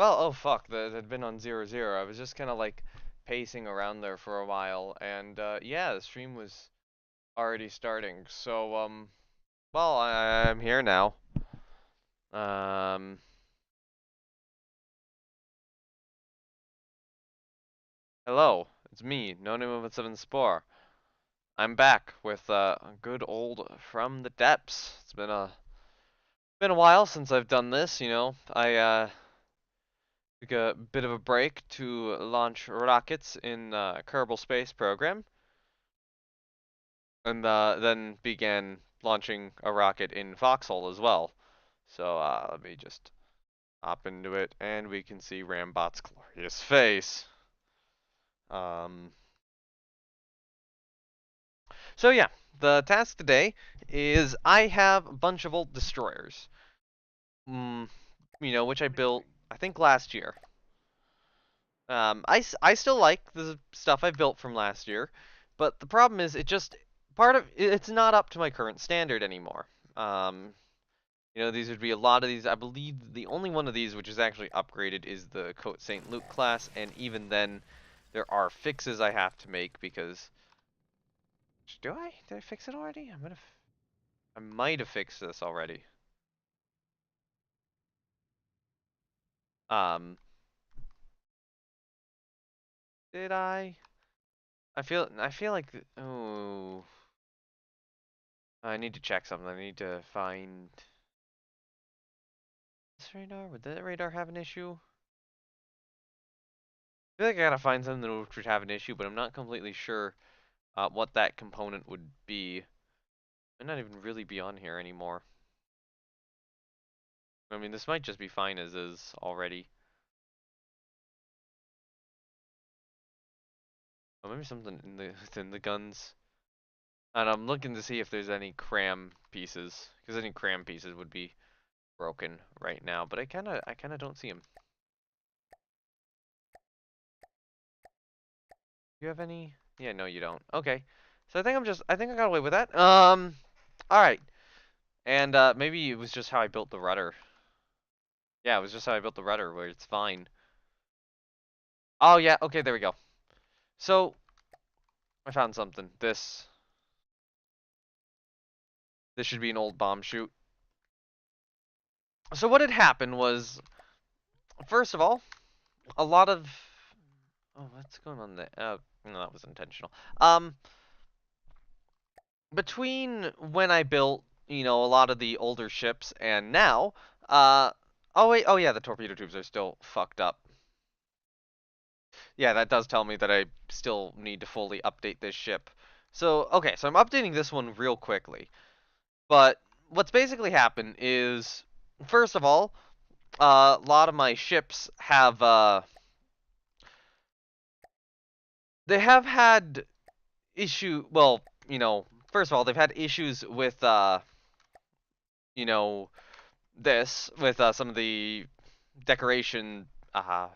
Well, oh fuck, that had been on 0-0. I was just kind of like pacing around there for a while, and yeah, the stream was already starting. So well, I'm here now. Um, Hello, it's me, No Name of a Seven Spore. I'm back with a good old From the Depths. It's been a while since I've done this. I took a bit of a break to launch rockets in Kerbal Space Program, and then began launching a rocket in Foxhole as well. So let me just hop into it, and we can see Rambot's glorious face. Um, so yeah, the task today is I have a bunch of old destroyers, mm, which I built I think last year. I still like the stuff I built from last year, but the problem is it's not up to my current standard anymore. Um, these would be a lot of these. I believe the only one of these which is actually upgraded is the Coat St. Luke class, and even then, there are fixes I have to make because do I? Did I fix it already? I might have fixed this already. Um, did I? I feel like oh, I need to check something. I need to find this radar. Would that radar have an issue? I feel like I gotta find something which would have an issue, but I'm not completely sure what that component would be. Might not even really be on here anymore. I mean, this might just be fine as is already. Or maybe something in within the guns. And I'm looking to see if there's any cram pieces, because any cram pieces would be broken right now. But I kinda don't see them. You have any? Yeah, no, you don't. Okay, so I think I got away with that. All right, and maybe it was just how I built the rudder. Yeah, it was just how I built the rudder, where it's fine. Oh yeah, okay, there we go. So I found something. This should be an old bomb chute. So what had happened was, first of all, a lot of oh, what's going on there? Oh, no, that was intentional. Um, Between when I built, a lot of the older ships and now, uh, oh wait, oh yeah, the torpedo tubes are still fucked up. Yeah, that does tell me that I still need to fully update this ship. So, okay, so I'm updating this one real quickly. But what's basically happened is, first of all, a lot of my ships have, they have had well, first of all, they've had issues with, you know, with some of the decoration, uh,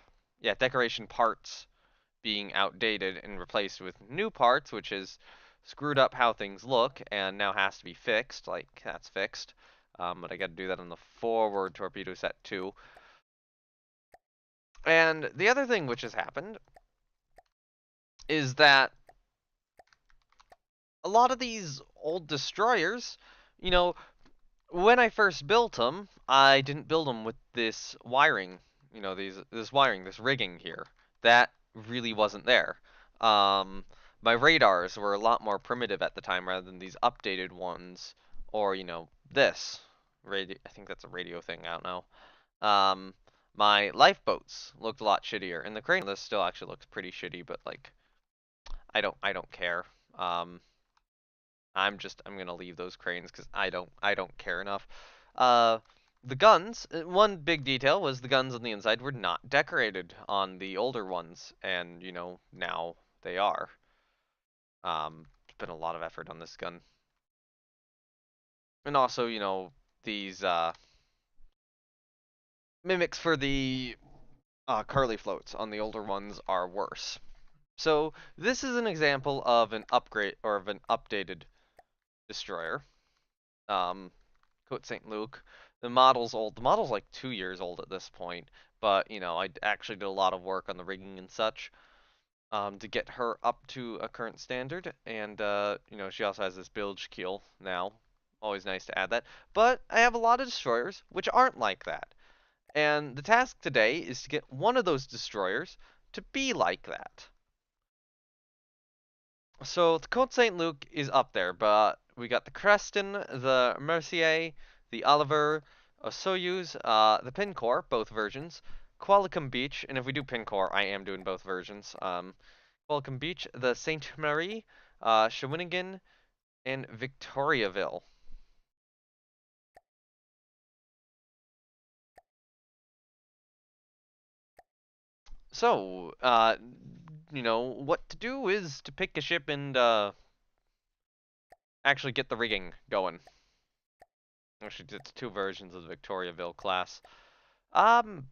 decoration parts being outdated and replaced with new parts, which has screwed up how things look and now has to be fixed. Like, that's fixed. But I got to do that on the forward torpedo set too. And the other thing which has happened is that a lot of these old destroyers, you know, when I first built them, I didn't build them with this wiring, this rigging here. That really wasn't there. Um, my radars were a lot more primitive at the time rather than these updated ones, or this radio. I think that's a radio thing. I don't know. Um, my lifeboats looked a lot shittier, and the crane on this still actually looks pretty shitty, but like I don't care. Um, I'm gonna leave those cranes because I don't care enough. Uh, the guns. One big detail was the guns on the inside were not decorated on the older ones, and now they are. There's been a lot of effort on this gun, and also these mimics for the curly floats on the older ones are worse. So this is an example of an upgrade or of an updated destroyer. Um, Coat St. Luke. The model's old. The model's like 2 years old at this point, but I actually did a lot of work on the rigging and such to get her up to a current standard, and she also has this bilge keel now. Always nice to add that. But I have a lot of destroyers which aren't like that. And the task today is to get one of those destroyers to be like that. So the Côte St. Luc is up there, but we got the Creston, the Mercier, the Oliver, a Soyuz, the Pincor, both versions, Qualicum Beach, and if we do Pincor, I am doing both versions. Qualicum Beach, the Saint Marie, Shawinigan, and Victoriaville. So, what to do is to pick a ship and actually get the rigging going. Actually, it's two versions of the Victoriaville class.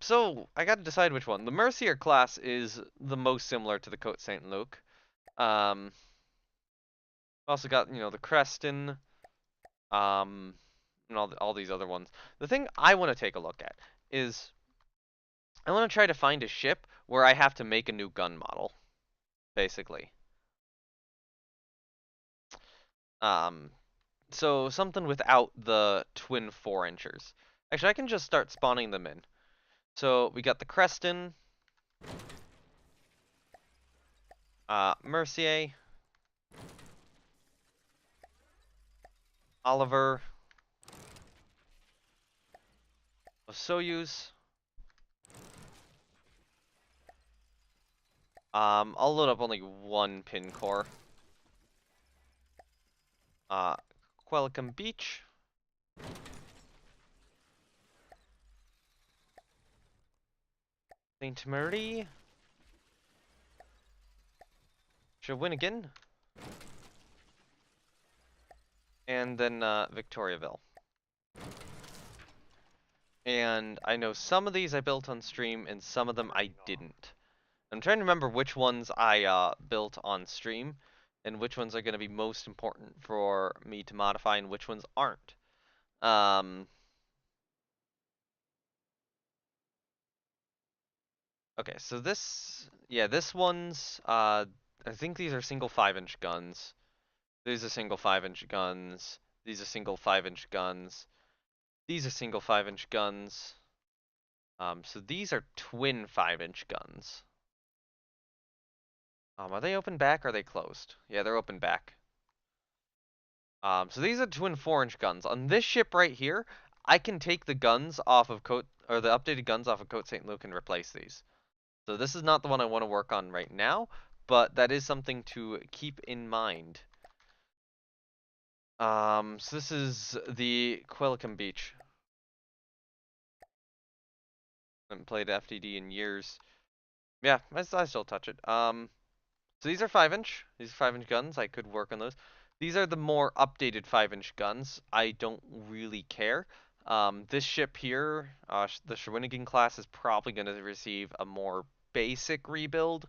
So I got to decide which one. The Mercier class is the most similar to the Côte Saint Luc. Um, also got the Creston, and all these other ones. The thing I want to take a look at is I want to try to find a ship where I have to make a new gun model, basically. Um, so something without the twin 4-inchers. Actually, I can just start spawning them in. So we got the Creston, Mercier, Oliver, a Soyuz. I'll load up only one pin core. Uh, Quelicum Beach. Saint Marie. Shawinigan. And then Victoriaville. And I know some of these I built on stream, and some of them I didn't. I'm trying to remember which ones I built on stream, and which ones are going to be most important for me to modify, and which ones aren't. Okay, so this one's, I think these are single 5-inch guns. These are single 5-inch guns. These are single 5-inch guns. These are single 5-inch guns. So these are twin 5-inch guns. Are they open back or are they closed? Yeah, they're open back. So these are twin 4-inch guns. On this ship right here, I can take the guns off of the updated guns off of Côte St. Luc and replace these. So this is not the one I want to work on right now, but that is something to keep in mind. So this is the Quelicum Beach. I haven't played FTD in years. Yeah, I still touch it. So these are 5-inch. These are 5-inch guns. I could work on those. These are the more updated 5-inch guns. I don't really care. This ship here, the Shawinigan class, is probably going to receive a more basic rebuild.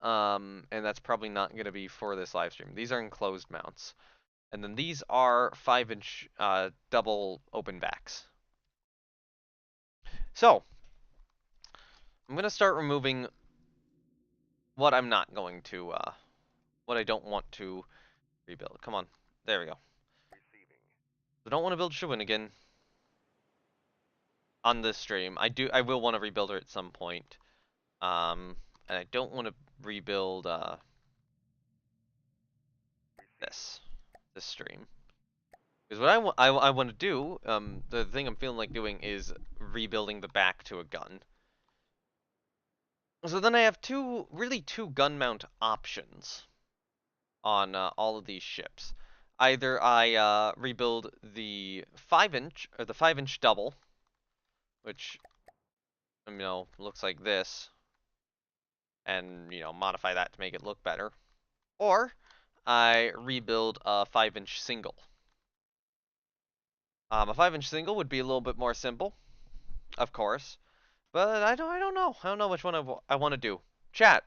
And that's probably not going to be for this live stream. These are enclosed mounts. And then these are 5-inch double open backs. So, I'm going to start removing what I'm not going to, what I don't want to rebuild. Come on. There we go. I don't want to build Shawinigan on this stream. I will want to rebuild her at some point. And I don't want to rebuild, this stream. Because what I want to do, the thing I'm feeling like doing is rebuilding the back to a gun. So then I have two gun mount options on all of these ships. Either I rebuild the 5-inch or the 5-inch double, which looks like this, and modify that to make it look better, or I rebuild a 5-inch single. A 5-inch single would be a little bit more simple, of course, but I don't know. I don't know which one I want to do. Chat,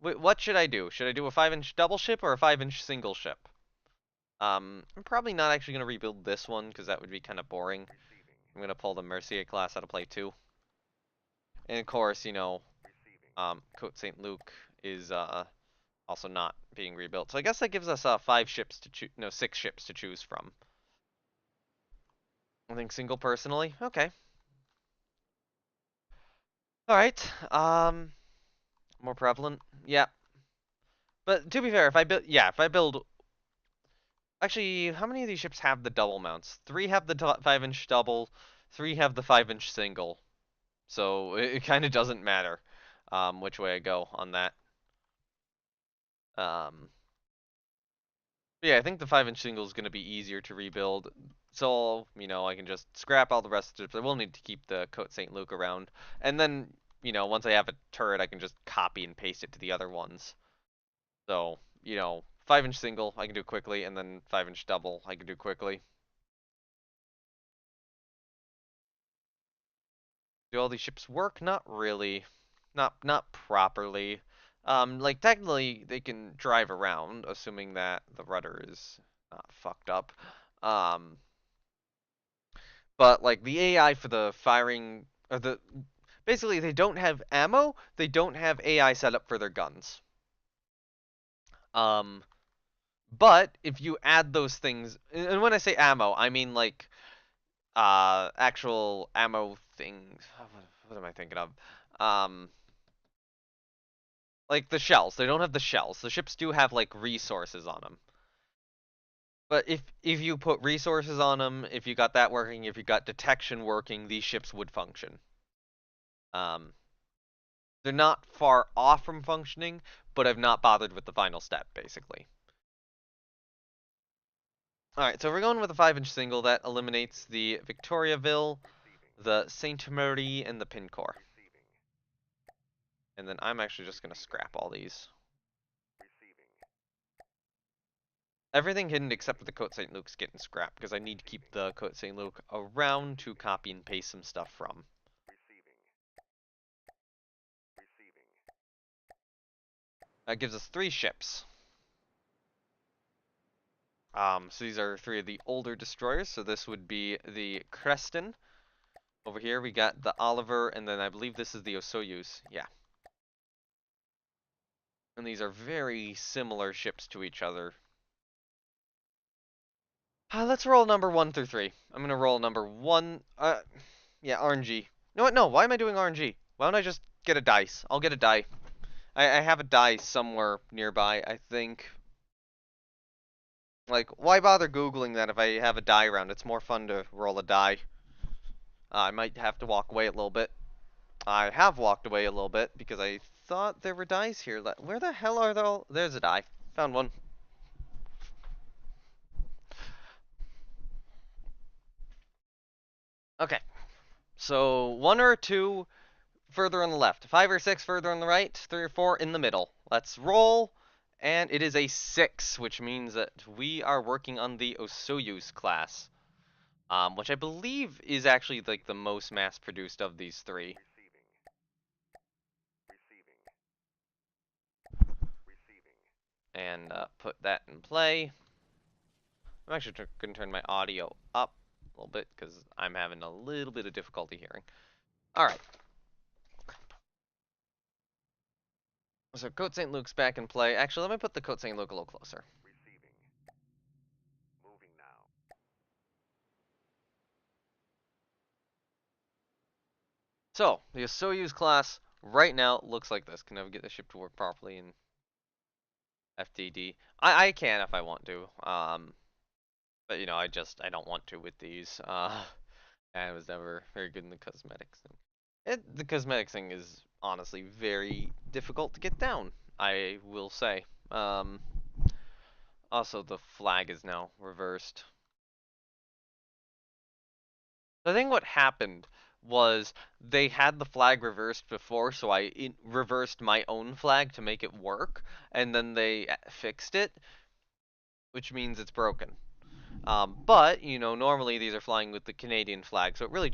what should I do? Should I do a 5-inch double ship or a 5-inch single ship? I'm probably not actually going to rebuild this one because that would be kind of boring. I'm going to pull the Mercier class out of play too. And of course, Côte St. Luc is also not being rebuilt. So I guess that gives us 5 ships to choose, no, 6 ships to choose from. I think single personally. Okay. All right. More prevalent. Yeah. But to be fair, if I build, actually, how many of these ships have the double mounts? 3 have the 5-inch double, 3 have the 5-inch single. So it kind of doesn't matter, which way I go on that. Um, yeah, I think the 5-inch single is going to be easier to rebuild. So, I can just scrap all the rest of it. I will need to keep the Côte St. Luc around. And then, once I have a turret, I can just copy and paste it to the other ones. So, 5-inch single, I can do quickly, and then 5-inch double, I can do quickly. Do all these ships work? Not really. Not properly. Like technically they can drive around, assuming that the rudder is not fucked up. Um, but like the AI for the firing or basically they don't have ammo, they don't have AI set up for their guns. Um, but if you add those things, and when I say ammo, I mean like actual ammo things. What am I thinking of? Um, like the shells. They don't have the shells. The ships do have like resources on them. But if you put resources on them, if you got that working, if you got detection working, these ships would function. Um, they're not far off from functioning, but I've not bothered with the final step, basically. Alright, so we're going with a 5-inch single that eliminates the Victoriaville, the Saint Marie, and the Pincore. And then I'm actually just going to scrap all these. Everything hidden except for the Côte St. Luc's getting scrapped, because I need to keep the Côte St. Luc around to copy and paste some stuff from. That gives us 3 ships. So these are 3 of the older destroyers. So this would be the Creston. Over here we got the Oliver, and then I believe this is the Osoyoos. Yeah. And these are very similar ships to each other. Let's roll number 1 through 3. I'm gonna roll number 1. Yeah, RNG. No, what? No, why am I doing RNG? Why don't I just get a dice? I'll get a die. I have a die somewhere nearby, I think. Like, why bother Googling that if I have a die around? It's more fun to roll a die. I might have to walk away a little bit. I have walked away a little bit because I thought there were dice here. Where the hell are they all? There's a die. Found one. Okay. So 1 or 2 further on the left. 5 or 6 further on the right. 3 or 4 in the middle. Let's roll. And it is a 6, which means that we are working on the Osoyoos class. Which I believe is actually like the most mass-produced of these 3. And put that in play. I'm actually going to turn my audio up a little bit because I'm having a little bit of difficulty hearing. Alright. So Côte St. Luc's back in play. Actually, let me put the Côte St. Luc a little closer. So, the Soyuz class right now looks like this. Can I get the ship to work properly in FTD? I can if I want to. But I don't want to with these. I was never very good in the cosmetics thing. The cosmetics thing is honestly very difficult to get down, I will say. Also the flag is now reversed. I think what happened was they had the flag reversed before, so I reversed my own flag to make it work, and then they fixed it, which means it's broken. But normally these are flying with the Canadian flag, so it really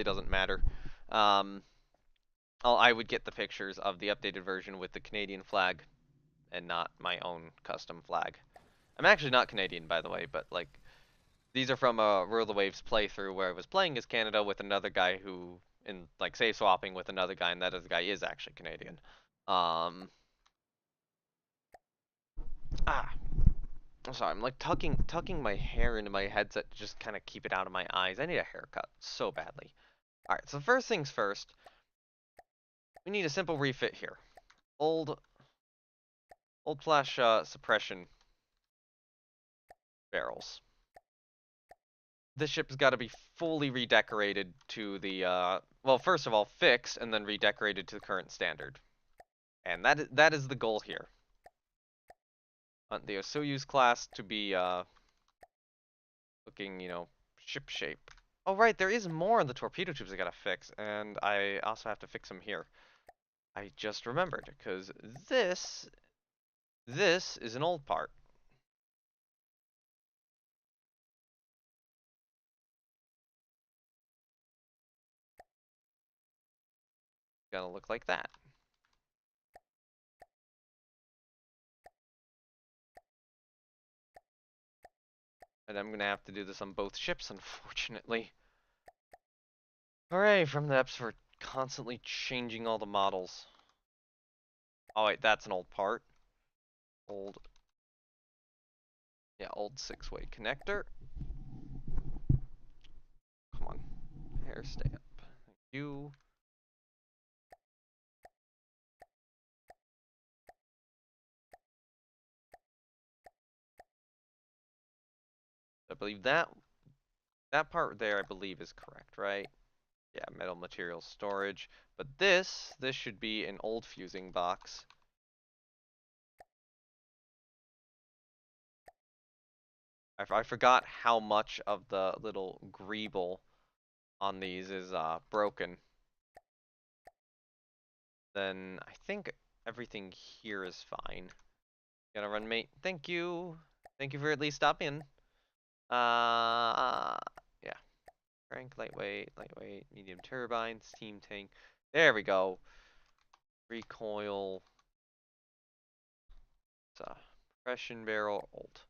doesn't matter. I would get the pictures of the updated version with the Canadian flag and not my own custom flag. I'm actually not Canadian, by the way, but like these are from a Rule the Waves playthrough where I was playing as Canada with another guy who in like save swapping with another guy, and that other guy is actually Canadian. Um, ah, I'm sorry. I'm like tucking my hair into my headset to just kind of keep it out of my eyes. I need a haircut so badly. All right. So first things first, we need a simple refit here. Old old flash suppression barrels. This ship's got to be fully redecorated to the well, first of all, fixed and then redecorated to the current standard. And that is the goal here. Want the Soyuz class to be looking, ship shape. Oh right, there is more on the torpedo tubes I gotta fix, and I also have to fix them here. I just remembered, because this is an old part. Gonna look like that. And I'm gonna have to do this on both ships, unfortunately. Hooray, from the depths for constantly changing all the models. Oh wait, that's an old part. Old, yeah, old six-way connector. Come on, hair, stay up. Thank you. I believe that part there, I believe, is correct, right? Yeah, metal material storage. But this should be an old fusing box. I forgot how much of the little greeble on these is broken. Then I think everything here is fine. Gotta run, mate. Thank you. Thank you for at least stopping. Yeah. Crank, lightweight, medium turbine, steam tank. There we go. Recoil. Compression barrel, old.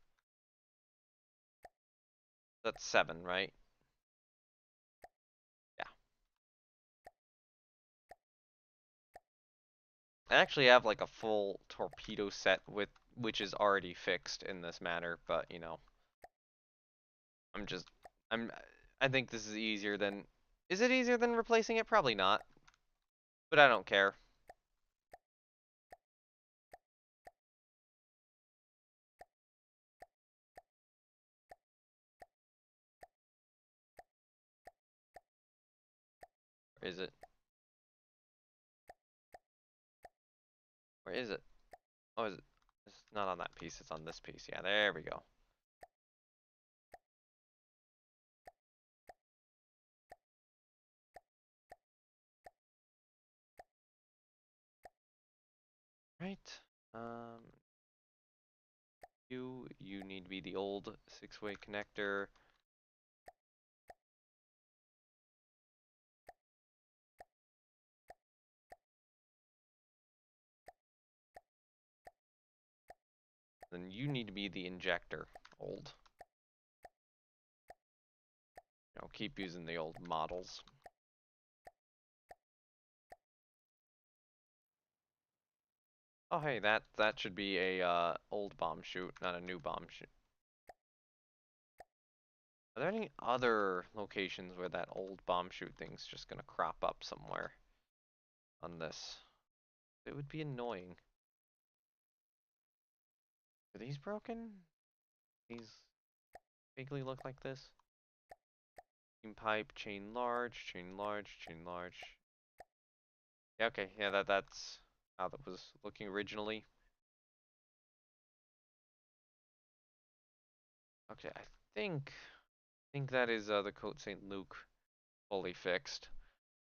That's 7, right? Yeah. I actually have like a full torpedo set which is already fixed in this manner, but I'm just I'm I think this is easier than is it easier than replacing it? Probably not. But I don't care. Where is it? Where is it? Oh, is it? It's not on that piece, it's on this piece. Yeah, there we go. Right. Um you need to be the old six-way connector. Then you need to be the injector, old. Keep using the old models. Oh hey, that should be a old bomb chute, not a new bomb chute. Are there any other locations where that old bomb chute thing's just gonna crop up somewhere on this? It would be annoying. Are these broken? These vaguely look like this? Chain pipe, chain large, chain large, chain large. Yeah, okay, yeah, that's how that was looking originally. Okay, I think that is the Côte Saint Luc fully fixed.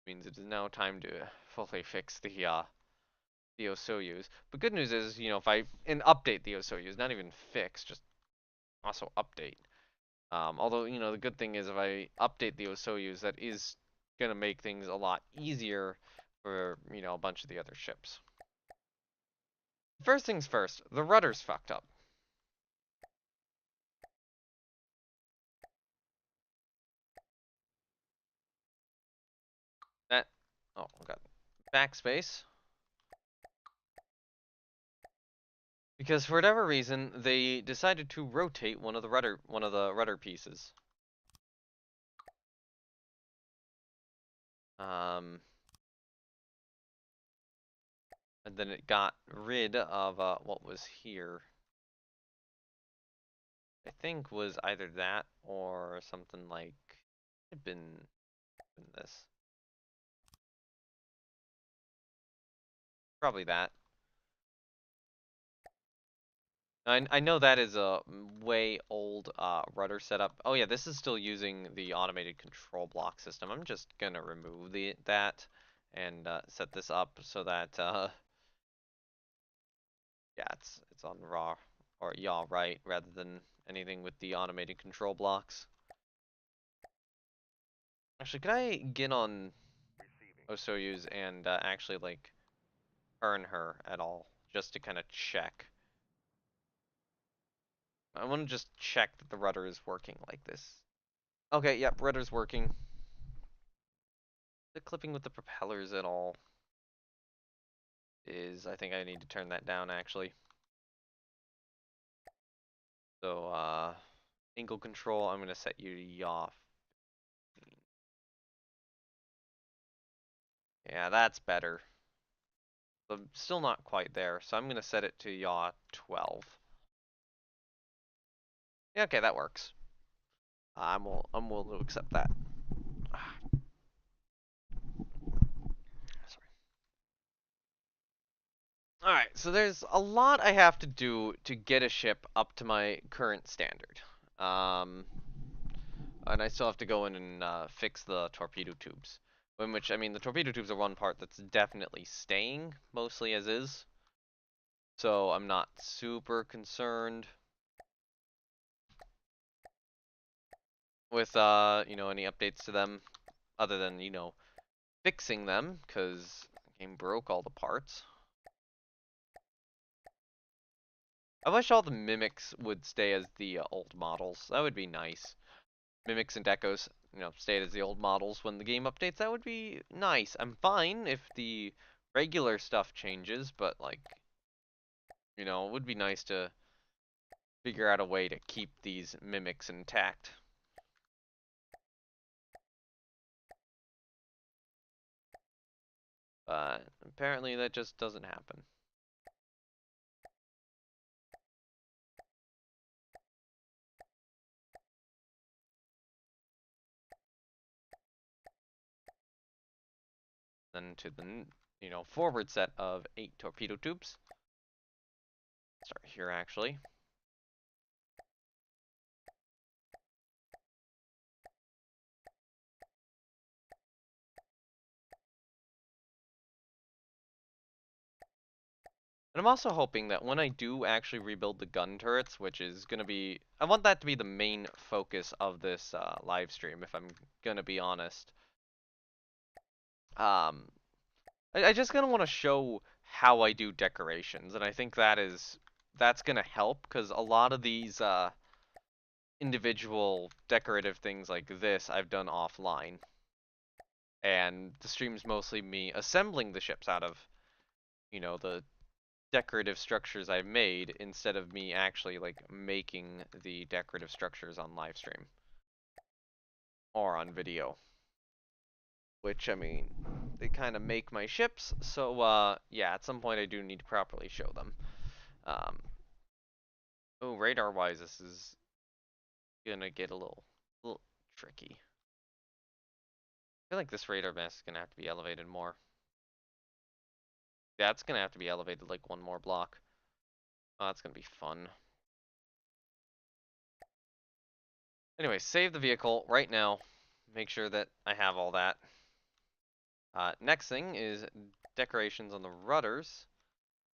Means it is now time to fully fix the Osoyus. But good news is, if I update the Osoyus, not even fix, just also update. Although, the good thing is if I update the Osoyus, that is gonna make things a lot easier for, a bunch of the other ships. First things first, the rudder's fucked up. Oh, we got backspace. Because for whatever reason, they decided to rotate one of the rudder pieces. Um, and then it got rid of what was here. I think was either that or something like it had been this. Probably that. I know that is a way old rudder setup. Oh yeah, this is still using the automated control block system. I'm just gonna remove that and set this up so that yeah, it's on raw or yaw right rather than anything with the automated control blocks. Actually, could I get on Osoyu's and actually like earn her at all just to kind of check? I want to just check that the rudder is working like this. Okay, yep, rudder's working. The clipping with the propellers at all is, I think I need to turn that down actually. So, angle control, I'm gonna set you to yaw. Yeah, that's better. But still not quite there, so I'm gonna set it to yaw 12. Yeah, okay, that works. I'm willing to accept that. Sorry. Alright, so there's a lot I have to do to get a ship up to my current standard. And I still have to go in and fix the torpedo tubes. In which, I mean, the torpedo tubes are one part that's definitely staying, mostly as is. So I'm not super concerned with, any updates to them, other than, fixing them, because the game broke all the parts. I wish all the mimics would stay as the old models. That would be nice. Mimics and Echoes, stayed as the old models when the game updates. That would be nice. I'm fine if the regular stuff changes, but like, it would be nice to figure out a way to keep these mimics intact. But apparently that just doesn't happen. Then to the, forward set of 8 torpedo tubes. Start here actually. And I'm also hoping that when I do actually rebuild the gun turrets, which is going to be, I want that to be the main focus of this live stream, if I'm going to be honest. Um, I just kind of want to show how I do decorations, and I think that's going to help, because a lot of these individual decorative things like this I've done offline. And the stream's mostly me assembling the ships out of, the decorative structures I've made instead of me actually like making the decorative structures on live stream or on video. Which I mean, they kind of make my ships, so yeah, at some point I do need to properly show them. Um, oh, radar wise, this is gonna get a little tricky. I feel like this radar mast is gonna have to be elevated more. Yeah, it's gonna have to be elevated like one more block. Oh, that's gonna be fun. Anyway, save the vehicle right now. Make sure that I have all that. Next thing is decorations on the rudders.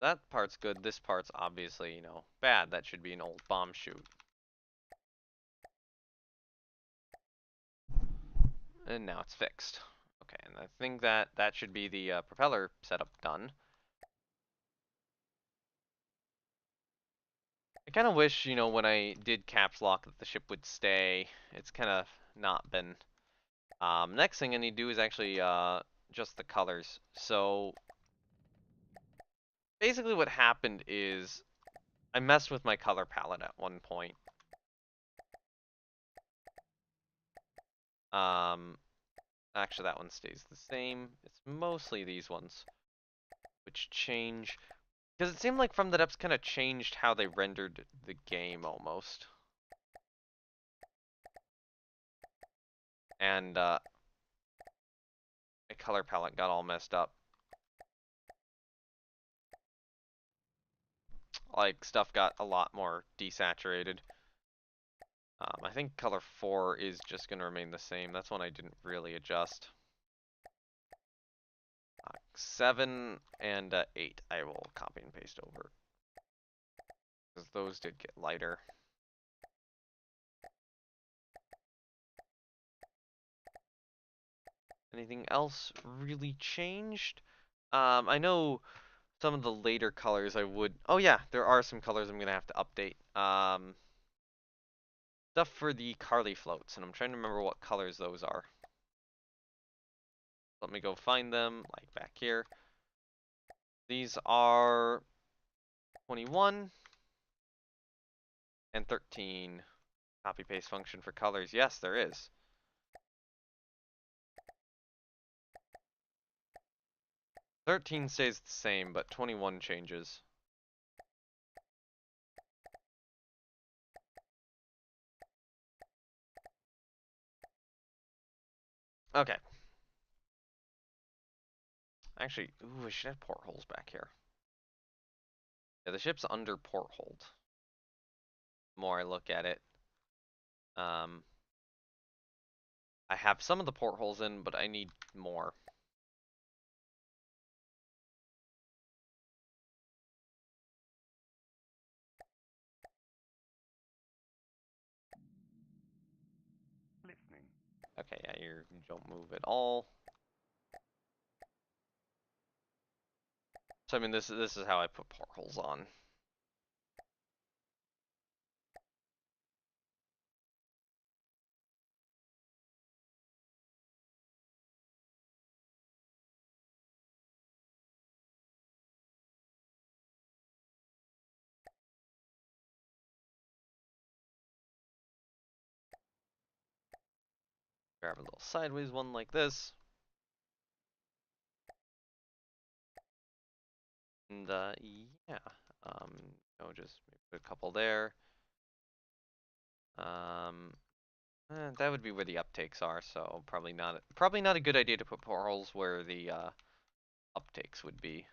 That part's good. This part's obviously, bad. That should be an old bomb chute. And now it's fixed. Okay, and I think that should be the propeller setup done. I kind of wish, when I did caps lock that the ship would stay. It's kind of not been. Next thing I need to do is actually just the colors. So basically what happened is I messed with my color palette at one point. Um, Actually, that one stays the same. It's mostly these ones, which change. Because it seemed like From the Depths kind of changed how they rendered the game almost. And my color palette got all messed up. Like, stuff got a lot more desaturated. I think color 4 is just going to remain the same. That's one I didn't really adjust. 7 and 8 I will copy and paste over. Because those did get lighter. Anything else really changed? I know some of the later colors I would... Oh yeah, there are some colors I'm going to have to update. Stuff for the Carly floats, and I'm trying to remember what colors those are. Let me go find them, like back here. These are 21 and 13. Copy paste function for colors. Yes, there is. 13 stays the same, but 21 changes. Okay. Actually, ooh, I should have portholes back here. Yeah, the ship's under portholed. The more I look at it. I have some of the portholes in, but I need more. Okay, yeah, you don't move at all. So I mean, this is how I put portholes on. Grab a little sideways one like this. And yeah, just put a couple there. That would be where the uptakes are, so probably not a good idea to put portholes where the uptakes would be.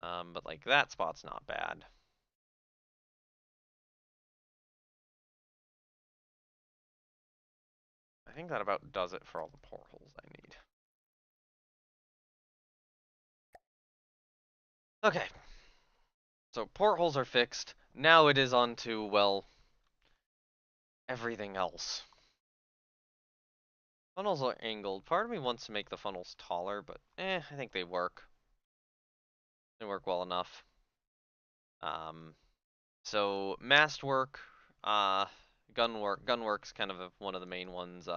But like that spot's not bad. I think that about does it for all the portholes I need. Okay. So portholes are fixed. Now it is on to, well, everything else. Funnels are angled. Part of me wants to make the funnels taller, but I think they work. They work well enough. So mast work, gunwork's kind of one of the main ones.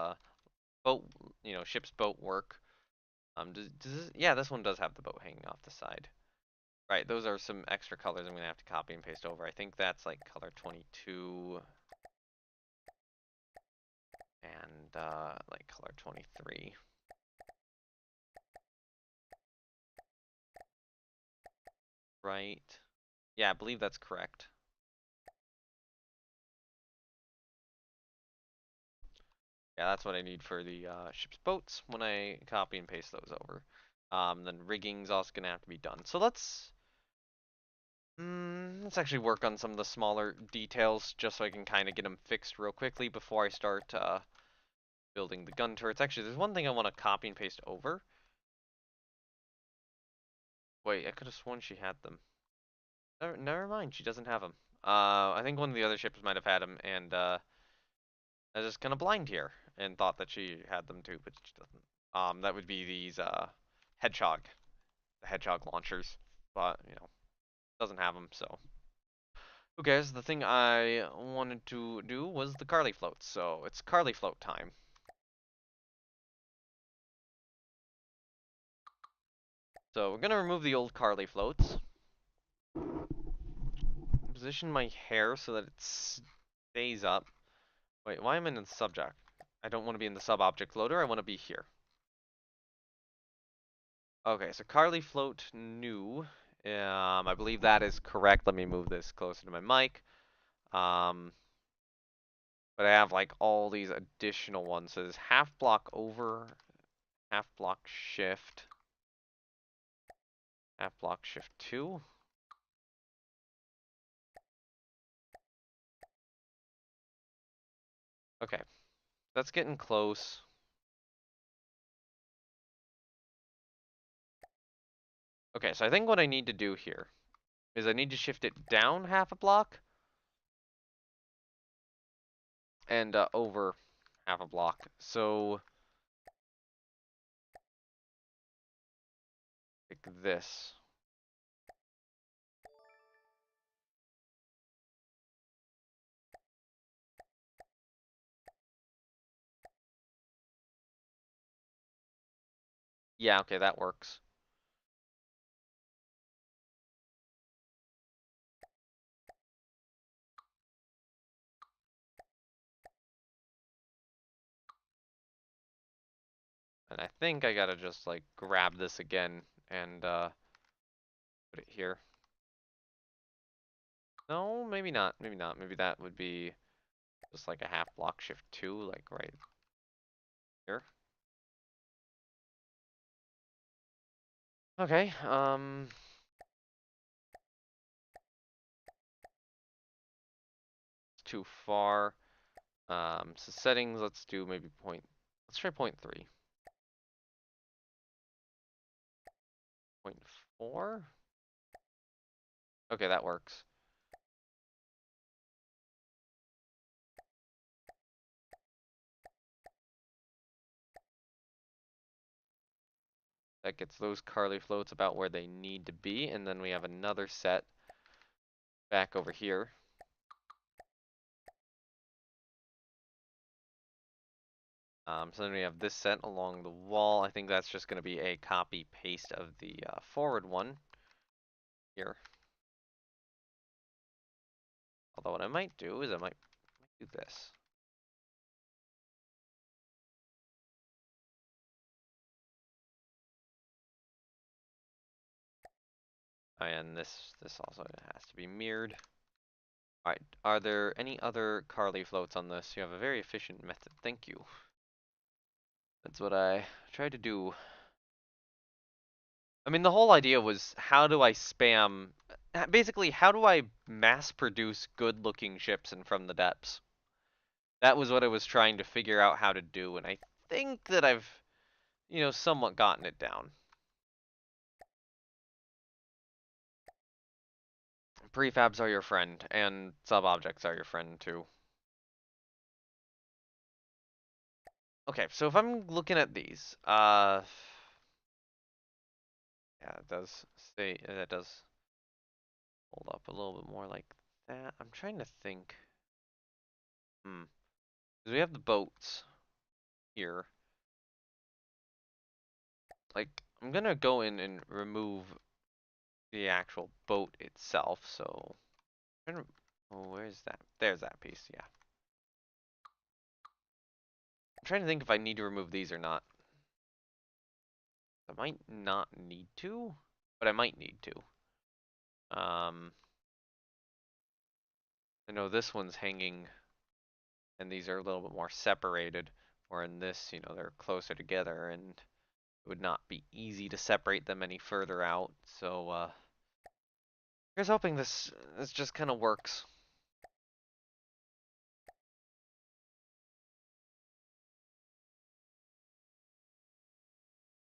Boat, ship's boat work. Yeah, this one does have the boat hanging off the side. Right, those are some extra colors I'm gonna have to copy and paste over. I think that's like color 22 and like color 23. Right. Yeah, I believe that's correct. Yeah, that's what I need for the ship's boats when I copy and paste those over. Then rigging's also gonna have to be done. So let's actually work on some of the smaller details just so I can kind of get them fixed real quickly before I start building the gun turrets. Actually, there's one thing I want to copy and paste over. Wait, I could have sworn she had them. Never mind, she doesn't have them. I think one of the other ships might have had them, and I was just kind of blind here and thought that she had them too, but she doesn't. That would be these hedgehog, the hedgehog launchers, but doesn't have them, so who cares? The thing I wanted to do was the Carly floats, so it's Carly float time. So we're gonna remove the old Carly floats. Position my hair so that it stays up. Wait, why am I in the subject? I don't want to be in the sub-object floater, I want to be here. Okay, so Carly float new. I believe that is correct. Let me move this closer to my mic. Um, but I have like all these additional ones. So there's half block over, half block shift, half block shift 2. Okay, that's getting close. Okay, so I think what I need to do here is I need to shift it down half a block and over half a block. So like this. Yeah, okay, that works. And I think I gotta just like grab this again and put it here. No, maybe not. Maybe not. Maybe that would be just like a half block shift 2, like right here. Okay, it's too far. So settings, let's do maybe let's try 0.3. 0.4? Okay, that works. That gets those Carly floats about where they need to be, and then we have another set back over here. So then we have this set along the wall. I think that's just going to be a copy paste of the forward one here. Although what I might do is I might do this. And this also has to be mirrored. All right, are there any other Carly floats on this? You have a very efficient method. Thank you. That's what I tried to do. I mean, the whole idea was how do I spam, basically, how do I mass produce good looking ships and from the depths? That was what I was trying to figure out how to do, and I think that I've, somewhat gotten it down. Prefabs are your friend, and sub-objects are your friend too. Okay, so if I'm looking at these, yeah, it does say, that does hold up a little bit more like that. I'm trying to think. Because we have the boats here. Like, I'm gonna go in and remove the actual boat itself, so. Oh, where's that? There's that piece, yeah. I'm trying to think if I need to remove these or not. I might not need to, but I might need to. I know this one's hanging, and these are a little bit more separated, or in this, they're closer together, and it would not be easy to separate them any further out, so, here's hoping this just kind of works.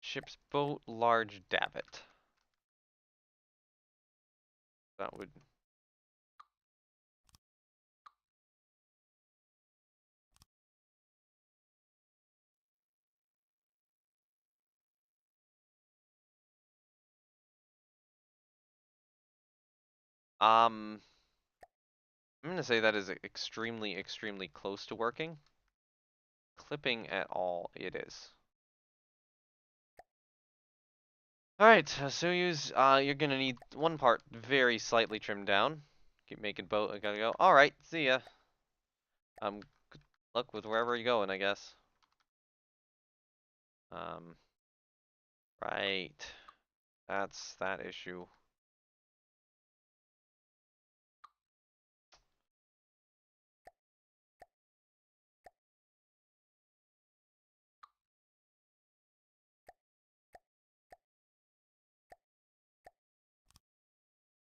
Ship's boat, large davit. That would... I'm gonna say that is extremely, extremely close to working. Clipping at all, it is. Alright, so you're gonna need one part very slightly trimmed down. Keep making boat, I gotta go. Alright, see ya. Good luck with wherever you're going, I guess. Um, right. That's that issue.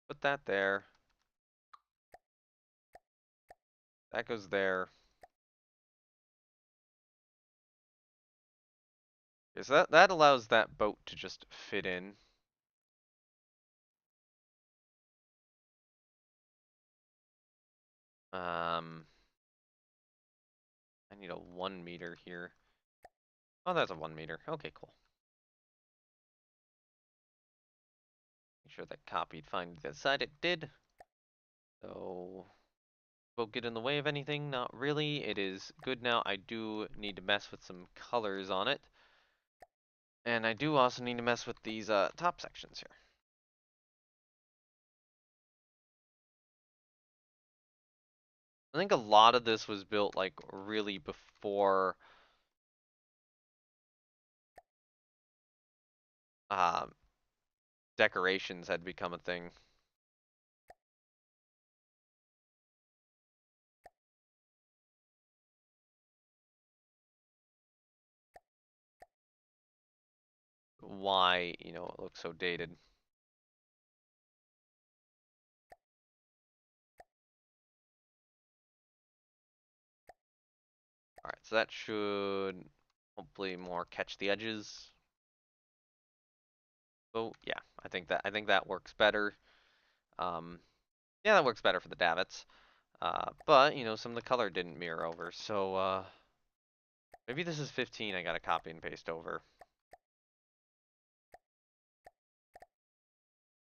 Put that there. That goes there. Okay, so that allows that boat to just fit in. I need a 1 meter here. Oh, that's a 1 meter. Okay, cool. Make sure that copied fine to the side. It did. So, won't get in the way of anything. Not really. It is good now. I do need to mess with some colors on it. And I do also need to mess with these top sections here. I think a lot of this was built like really before um, decorations had become a thing. Why, it looks so dated. Alright, so that should hopefully more catch the edges. Oh yeah, I think that works better. Um, yeah, that works better for the davits. But some of the color didn't mirror over, so maybe this is 15. I gotta copy and paste over.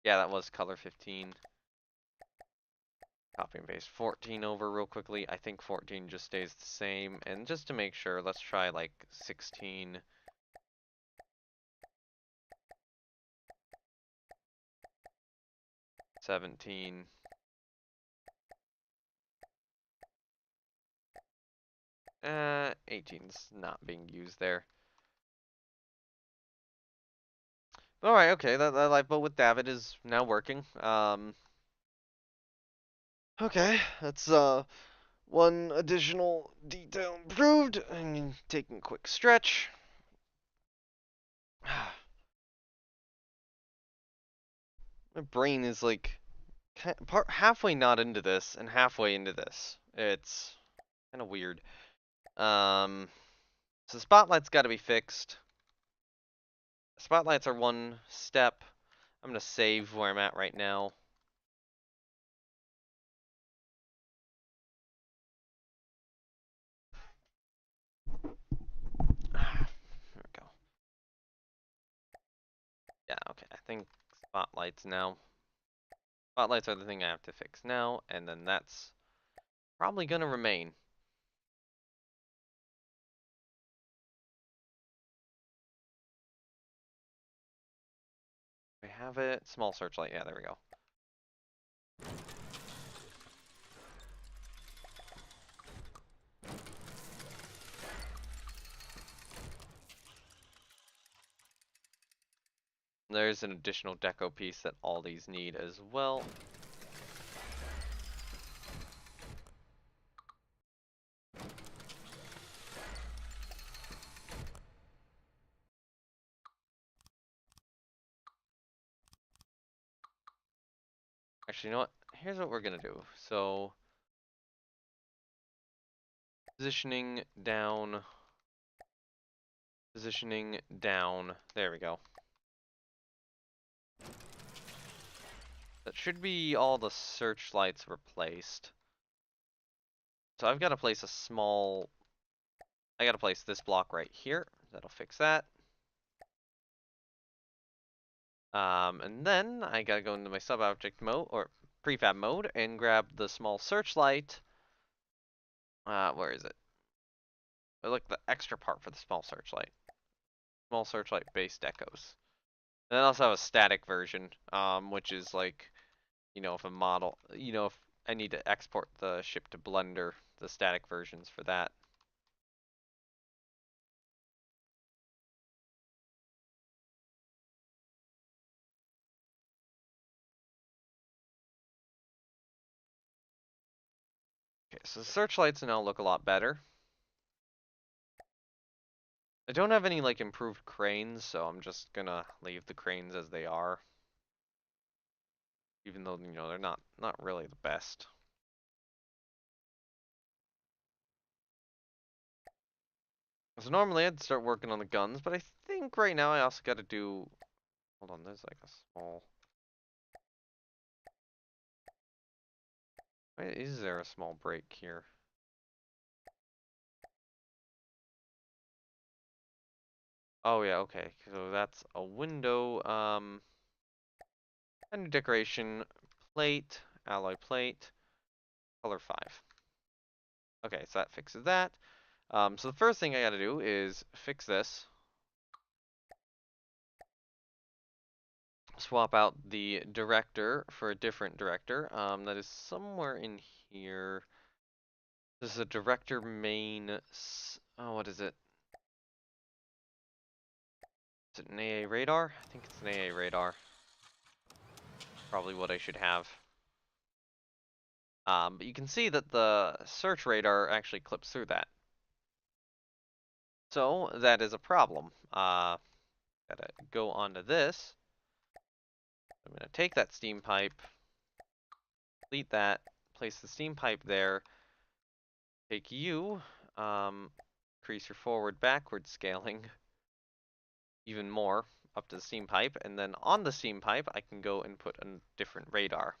Yeah, that was color 15. Copy and paste 14 over real quickly. I think 14 just stays the same. And just to make sure, let's try like 16. 17. 18's not being used there. Alright, okay, that lifeboat with David is now working. Okay, that's one additional detail improved. I'm taking a quick stretch. My brain is like halfway not into this and halfway into this. It's kind of weird. So the spotlight's got to be fixed. Spotlights are one step. I'm gonna save where I'm at right now. There we go. Yeah, okay. I think spotlights now. Spotlights are the thing I have to fix now, and then that's probably gonna remain. We have it. Small searchlight. Yeah, there we go. There's an additional deco piece that all these need as well. Actually, you know what? Here's what we're gonna do. So, positioning down. Positioning down. There we go. That should be all the searchlights replaced. So I've got to place a small... I got to place this block right here. That'll fix that. And then I got to go into my sub-object mode, or prefab mode, and grab the small searchlight. Where is it? I like the extra part for the small searchlight. Small searchlight base decos. And then I also have a static version, which is like, if a model, if I need to export the ship to Blender, the static versions for that. Okay, so the searchlights now look a lot better. I don't have any like improved cranes, so I'm just gonna leave the cranes as they are. Even though, they're not really the best. So normally I'd start working on the guns, but I think right now I also gotta do, hold on, there's like a small, why is there a small break here? Oh yeah, okay, so that's a window, and decoration, plate, alloy plate, color 5. Okay, so that fixes that. So the first thing I gotta do is fix this. Swap out the director for a different director. That is somewhere in here. This is a director main. Oh, what is it? Is it an AA radar? I think it's an AA radar. Probably what I should have. But you can see that the search radar actually clips through that. So that is a problem. Gotta go onto this. I'm gonna take that steam pipe, delete that, place the steam pipe there, take you, increase your forward backward scaling even more up to the steam pipe, and then on the steam pipe I can go and put a different radar.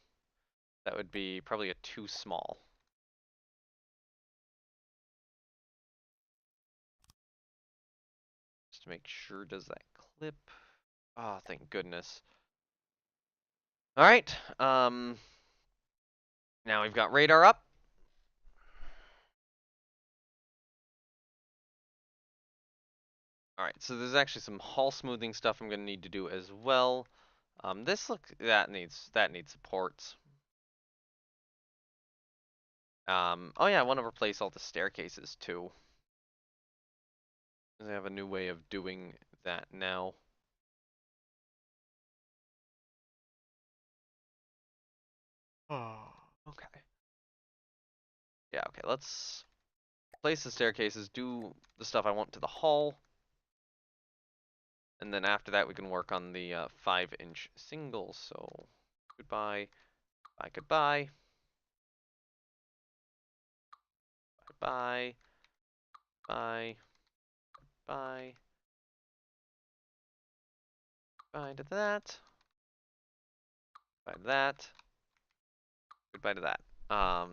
That would be probably a too small. Just to make sure, does that clip? Oh, thank goodness. Alright, now we've got radar up. Alright, so there's actually some hull smoothing stuff I'm gonna need to do as well. That needs supports. Oh yeah, I want to replace all the staircases too. I have a new way of doing that now. Oh, okay. Yeah, okay, let's place the staircases, do the stuff I want to the hull, and then after that we can work on the 5-inch singles. So, goodbye, bye, goodbye, bye, bye, bye, bye to that, bye to that, goodbye to that.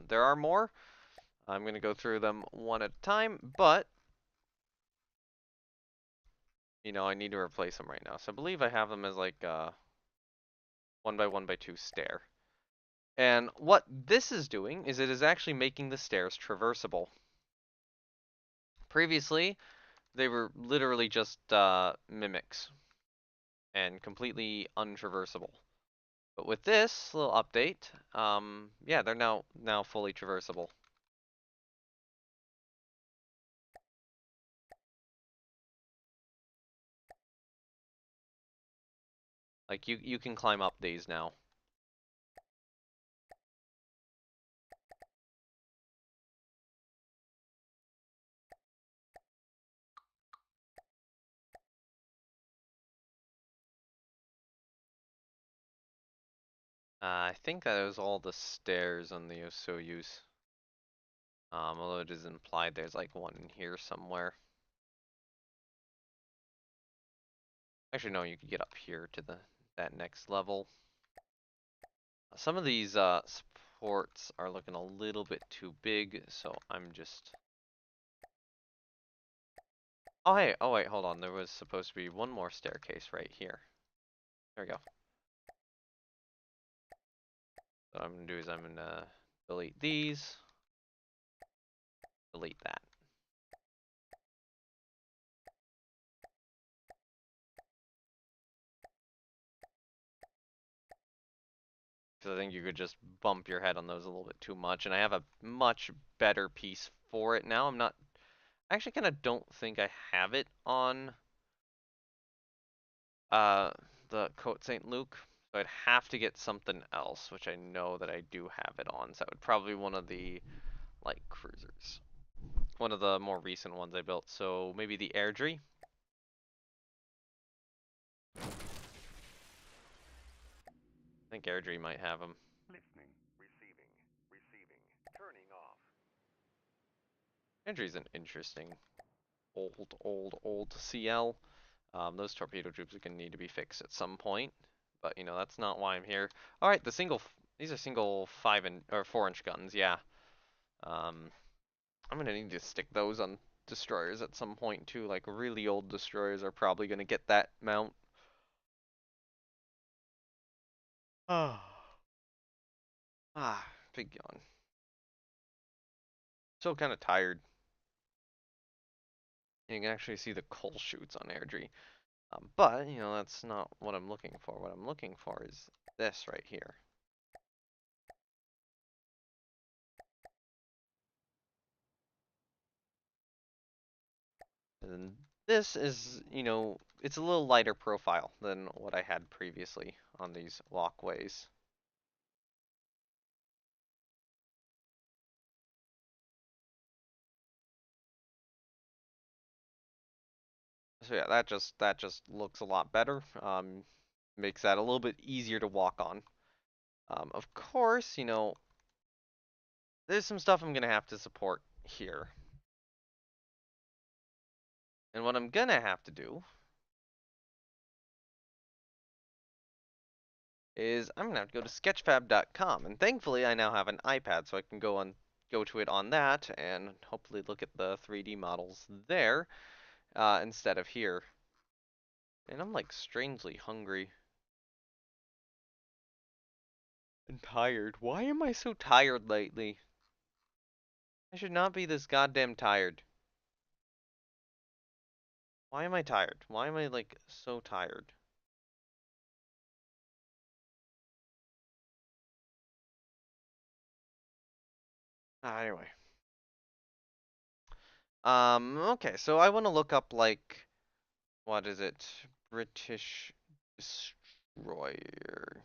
There are more. I'm going to go through them one at a time, but, I need to replace them right now. So I believe I have them as like 1 by 1 by 2 stair. And what this is doing is it is actually making the stairs traversable. Previously, they were literally just mimics and completely untraversable. But with this little update, yeah, they're now fully traversable. Like you can climb up these now. I think that was all the stairs on the Osoyus. Although it is implied there's like one in here somewhere. Actually, no, you could get up here to that next level. Some of these supports are looking a little bit too big, so I'm just... Oh, hey, oh wait, hold on. There was supposed to be one more staircase right here. There we go. So what I'm gonna do is I'm gonna delete these, delete that. because I think you could just bump your head on those a little bit too much. And I have a much better piece for it now. I'm not. I actually kind of don't think I have it on uh the Coat St. Luke. So I'd have to get something else, which I know that I do have it on. So that would probably be one of the light cruisers. One of the more recent ones I built. So maybe the Airdrie. I think Airdrie might have them. Listening, receiving, receiving, turning off. Airdrie's an interesting old CL. Those torpedo tubes are gonna need to be fixed at some point, but that's not why I'm here. All right, these are single 5 and or 4-inch guns. Yeah. Um, I'm gonna need to stick those on destroyers at some point too. Like really old destroyers are probably gonna get that mount. Ah, big yawn. Still kind of tired. You can actually see the coal chutes on Airdrie. But that's not what I'm looking for. What I'm looking for is this right here. And this is, it's a little lighter profile than what I had previously on these walkways. So yeah, that just looks a lot better. Makes that a little bit easier to walk on. Of course, there's some stuff I'm gonna have to support here. And what I'm gonna have to do is I'm gonna have to go to sketchfab.com, and thankfully I now have an iPad, so I can go to it on that and hopefully look at the 3D models there instead of here. And I'm like strangely hungry and tired. Why am I so tired lately? I should not be this goddamn tired. Why am I tired? Why am I like so tired? Anyway. Okay, so I want to look up like what is it? British destroyer.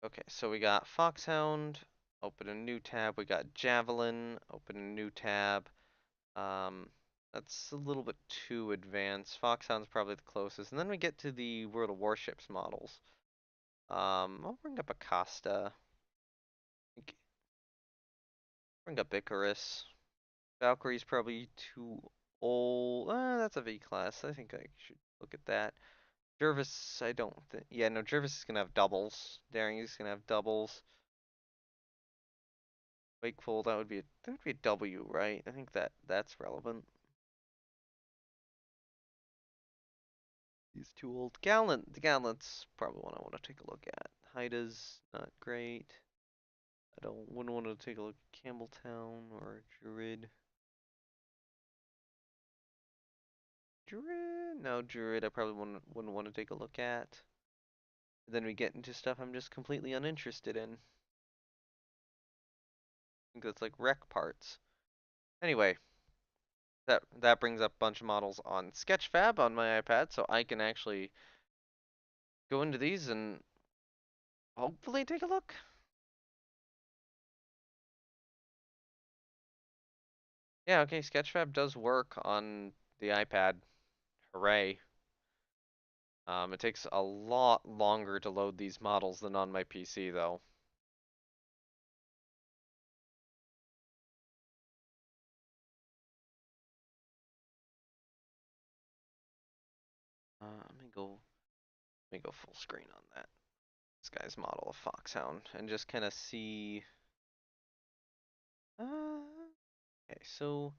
Okay, so we got Foxhound, open a new tab. We got Javelin, open a new tab. Um, that's a little bit too advanced. Foxhound's probably the closest. And then we get to the World of Warships models. I'll bring up Acosta. Bring up Icarus. Valkyrie's probably too old. That's a V class. I think I should look at that. Jervis, I don't think. Yeah, no, Jervis is gonna have doubles. Daring is gonna have doubles. Wakeful, that would be a W, right? I think that's relevant. He's too old. Gallant, the Gallant's probably one I want to take a look at. Haida's not great. Wouldn't want to take a look at Campbelltown or Druid. Druid? No, Druid I probably wouldn't want to take a look at. Then we get into stuff I'm just completely uninterested in. I think that's like rec parts. Anyway, that brings up a bunch of models on Sketchfab on my iPad, so I can actually go into these and hopefully take a look. Yeah, okay, Sketchfab does work on the iPad. Hooray. It takes a lot longer to load these models than on my PC though. Let me go full screen on that. This guy's model of Foxhound and just kind of see. Okay, so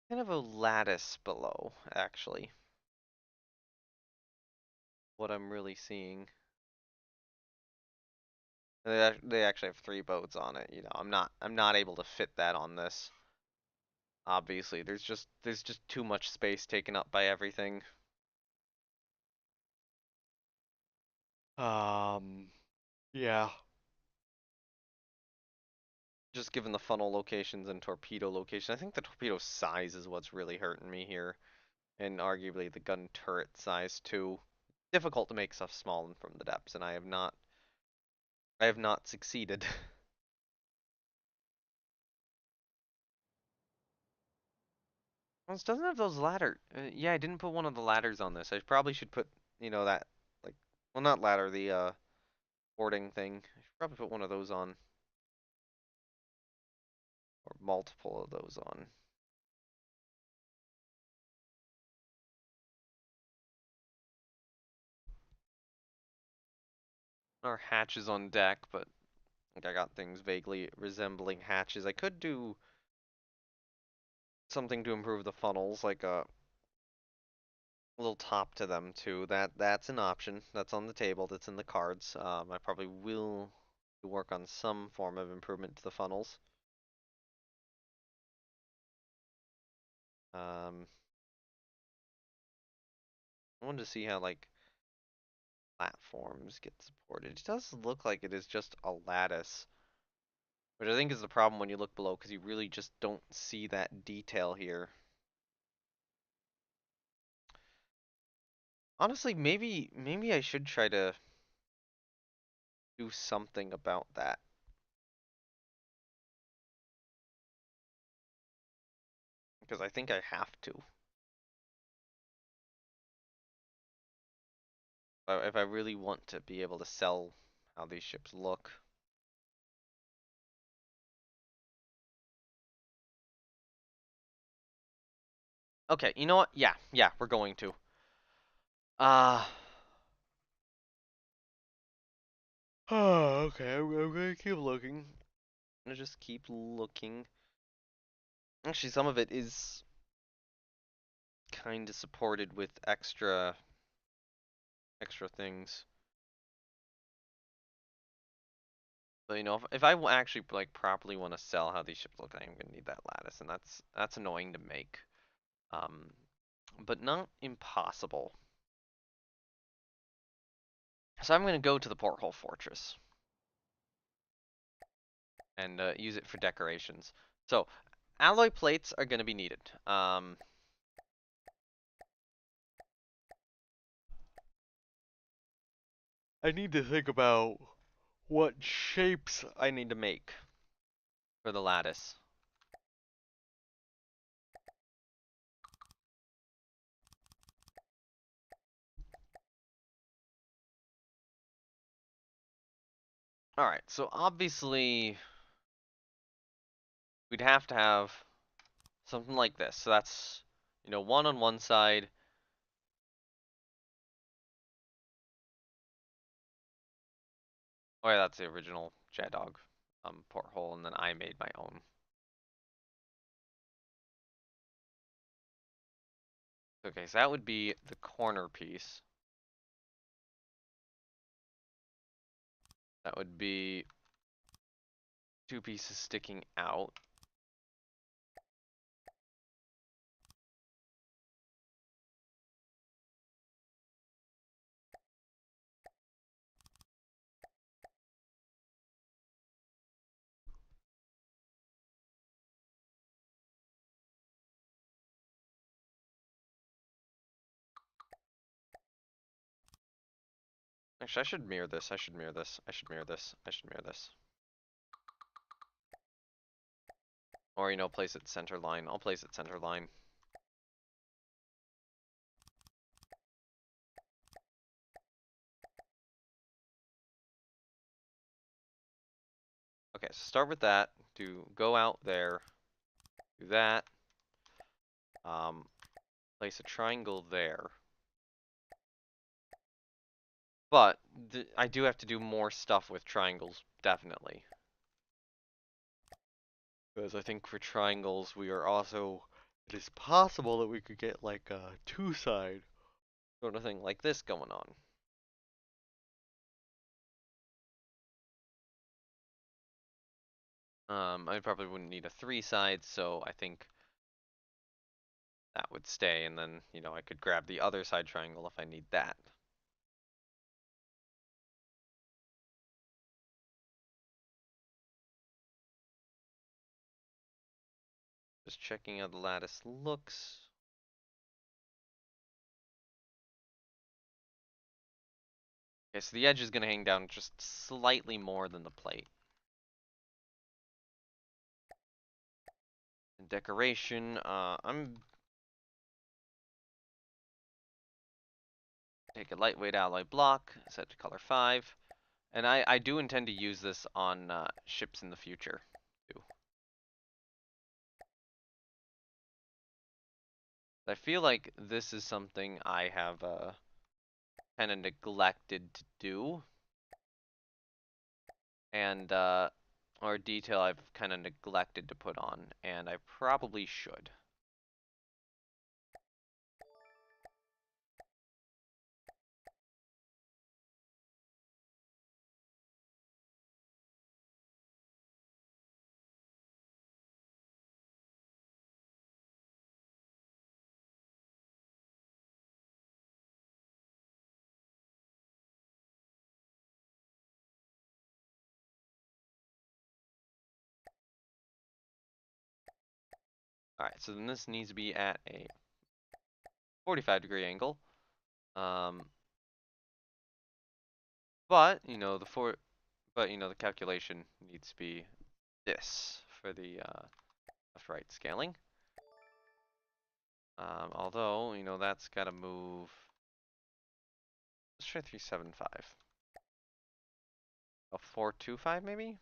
kind of a lattice below, actually. What I'm really seeing. They actually have 3 boats on it. I'm not able to fit that on this. Obviously, there's just too much space taken up by everything. Um, yeah. Just given the funnel locations and torpedo location, I think the torpedo size is what's really hurting me here, and arguably the gun turret size too. Difficult to make stuff small and from the depths, and I have not succeeded. Well, this doesn't have those ladder. Yeah, I didn't put one of the ladders on this. I probably should put, that, like, well, not ladder, the boarding thing. I should probably put one of those on, or multiple of those on. Our hatches on deck, but like I got things vaguely resembling hatches. I could do something to improve the funnels, like a little top to them too. That's an option. That's on the table. That's in the cards. I probably will work on some form of improvement to the funnels. Um, I wanted to see how like platforms get supported. It does look like it is just a lattice, which I think is the problem when you look below because you really just don't see that detail here. Honestly, maybe I should try to do something about that because I think I have to. If I really want to be able to sell how these ships look. Okay, you know what? Yeah, we're going to. Uh okay, I'm gonna keep looking. I'm gonna just keep looking. Actually, some of it is kind of supported with extra things. But if I actually like properly want to sell how these ships look, I'm gonna need that lattice, and that's annoying to make. Um, but not impossible. So I'm gonna go to the porthole fortress and use it for decorations. So alloy plates are gonna be needed. I need to think about what shapes I need to make for the lattice. All right, so obviously we'd have to have something like this. So that's, one on one side. Oh yeah, that's the original J-Dog porthole, and then I made my own. Okay, so that would be the corner piece. That would be two pieces sticking out. Actually, I should mirror this. I should mirror this. I should mirror this. I should mirror this. Or, place it center line. I'll place it center line. Okay, so start with that. Go out there. Do that. Place a triangle there. But I do have to do more stuff with triangles, definitely. Because I think for triangles, we are also. It is possible that we could get like a two-side sort of thing like this going on. I probably wouldn't need a three-side, so I think that would stay, and then, I could grab the other side triangle if I need that. just checking how the lattice looks. Okay, so the edge is going to hang down just slightly more than the plate. And decoration, I'm take a lightweight alloy block, set to color 5, and I do intend to use this on ships in the future too. I feel like this is something I have kind of neglected to do, and or detail I've kind of neglected to put on, and I probably should. Alright, so then this needs to be at a 45-degree angle. Um, but the calculation needs to be this for the left-right scaling. Although, that's got to move. Let's try 375. A 425 maybe?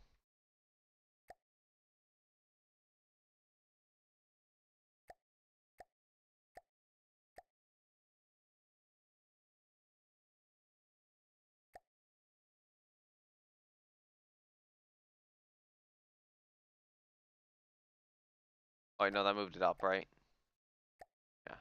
Oh, no, that moved it up, right? Yeah.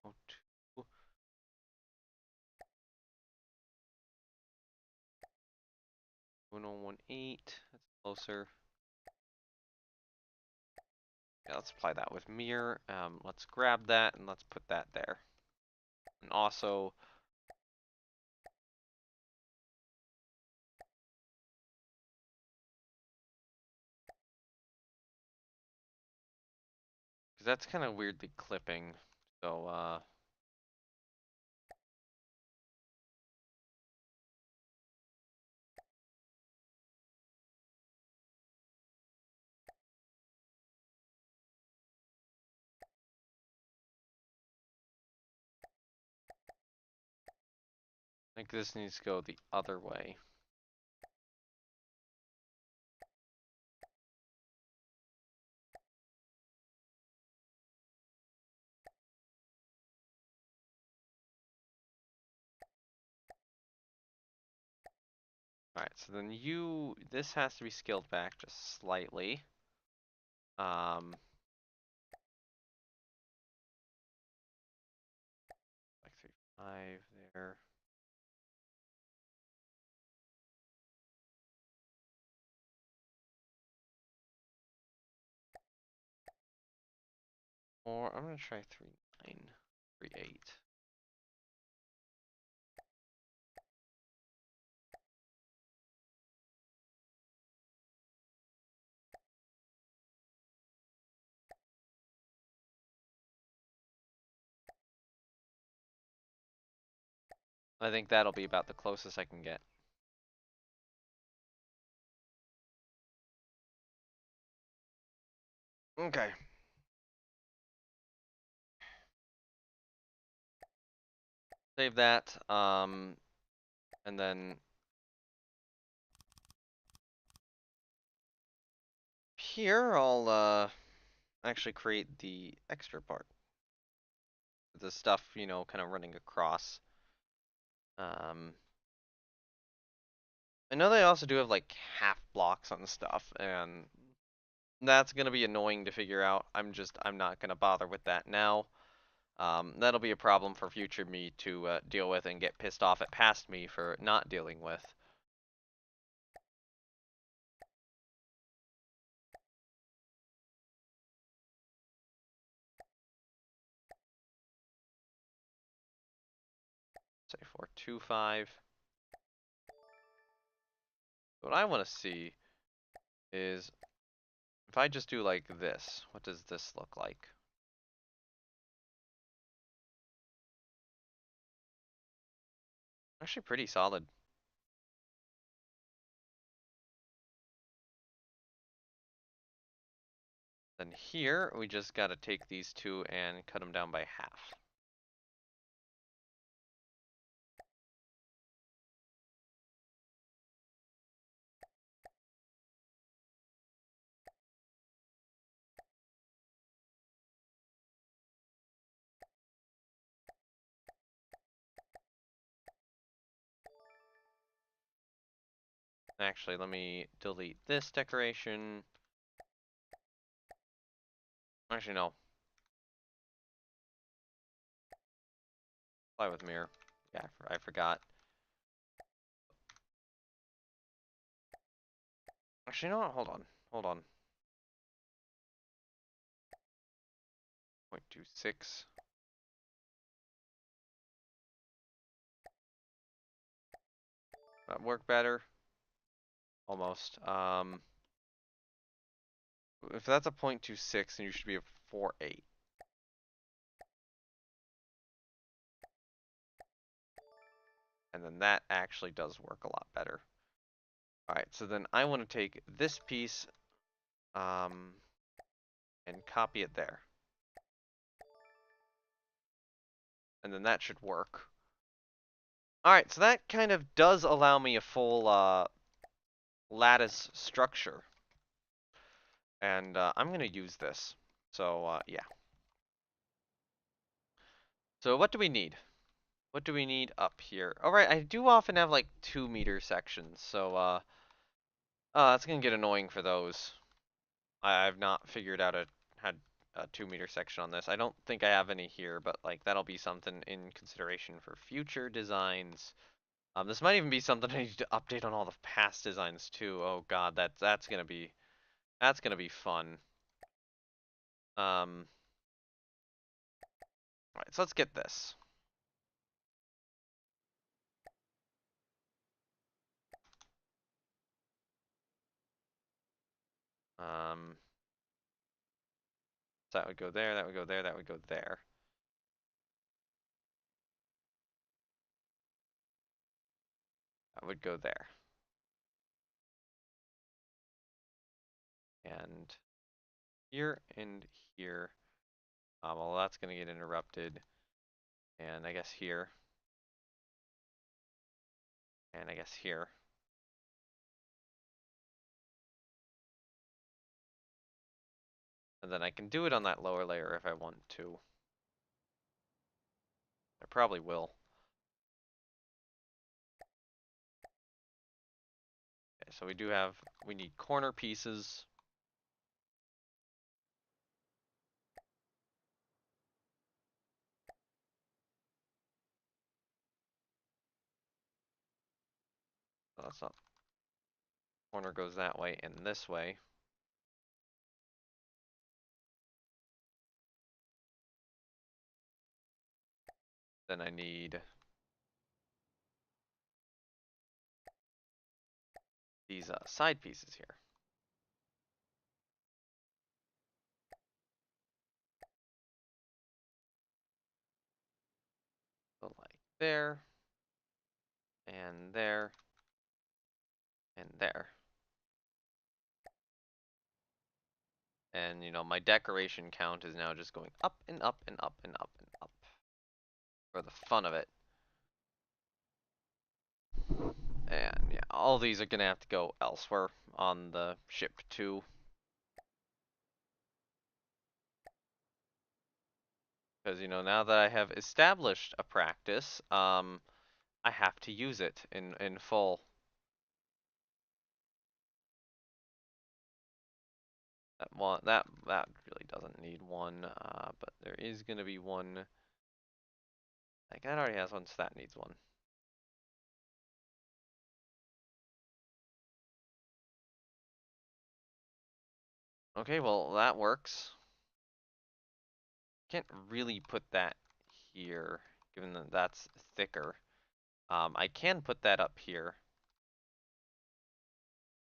Oh, 1018. That's closer. Yeah, let's apply that with mirror. Let's grab that and let's put that there. And also, because that's kind of weirdly clipping. So, I think this needs to go the other way. Alright, so then this has to be scaled back just slightly. Like 3.5 there. Or I'm gonna try 3.9, 3.8. I think that'll be about the closest I can get. Okay. Save that. And then here I'll actually create the extra part. The stuff, kind of running across. I know they also do have like half blocks on stuff, and That's gonna be annoying to figure out. I'm not gonna bother with that now. That'll be a problem for future me to deal with and get pissed off at past me for not dealing with. Say 425. What I want to see is if I just do like this, what does this look like? Actually pretty solid. Then here, we just gotta take these two and cut them down by half. Actually, let me delete this decoration. Actually, no. Fly with mirror. Yeah, I forgot. Actually, no, hold on. Hold on. 0.26. That work better? Almost. If that's a 0.26, then you should be a 4.8. And then that actually does work a lot better. Alright, so then I want to take this piece um, and copy it there. And then that should work. Alright, so that kind of does allow me a full lattice structure. And I'm going to use this. So, yeah. So what do we need? What do we need up here? Alright, I do often have like 2-meter sections. So, that's going to get annoying for those. I've not figured out had a 2-meter section on this. I don't think I have any here, but like that'll be something in consideration for future designs. This might even be something I need to update on all the past designs too. Oh god, that's gonna be fun. All right, so let's get this. Um, so that would go there, that would go there, that would go there. That would go there. And here and here. Well, that's gonna get interrupted. And I guess here. And I guess here. And then I can do it on that lower layer if I want to. I probably will. Okay, so we need corner pieces. So that's not, corner goes that way and this way. Then I need these side pieces here. So like there, and there, and there. And you know, my decoration count is now just going up and up and up and up and up for the fun of it. And yeah, all these are gonna have to go elsewhere on the ship too. Because you know, now that I have established a practice, I have to use it in full. that really doesn't need one, but there is gonna be one. Like that already has one, so that needs one. Okay, well that works. Can't really put that here, given that that's thicker. I can put that up here,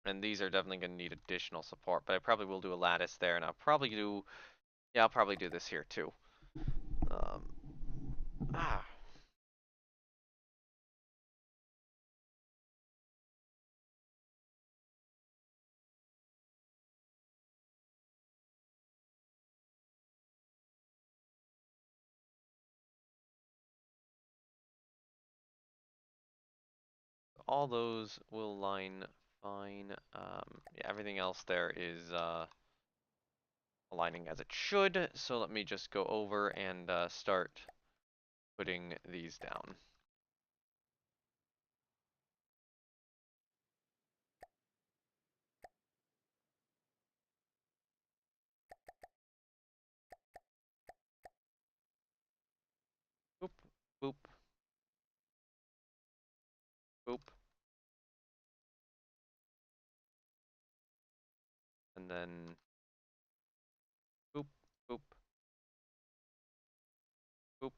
and these are definitely gonna need additional support. But I probably will do a lattice there, and I'll probably do this here too. Um, ah, all those will line fine. Yeah, everything else there is aligning as it should. So let me just go over and start putting these down. Boop, boop, boop, and then boop, boop, boop.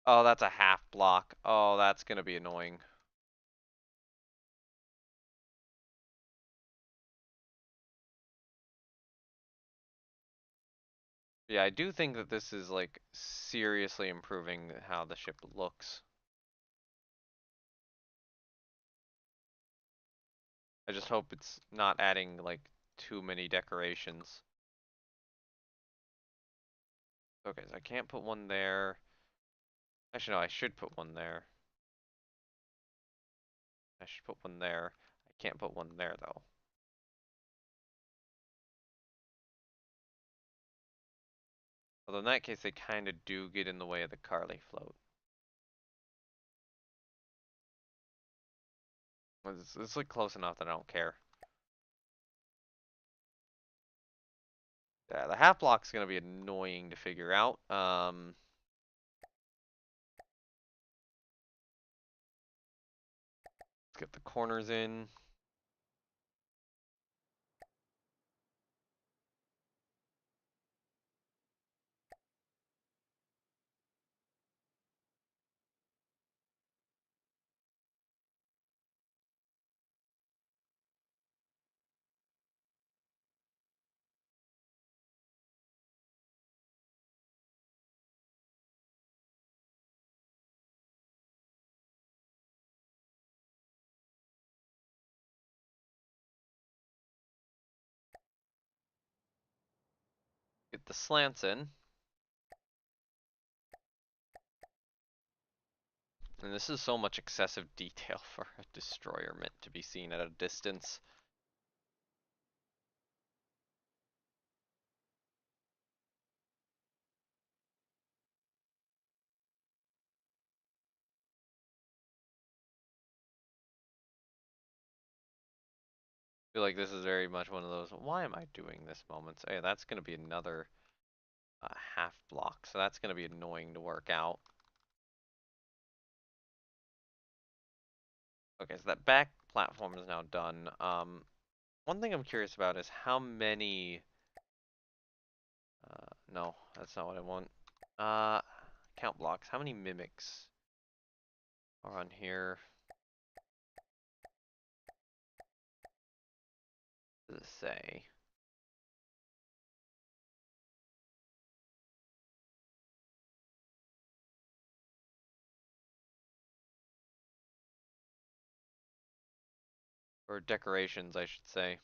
Oh, that's a half block. Oh, that's gonna be annoying. Yeah, I do think that this is like seriously improving how the ship looks. I just hope it's not adding like too many decorations. Okay, so I can't put one there. Actually, no, I should put one there. I should put one there. I can't put one there though. Although in that case, they kind of do get in the way of the Carly float. It's like close enough that I don't care. Yeah, the half block's gonna be annoying to figure out. Let's get the corners in. Get the slants in. And this is so much excessive detail for a destroyer meant to be seen at a distance. I feel like this is very much one of those, why am I doing this moments? Hey, that's going to be another half block, so that's going to be annoying to work out. Okay, so that back platform is now done. One thing I'm curious about is how many... no, that's not what I want. Uh, count blocks. How many mimics are on here? What does it say? Or decorations, I should say.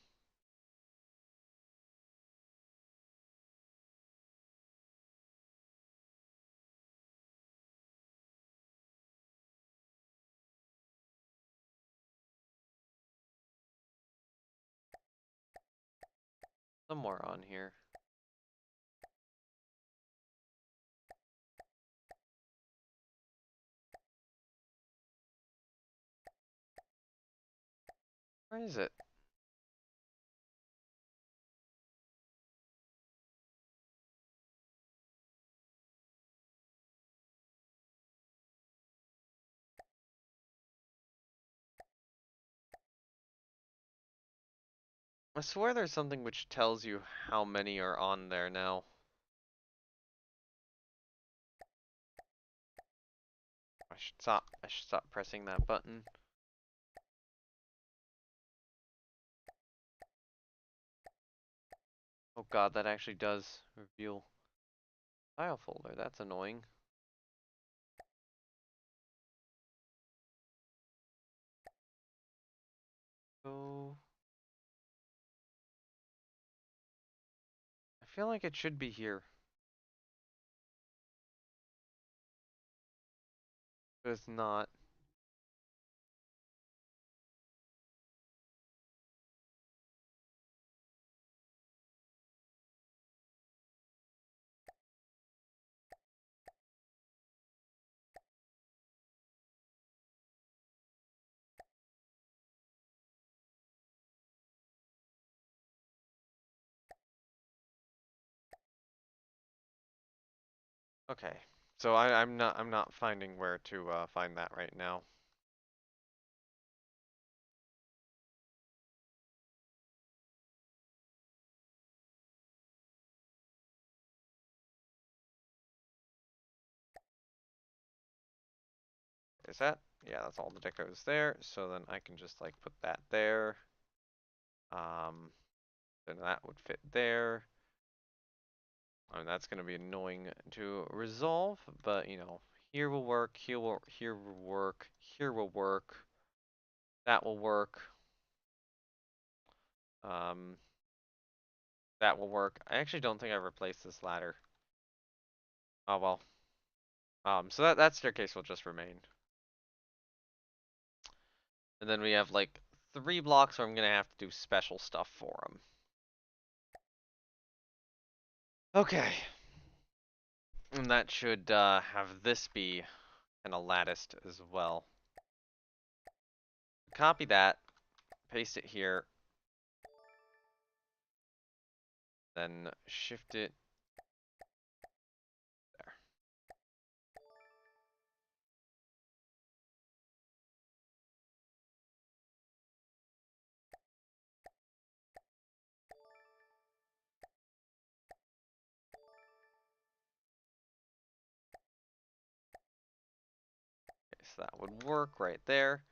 Somewhere on here. Where is it? I swear there's something which tells you how many are on there now. I should stop pressing that button. Oh god, that actually does reveal file folder. That's annoying. So I feel like it should be here, but it's not. Okay. So I'm not finding where to find that right now. Is that? Yeah, that's all the decos there. So then I can just like put that there. Um, then that would fit there. I mean, that's gonna be annoying to resolve, but you know, here will work, here will work, here will work, that will work, um, that will work. I actually don't think I replaced this ladder. Oh well. So that staircase will just remain. And then we have like 3 blocks where I'm gonna have to do special stuff for them. Okay. And that should have this be kind of latticed as well. Copy that, paste it here, then shift it there. Okay, so that would work right there.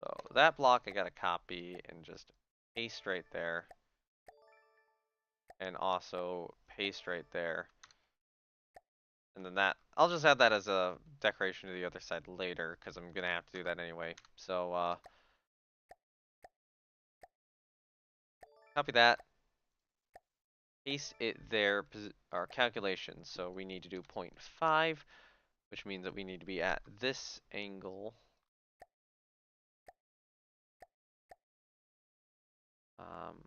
So that block I gotta copy and just paste right there. And also paste right there. And then that, I'll just add that as a decoration to the other side later, because I'm gonna have to do that anyway. So, copy that, paste it there, our calculations. So we need to do 0.5, which means that we need to be at this angle. Um,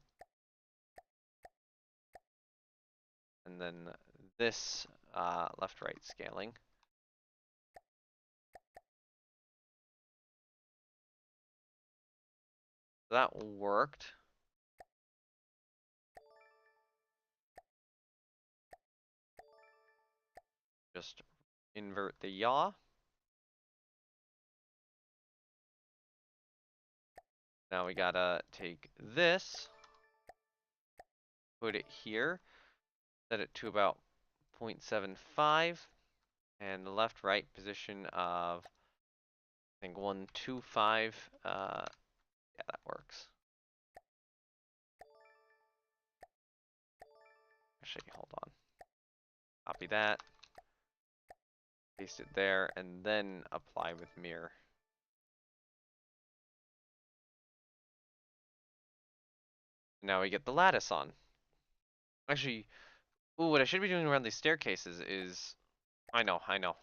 and then this left-right scaling. So that worked. Just invert the yaw. Now we gotta take this, put it here, set it to about 0.75, and the left-right position of, I think, 125. Yeah, that works. Actually, hold on. Copy that, paste it there, and then apply with mirror. Now we get the lattice on. Actually, ooh, what I should be doing around these staircases is, I know,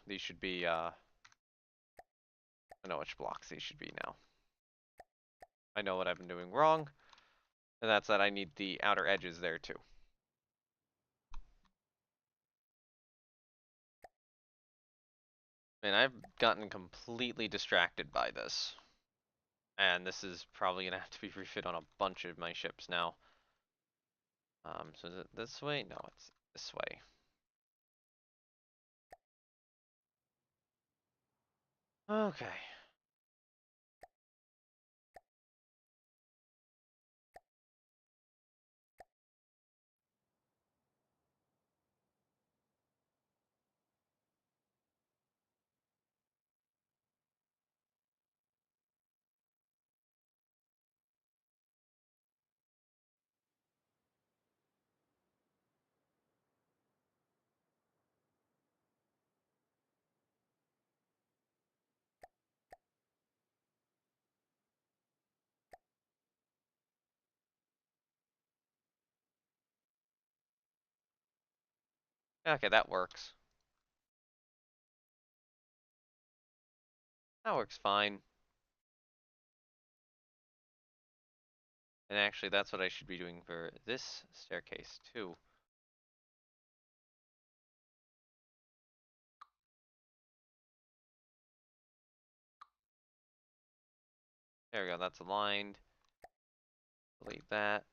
these should be, I know which blocks these should be now. I know what I've been doing wrong, and that's that I need the outer edges there too. And I've gotten completely distracted by this. And this is probably gonna have to be refit on a bunch of my ships now. So is it this way? No, it's this way. Okay. Okay, that works. That works fine. And actually, that's what I should be doing for this staircase too. There we go, that's aligned. Delete that.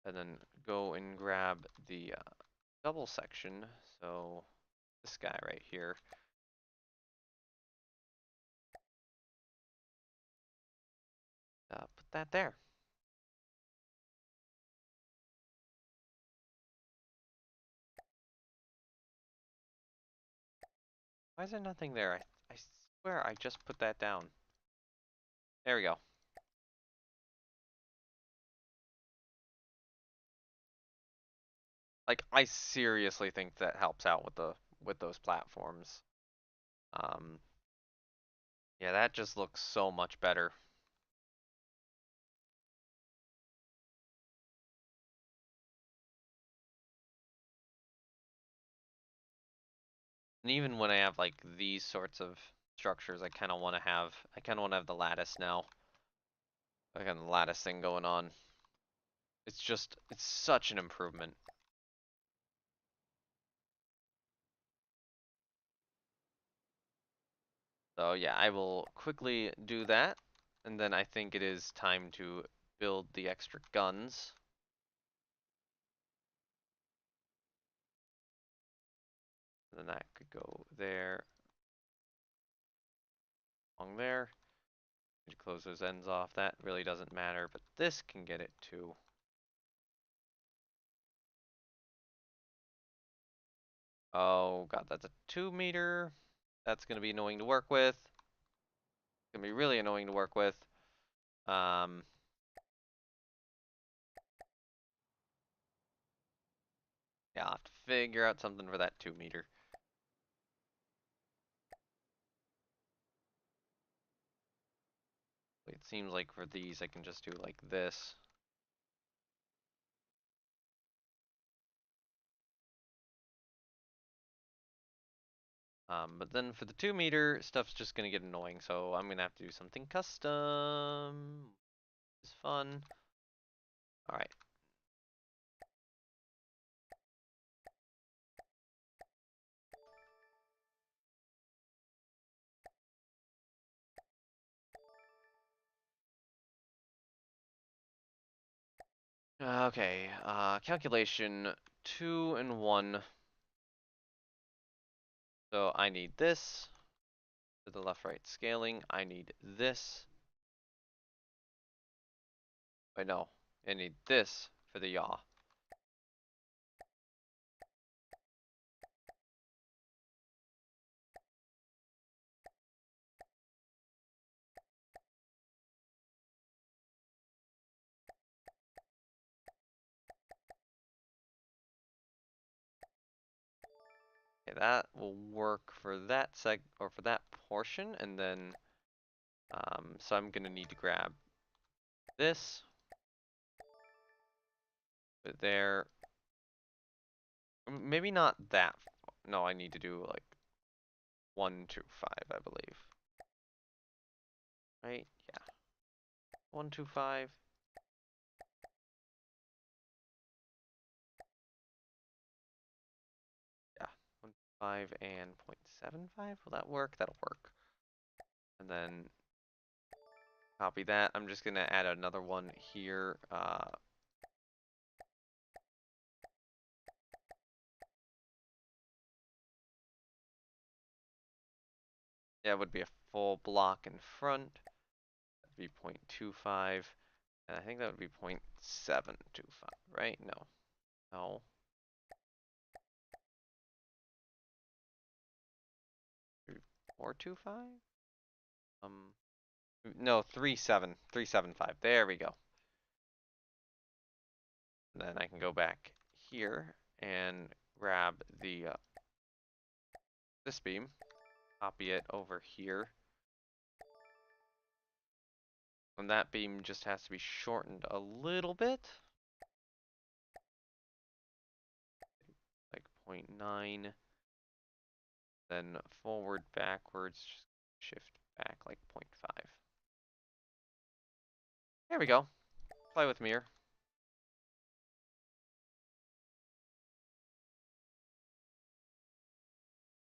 And then go and grab the double section. So this guy right here. Put that there. Why is there nothing there? I swear I just put that down. There we go. Like I seriously think that helps out with those platforms. Um, yeah, that just looks so much better. And even when I have like these sorts of structures, I kind of want to have the lattice now. I got the lattice thing going on. It's such an improvement. So yeah, I will quickly do that, and then I think it is time to build the extra guns. And then that could go there, along there. You close those ends off. That really doesn't matter, but this can get it too. Oh god, that's a 2 meter. That's gonna be annoying to work with. It's gonna be really annoying to work with. Um, yeah, I'll have to figure out something for that 2 meter. It seems like for these I can just do like this. But then for the 2 meter, stuff's just gonna get annoying, so I'm gonna have to do something custom. It's fun. Alright. Okay, calculation 2 and 1. So I need this for the left right scaling. I need this. Wait, no. I need this for the yaw. Okay, that will work for that or for that portion, and then so I'm gonna need to grab this, put it there. Maybe not that. No, I need to do like 1, 2, 5, I believe. Right? Yeah. 1, 2, 5. Yeah. 1, 5 and 0.75. Will that work? That'll work. And then copy that. I'm just gonna add another one here. Yeah, it would be a full block in front. That'd be 0.25. And I think that would be 0.725, right? No. No. 425? No, 3.75. There we go. And then I can go back here and grab the this beam, copy it over here. And that beam just has to be shortened a little bit, like zero 0.9. Then forward, backwards, just shift back like 0.5. There we go. Play with mirror.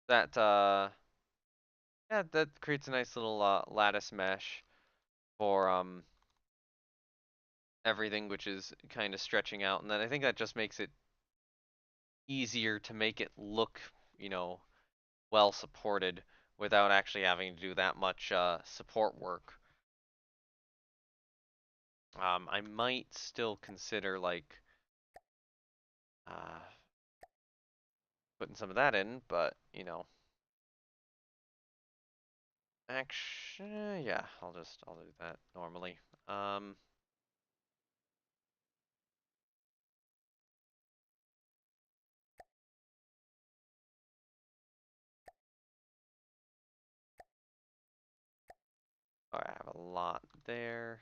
That yeah, that creates a nice little lattice mesh for everything, which is kind of stretching out, and then I think that just makes it easier to make it look, you know, well supported without actually having to do that much support work. I might still consider like uh, putting some of that in, but you know, actually, yeah, I'll do that normally. Um, all right, I have a lot there.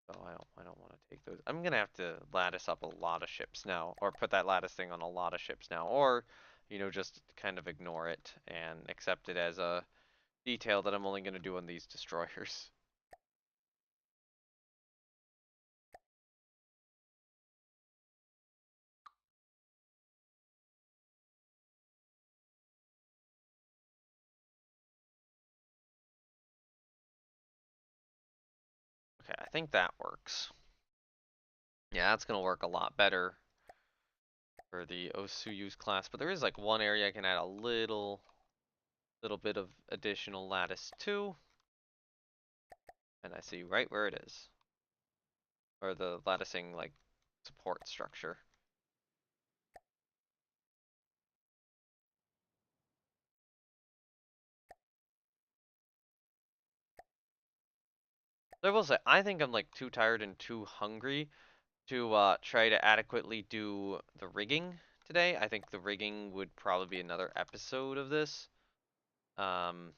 Oh, I don't want to take those. I'm gonna have to lattice up a lot of ships now, or put that lattice thing on a lot of ships now, or, you know, just kind of ignore it and accept it as a detail that I'm only gonna do on these destroyers. Okay, I think that works. Yeah, that's gonna work a lot better for the Osuyu's class, but there is like one area I can add a little bit of additional lattice to, and I see right where it is, or the latticing like support structure. So I will say, I think I'm like too tired and too hungry to try to adequately do the rigging today. I think the rigging would probably be another episode of this. Um,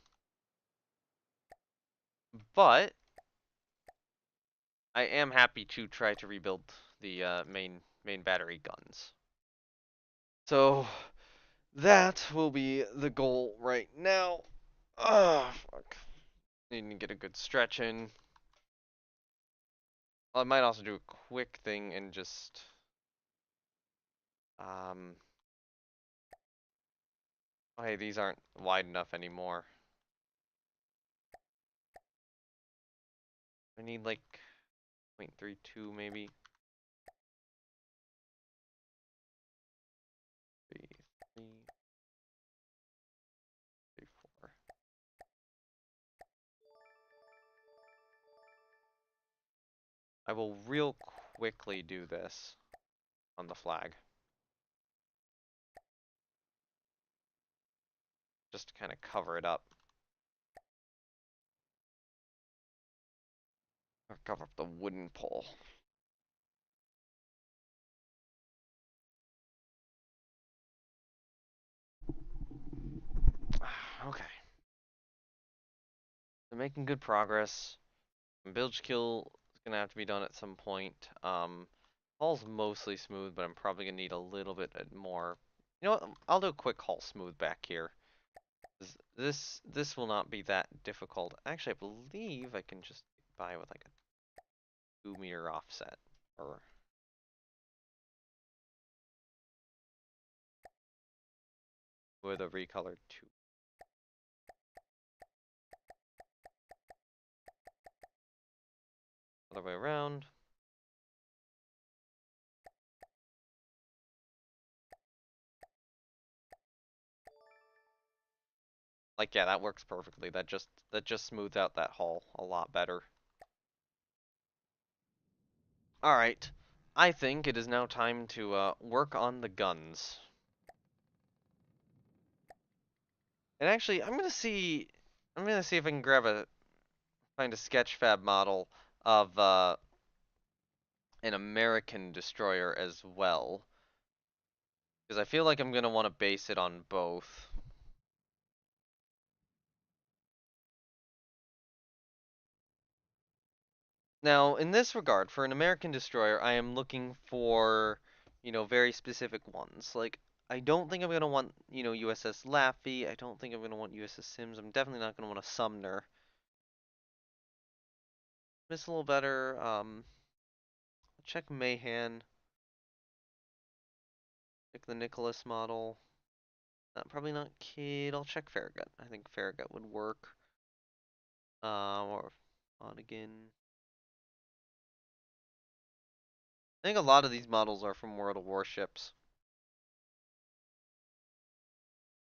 but I am happy to try to rebuild the main battery guns. So that will be the goal right now. Ah, fuck. Need to get a good stretch in. I might also do a quick thing and just um. Oh, hey, these aren't wide enough anymore. I need like 0.32 maybe. 3, 3, 3, 4. I will real quickly do this on the flag. Just to kind of cover it up. Or cover up the wooden pole. Okay. So making good progress. Bilge kill is gonna have to be done at some point. Hull's mostly smooth, but I'm probably gonna need a little bit more. You know what? I'll do a quick hull smooth back here. This will not be that difficult. Actually, I believe I can just get by with like a 2 meter offset, or with a recolored 2. Other way around. Like, yeah, that works perfectly. That just smooths out that hull a lot better. All right, I think it is now time to work on the guns. And actually, I'm gonna see if I can find a sketch fab model of an American destroyer as well, because I feel like I'm gonna want to base it on both. Now, in this regard, for an American destroyer, I am looking for, very specific ones. Like, I don't think I'm gonna want, USS Laffy. I don't think I'm gonna want USS Sims. I'm definitely not gonna want a Sumner. This a little better. Check Mahan. Check the Nicholas model. Probably not Kidd. I'll check Farragut. I think Farragut would work. Or Onagin. I think a lot of these models are from World of Warships.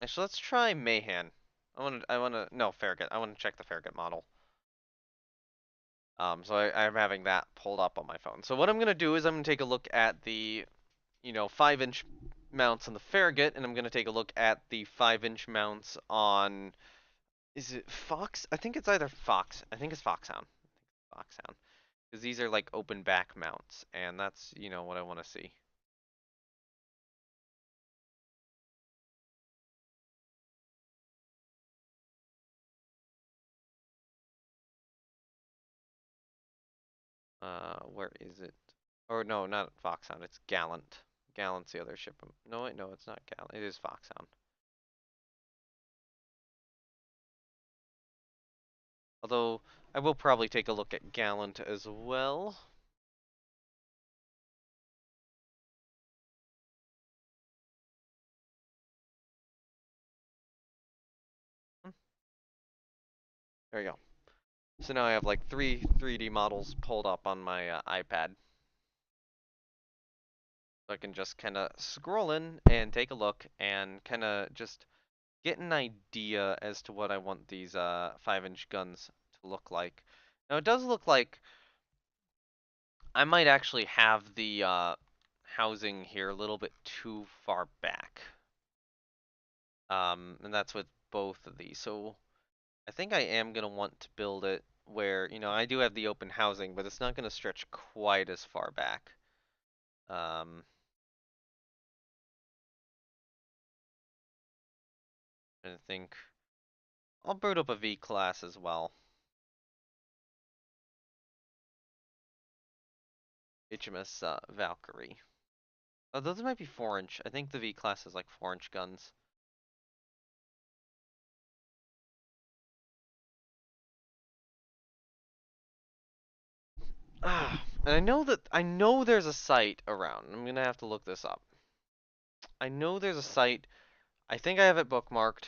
Actually, let's try Mahan. No, Farragut. I want to check the Farragut model. So I'm having that pulled up on my phone. So what I'm gonna do is I'm gonna take a look at the, 5-inch mounts on the Farragut, and I'm gonna take a look at the 5-inch mounts on, is it Fox? I think it's either Fox. I think it's Foxhound. Foxhound. Because these are like open back mounts, and that's, what I want to see. Where is it? Or no, not Foxhound. It's Gallant. Gallant's the other ship. No, wait, no, it's not Gallant. It is Foxhound. Although I will probably take a look at Gallant as well. There you go. So now I have like three 3D models pulled up on my iPad. So I can just kind of scroll in and take a look and kind of just get an idea as to what I want these 5-inch guns to look like. Now it does look like I might actually have the housing here a little bit too far back. And that's with both of these. So I think I am going to want to build it where, I do have the open housing, but it's not going to stretch quite as far back. I think I'll boot up a V class as well. HMS Valkyrie. Oh, those might be 4-inch. I think the V class is like 4-inch guns. Ah, and I know there's a site around. I'm gonna have to look this up. I know there's a site. I think I have it bookmarked.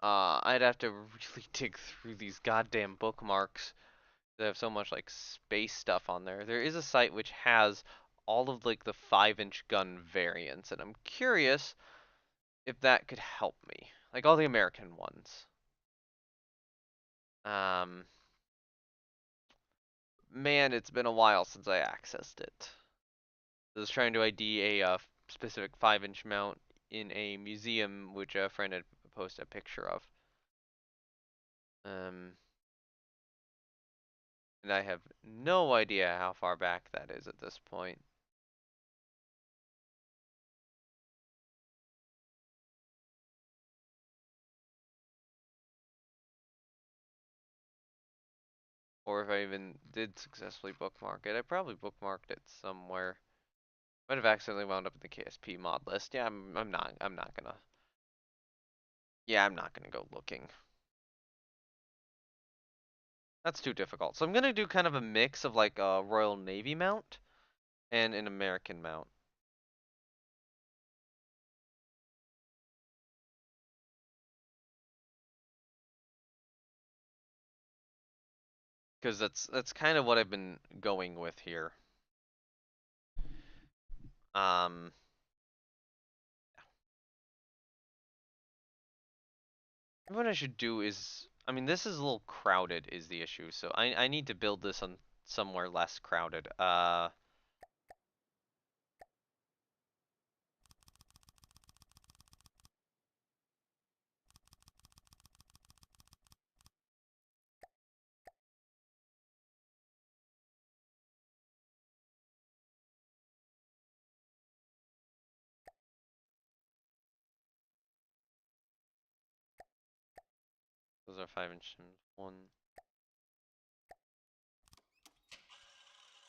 I'd have to really dig through these goddamn bookmarks. They have so much like space stuff on there. There is a site which has all of like the 5-inch gun variants, and I'm curious if that could help me. Like all the American ones. Um, Man, it's been a while since I accessed it. I was trying to ID a specific 5-inch mount in a museum which a friend had posted a picture of. Um, and I have no idea how far back that is at this point. Or if I even did successfully bookmark it. I probably bookmarked it somewhere. Might have accidentally wound up in the KSP mod list. Yeah, I'm not gonna. Yeah, I'm not gonna go looking. That's too difficult. So I'm gonna do kind of a mix of like a Royal Navy mount and an American mount. Because that's kind of what I've been going with here. Um, what I should do is, I mean, this is a little crowded is the issue, so I need to build this on somewhere less crowded. Those are 5-inch and one.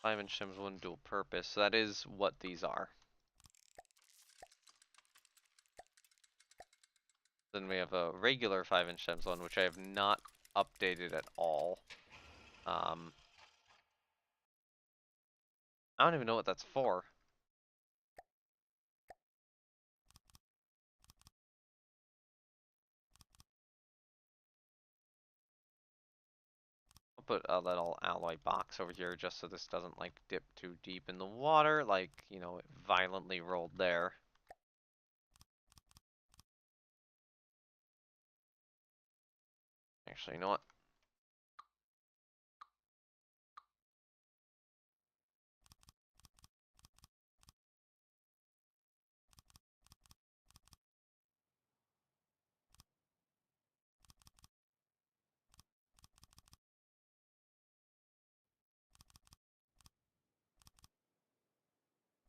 5-inch stems, one dual purpose. So that is what these are. Then we have a regular 5-inch stems one, which I have not updated at all. Um, I don't even know what that's for. I'll put a little alloy box over here just so this doesn't like dip too deep in the water, like, you know, it violently rolled there. Actually, you know what?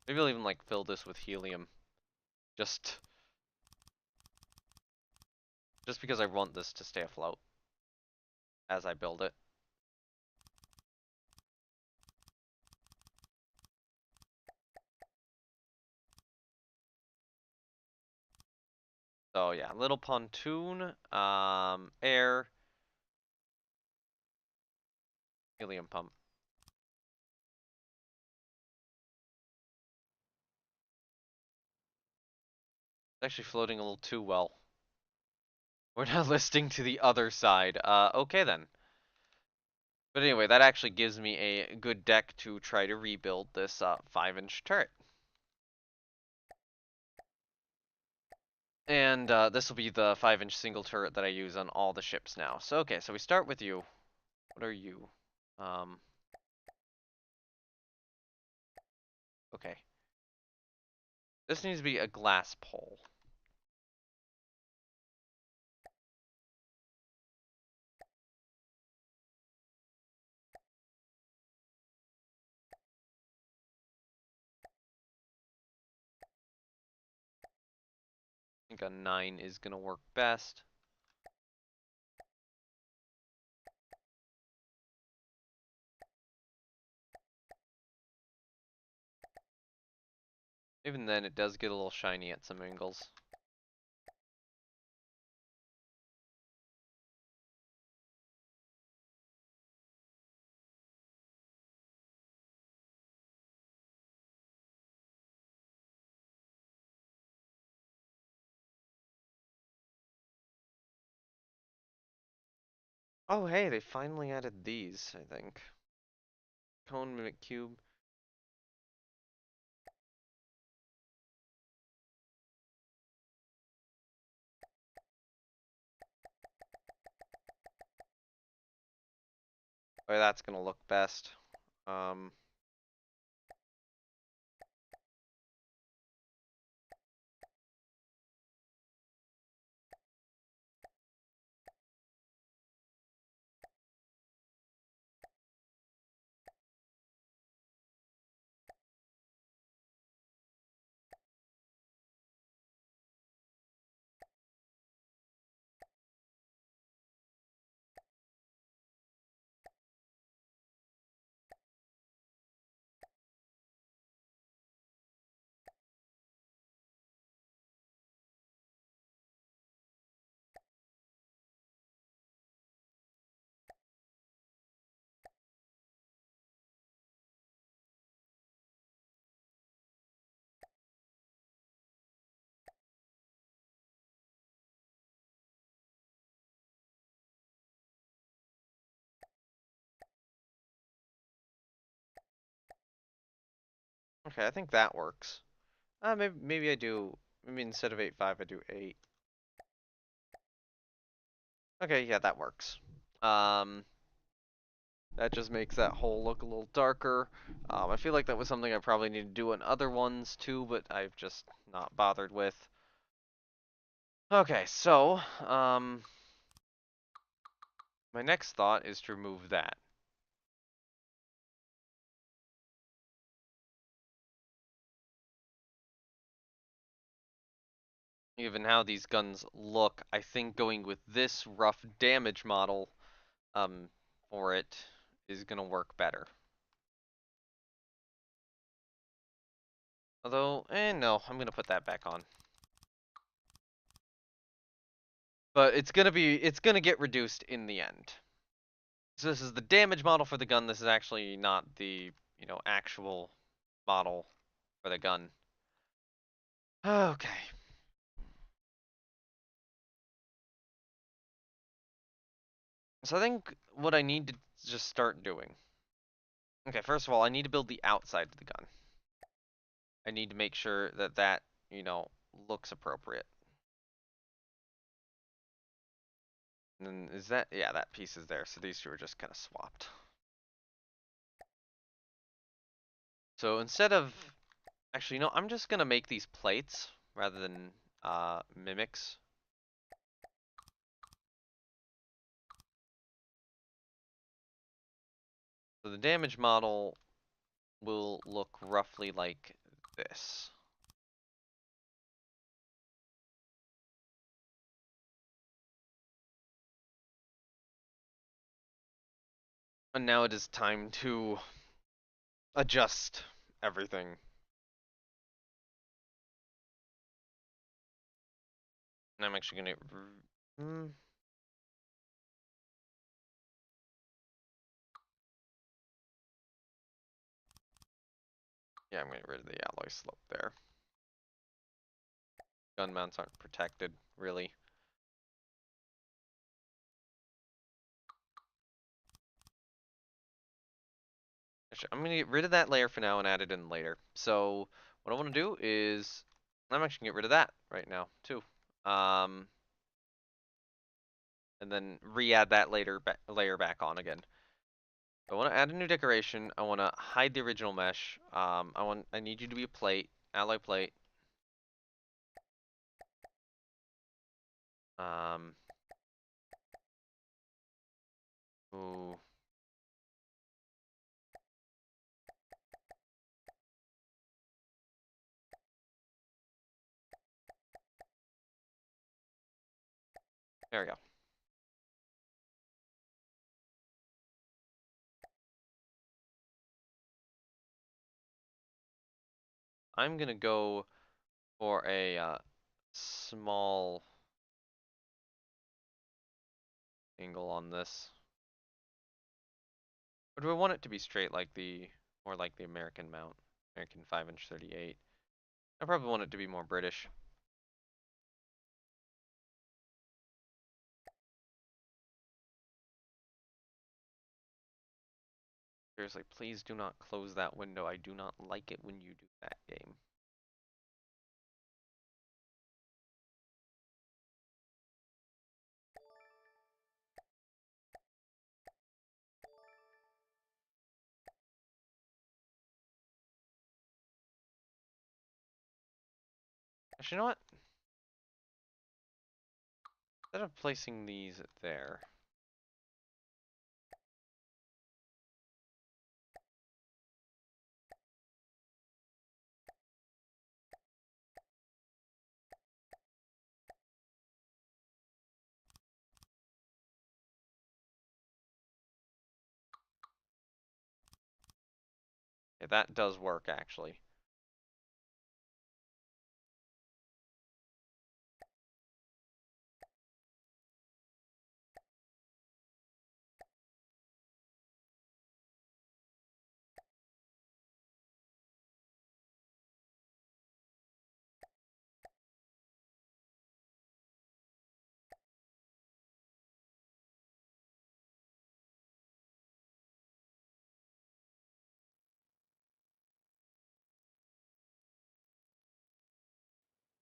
Maybe I'll even like fill this with helium. Just just because I want this to stay afloat as I build it. So yeah, little pontoon, air, helium pump. It's actually floating a little too well. We're not listing to the other side. Okay then. But anyway, that actually gives me a good deck to try to rebuild this 5-inch turret. And this will be the 5-inch single turret that I use on all the ships now. So okay, so we start with you. What are you? Um, okay. This needs to be a glass pole. I think a 9 is gonna work best. Even then, it does get a little shiny at some angles. Oh hey, they finally added these, I think. Cone, mimic, cube. Oh, that's gonna look best. Um, okay, I think that works. Maybe I do. Maybe instead of 8.5, I do 8. Okay, yeah, that works. Um, that just makes that hole look a little darker. I feel like that was something I probably need to do on other ones too, but I've just not bothered with. Okay, so, my next thought is to remove that. Even how these guns look, I think going with this rough damage model, for it is gonna work better. Although, no, I'm gonna put that back on. But it's gonna get reduced in the end. So this is the damage model for the gun. This is actually not the, actual model for the gun. Okay. So I think what I need to just start doing. Okay, first of all, I need to build the outside of the gun. I need to make sure that looks appropriate. And then is that, yeah, that piece is there. So these two are just kind of swapped. So instead of, actually, I'm just gonna make these plates rather than mimics. So the damage model will look roughly like this. And now it is time to adjust everything. And I'm actually gonna, yeah, I'm gonna get rid of the alloy slope there. Gun mounts aren't protected, really. Actually, I'm gonna get rid of that layer for now and add it in later. So what I want to do is, I'm actually gonna get rid of that right now too. And then re-add that layer back on again. I want to add a new decoration. I want to hide the original mesh. I need you to be a plate, alloy plate. Um, ooh, there we go. I'm gonna go for a small angle on this. Or do I want it to be straight like more like the American mount? American 5" 38. I probably want it to be more British. Seriously, please do not close that window. I do not like it when you do that, game. Actually, you know what? Instead of placing these there, yeah, that does work actually.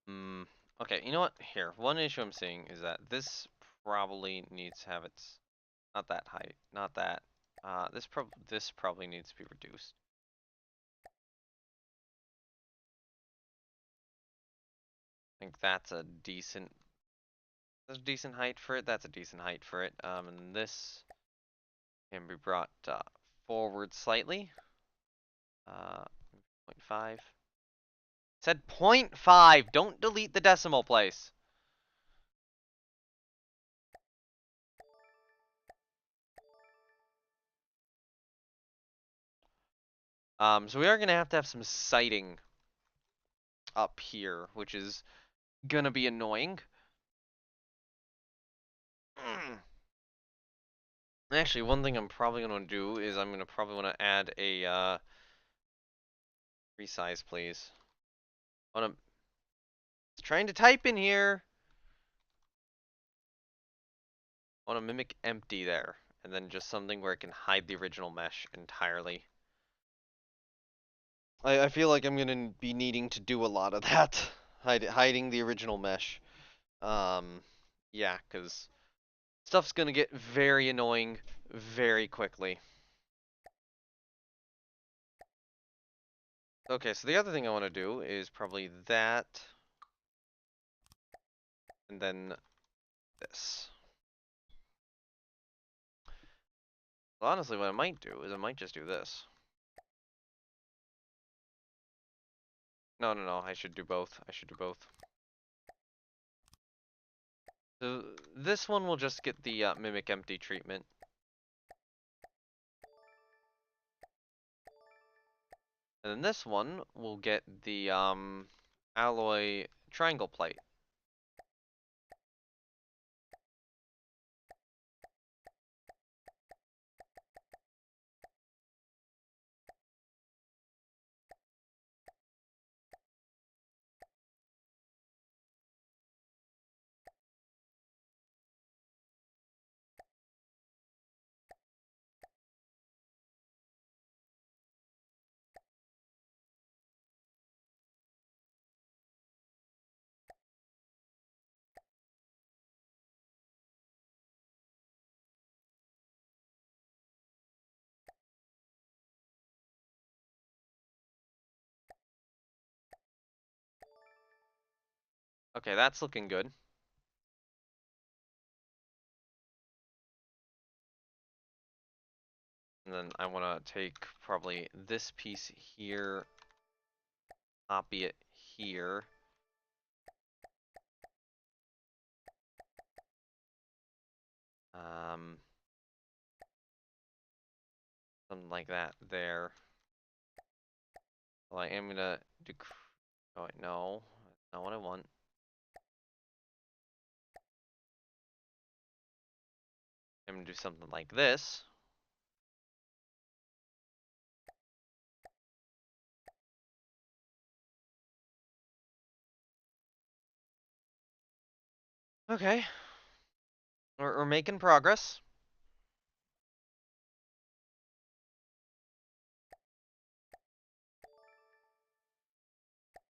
Hmm. Okay, you know what? Here, one issue I'm seeing is that this probably needs to have its, not that height, not that. This probably needs to be reduced. I think that's a decent height for it. That's a decent height for it. And this can be brought forward slightly. 0.5. Said 0.5. Don't delete the decimal place. So we are gonna have to have some sighting up here, which is gonna be annoying. Actually, one thing I'm probably gonna do is I'm gonna probably want to add a resize, please. I wanna trying to type in here. I want to mimic empty there, and then just something where it can hide the original mesh entirely. I feel like I'm gonna be needing to do a lot of that, hiding the original mesh. Um, yeah, because stuff's gonna get very annoying very quickly. Okay, so the other thing I want to do is probably that, and then this. Well, honestly, what I might do is I might just do this. No, no, no, I should do both. I should do both. So this one will just get the mimic empty treatment. And then this one will get the alloy triangle plate. Okay, that's looking good. And then I want to take probably this piece here, copy it here. Um, Something like that there. Well, I am gonna do. Oh wait, no, that's not what I want. I'm gonna do something like this. Okay, we're making progress.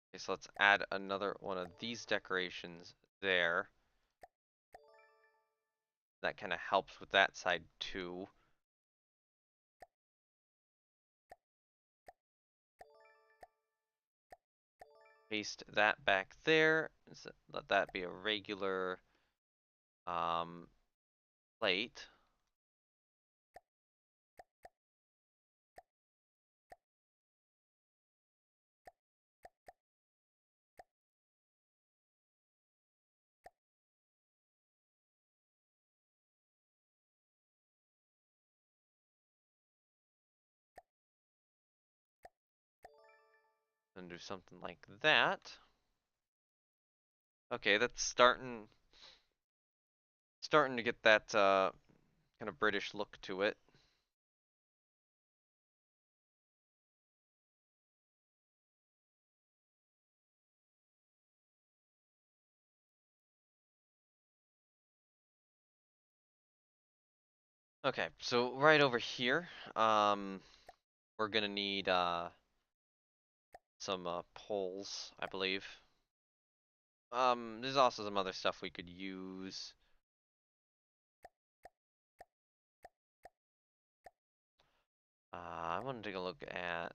Okay, so let's add another one of these decorations there. That kind of helps with that side too. Paste that back there. Let that be a regular um, plate. And do something like that. Okay, that's starting to get that kind of British look to it. Okay, so right over here, we're gonna need some poles, I believe. There's also some other stuff we could use. I want to take a look at.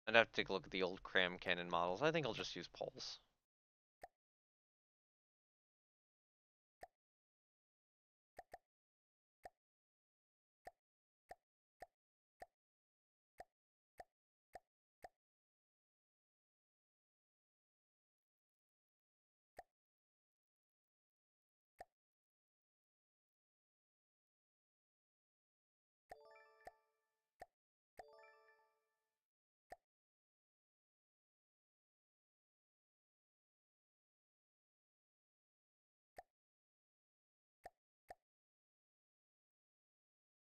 I'd have to take a look at the old cram cannon models. I think I'll just use poles.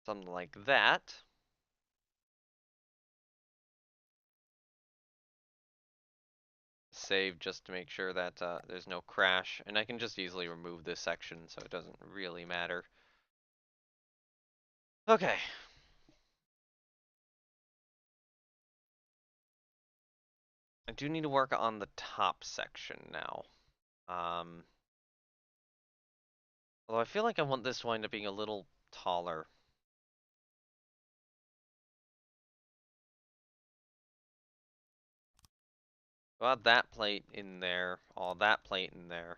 Something like that. Save just to make sure that there's no crash, and I can just easily remove this section so it doesn't really matter. Okay. I do need to work on the top section now. Um, Although I feel like I want this to wind up being a little taller. I'll add that plate in there, all that plate in there.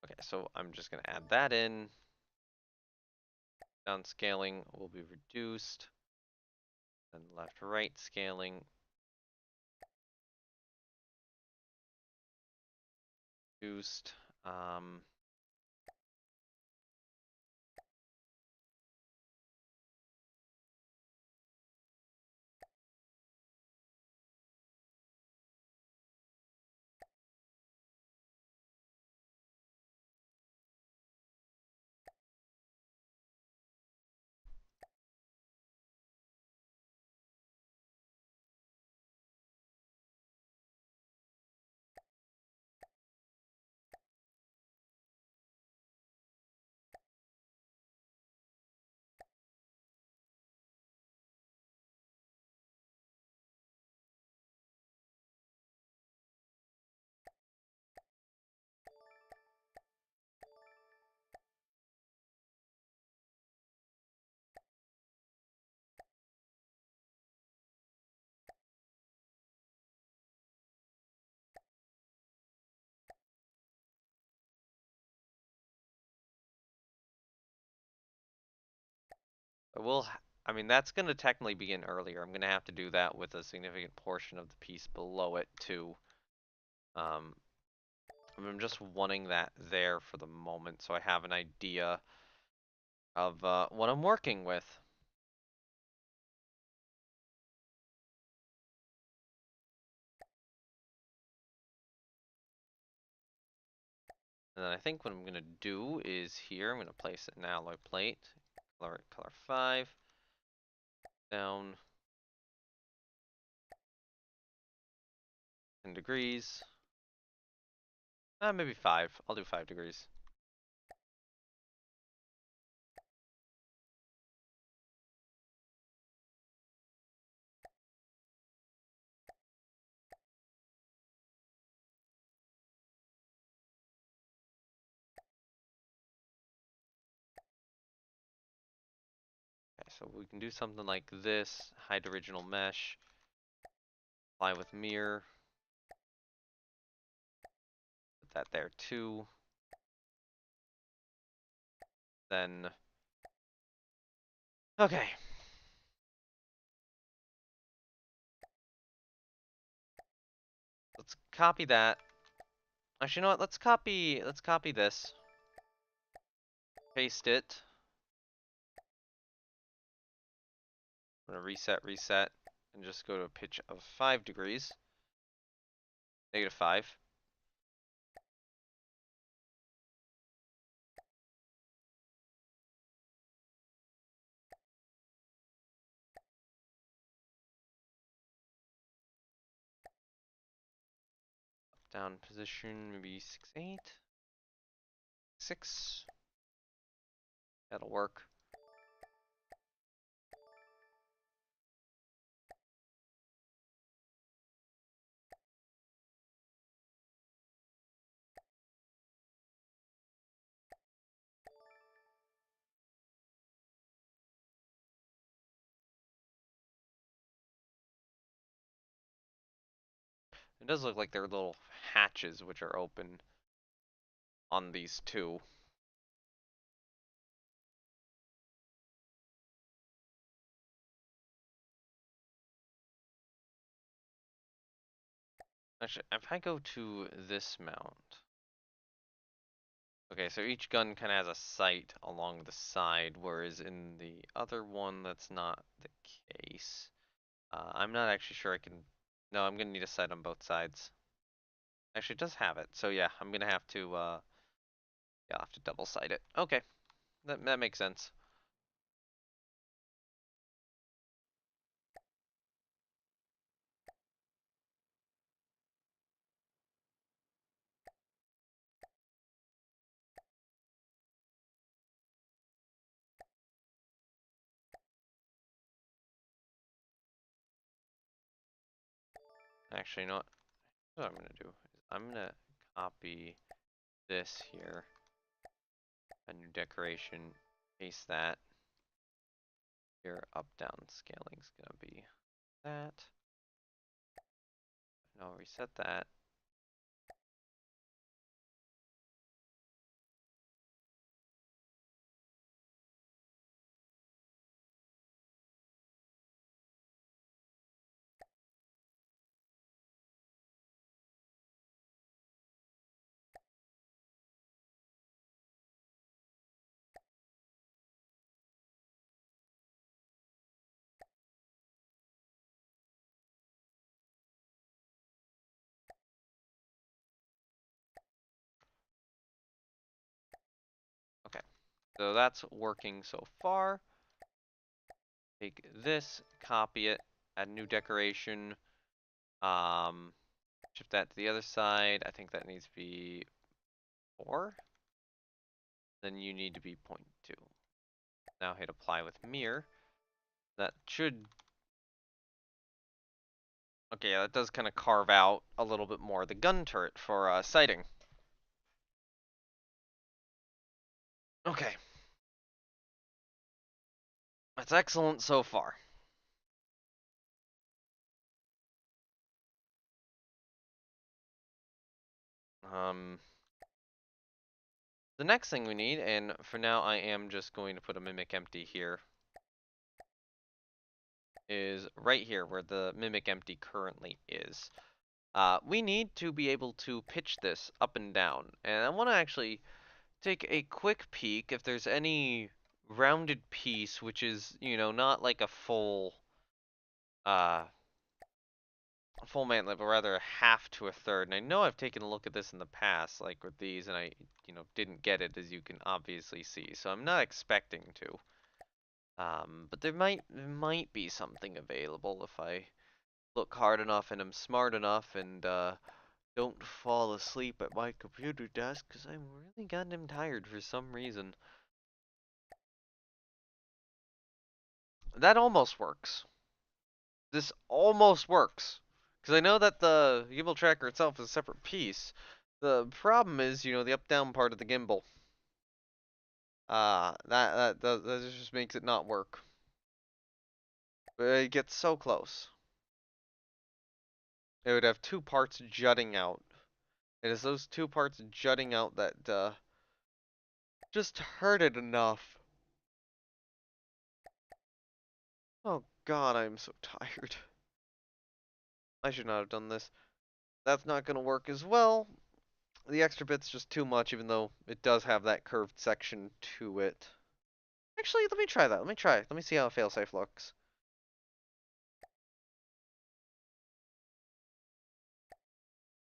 Okay, so I'm just gonna add that in. Downscaling will be reduced. And left right scaling reduced. I mean, that's gonna technically begin earlier. I'm gonna have to do that with a significant portion of the piece below it too. Um, I'm just wanting that there for the moment so I have an idea of what I'm working with. And then I think what I'm gonna do is here, I'm gonna place an alloy plate, color 5, down 10 degrees. Maybe 5. I'll do 5 degrees. Okay, so we can do something like this, hide original mesh, apply with mirror, put that there too. Then, okay. Let's copy that. Actually, you know what? Let's copy this. Paste it. I'm gonna reset, and just go to a pitch of 5 degrees. -5. Down position, maybe 6, 8. 6. That'll work. It does look like there are little hatches which are open on these two. Actually, if I go to this mount. Okay, so each gun kind of has a sight along the side, whereas in the other one, that's not the case. I'm not actually sure I can. No, I'm gonna need a sight on both sides. Actually, it does have it. So yeah, I'm gonna have to yeah, I'll have to double side it. Okay, that makes sense. Actually, you know what I'm gonna do is I'm gonna copy this here, a new decoration, paste that. Your up down scaling's gonna be that. And I'll reset that. Okay, so that's working so far. Take this, copy it, add new decoration. Um, shift that to the other side. I think that needs to be 4. Then you need to be 0.2. Now hit apply with mirror. That should, okay, yeah, that does kind of carve out a little bit more the gun turret for sighting. Okay, that's excellent so far. Um, the next thing we need, and for now I am just going to put a mimic empty here, is right here where the mimic empty currently is. We need to be able to pitch this up and down, and I want to actually take a quick peek if there's any rounded piece which is, you know, not like a uh, full mantlet, but rather a half to a third. And I know I've taken a look at this in the past, like with these, and I, you know, didn't get it as you can obviously see. So I'm not expecting to. But there might be something available if I look hard enough and am smart enough and don't fall asleep at my computer desk because I'm really goddamn tired for some reason. That almost works. This almost works. Because I know that the gimbal tracker itself is a separate piece. The problem is, you know, the up-down part of the gimbal. That just makes it not work. But it gets so close. It would have two parts jutting out. It is those two parts jutting out that just hurt it enough. Oh god, I'm so tired. I should not have done this. That's not going to work as well. The extra bit's just too much, even though it does have that curved section to it. Actually, let me try that. Let me try. Let me see how a failsafe looks.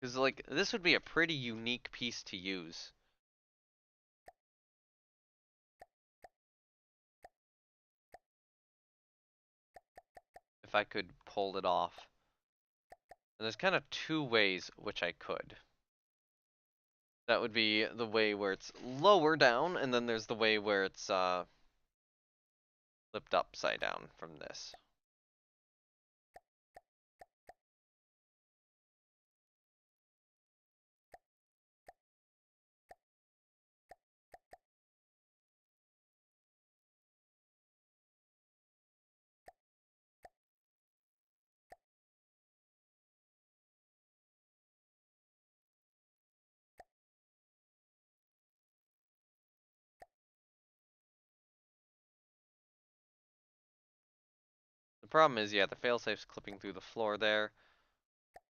Because, like, this would be a pretty unique piece to use. If I could pull it off. And there's kind of two ways which I could. That would be the way where it's lower down, and then there's the way where it's flipped upside down from this. The problem is, yeah, the failsafe's clipping through the floor there.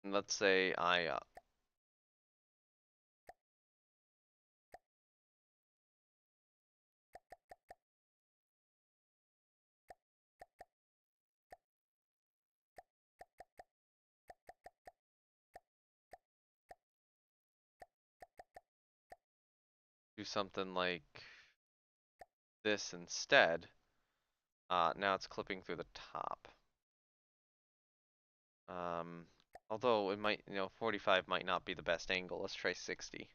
And let's say I something like this instead. Now it's clipping through the top. Um, Although it might, 45 might not be the best angle. Let's try 60.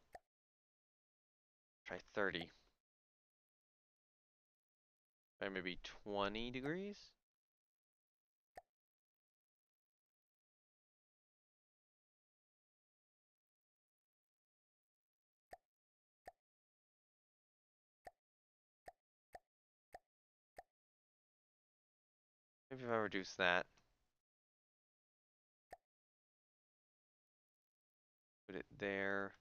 Try 30. Try maybe 20 degrees. Maybe if I reduce that, put it there.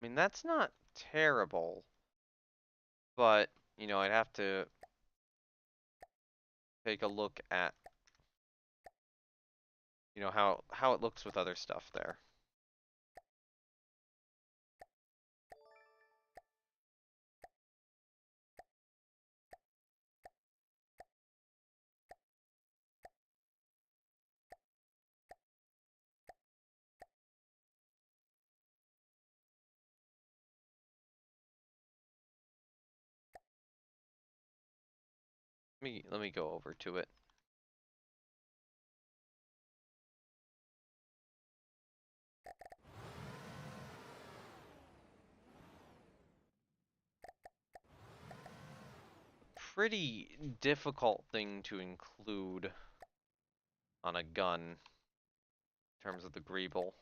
I mean, that's not terrible, but, I'd have to take a look at, how it looks with other stuff there. Let me go over to it. Pretty difficult thing to include on a gun in terms of the greeble.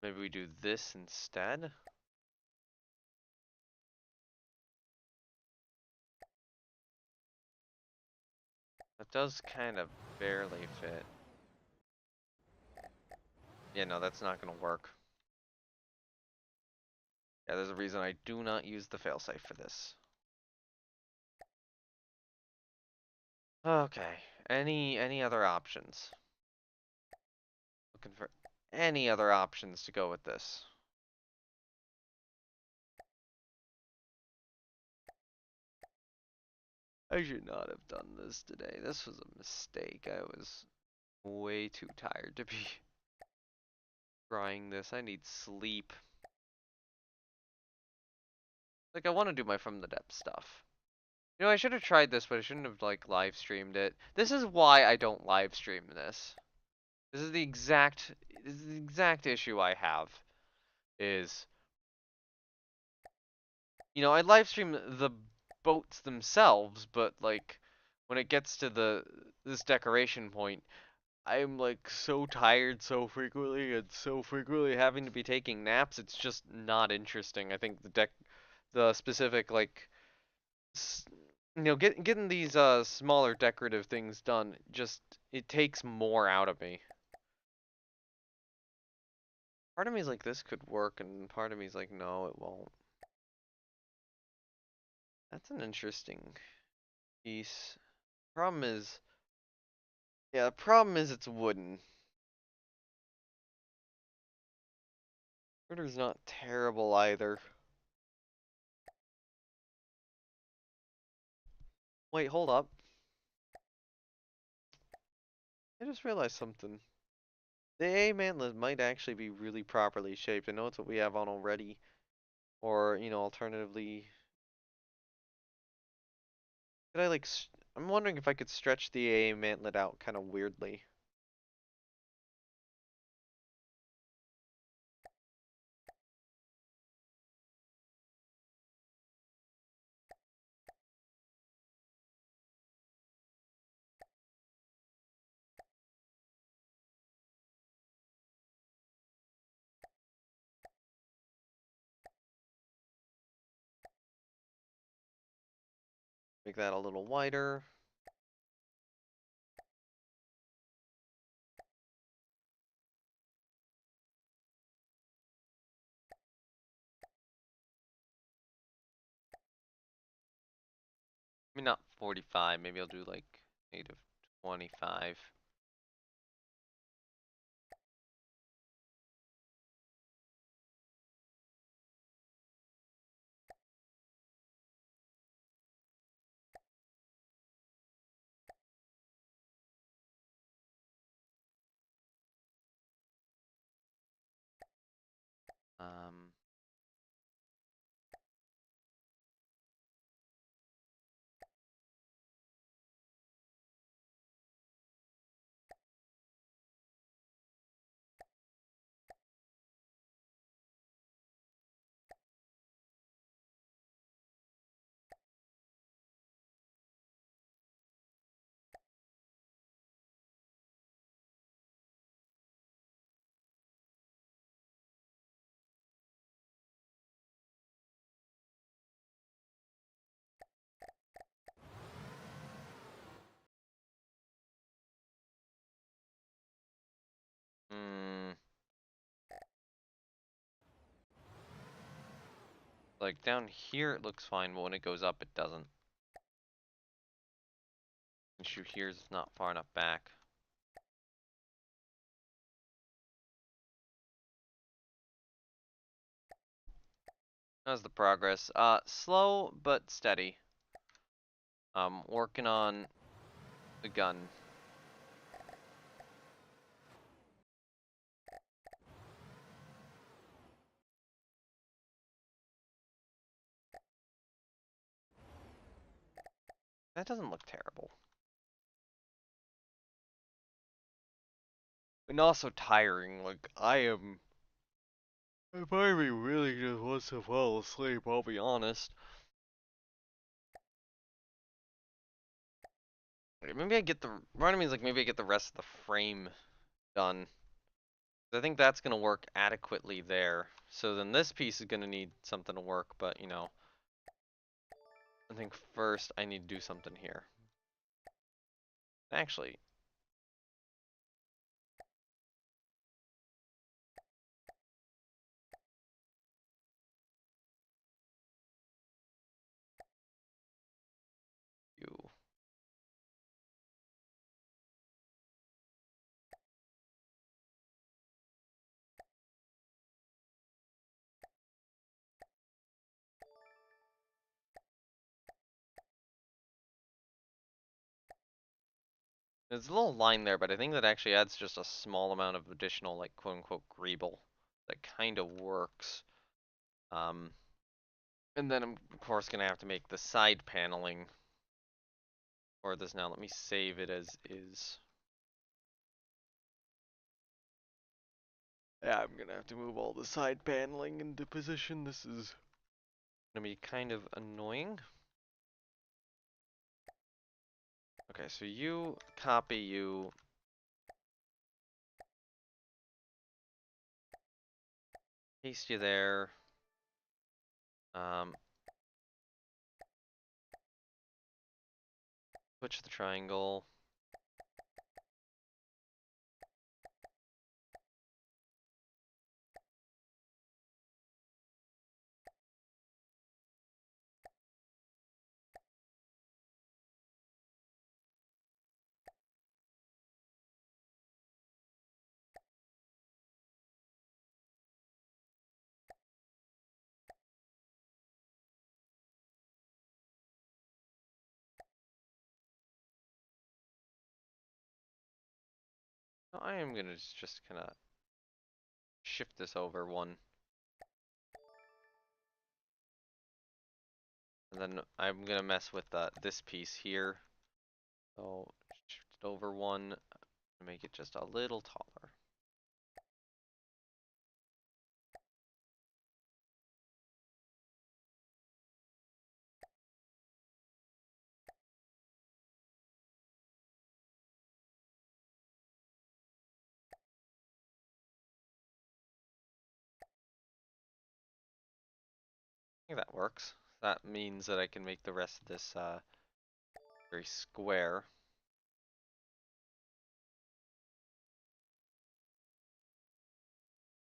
Maybe we do this instead. That does kind of barely fit. Yeah, no, that's not gonna work. Yeah, there's a reason I do not use the failsafe for this. Okay, any other options? Looking for any other options to go with this. I should not have done this today. This was a mistake. I was way too tired to be trying this. I need sleep. Like, I want to do my From the Depths stuff. I should have tried this, but I shouldn't have, like, live streamed it. This is why I don't live stream this. This is the exact issue I have. Is, I live stream the boats themselves, but, like, when it gets to this decoration point, I'm like so tired so frequently and so frequently having to be taking naps, it's just not interesting. I think the specific like getting these smaller decorative things done just it takes more out of me. Part of me is like this could work and part of me is like no, it won't. That's an interesting piece. Problem is, yeah, the problem is it's wooden. Ritter's not terrible either. Wait, hold up. I just realized something. The A mantlet might actually be really properly shaped. I know it's what we have on already. Or, alternatively, could I like, I'm wondering if I could stretch the A mantlet out kind of weirdly. Make that a little wider. I mean, not 45, maybe I'll do like negative 25. Um, mm, like down here it looks fine, but when it goes up it doesn't. Issue here is it's not far enough back. How's the progress? Slow but steady. Working on the gun. That doesn't look terrible. And also tiring, like I probably really just want to fall asleep, I'll be honest. Maybe I get the, part of me is like, maybe I get the rest of the frame done. I think that's gonna work adequately there. So then this piece is gonna need something to work, but you know, I think first I need to do something here. Actually, you. There's a little line there, but I think that actually adds just a small amount of additional, like, quote unquote, greeble that kind of works. Um, and then I'm, of course, gonna have to make the side paneling for this now. Let me save it as is. Yeah, I'm gonna have to move all the side paneling into position. This is gonna be kind of annoying. Okay, so you copy you. Paste you there. Um, switch the triangle. I am gonna just kind of shift this over one. And then I'm gonna mess with this piece here. So shift it over one, make it just a little taller. I think that works. That means that I can make the rest of this very square.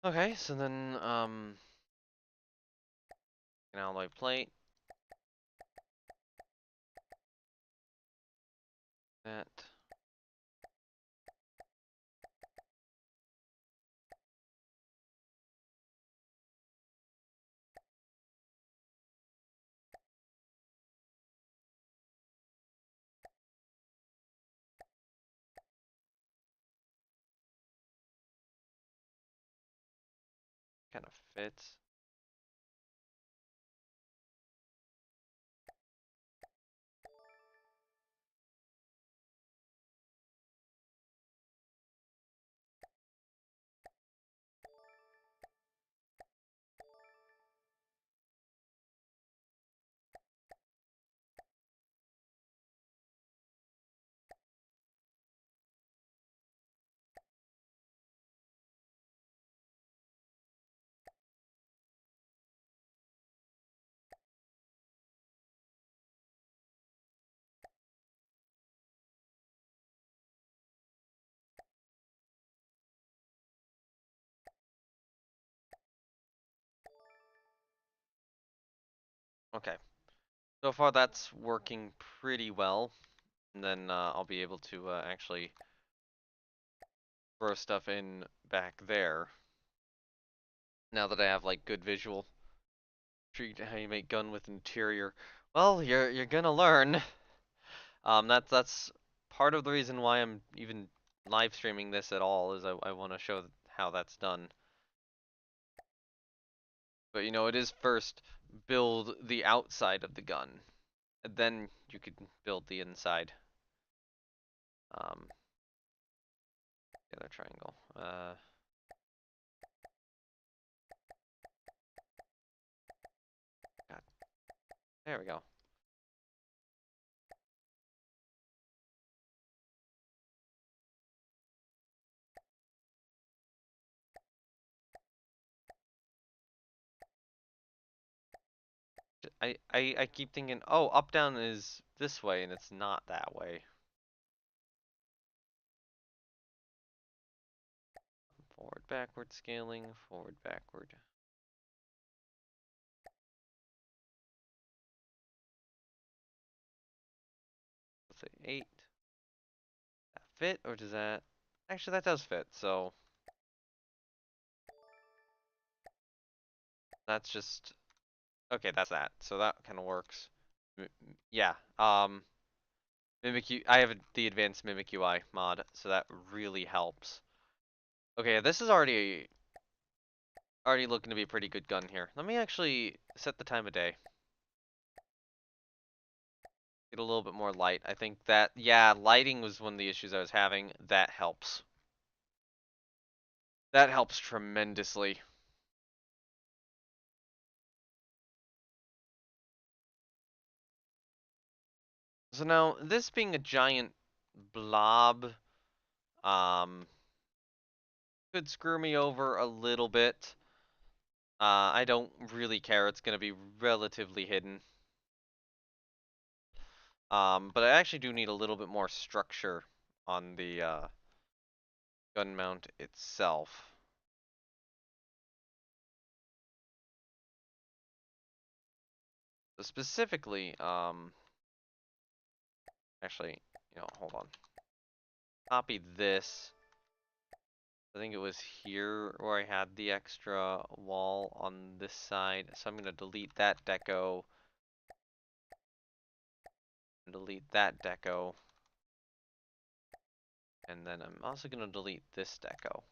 Okay, so then an alloy plate. That. kind of fits. Okay. So far that's working pretty well. And then I'll be able to actually throw stuff in back there. Now that I have like good visual. Intrigued how you make gun with interior. Well, you're gonna learn. That's part of the reason why I'm even live streaming this at all is I want to show how that's done. But you know, it is first build the outside of the gun, and then you can build the inside. Um, the other triangle. God, there we go. I keep thinking, oh, up down is this way, and it's not that way. Forward, backward scaling, forward, backward. Let's say 8. That fit, or does that? Actually, that does fit. So that's just okay. That's that. So that kind of works. Yeah. Mimic U. I have the advanced Mimic UI mod, so that really helps. Okay, this is already looking to be a pretty good gun here. Let me actually set the time of day. Get a little bit more light. I think that, yeah, lighting was one of the issues I was having. That helps. That helps tremendously. So now, this being a giant blob, um, could screw me over a little bit. I don't really care. It's going to be relatively hidden. But I actually do need a little bit more structure on the gun mount itself. So specifically, actually, hold on. Copy this. I think it was here where I had the extra wall on this side. So I'm going to delete that deco. Delete that deco. And then I'm also going to delete this deco.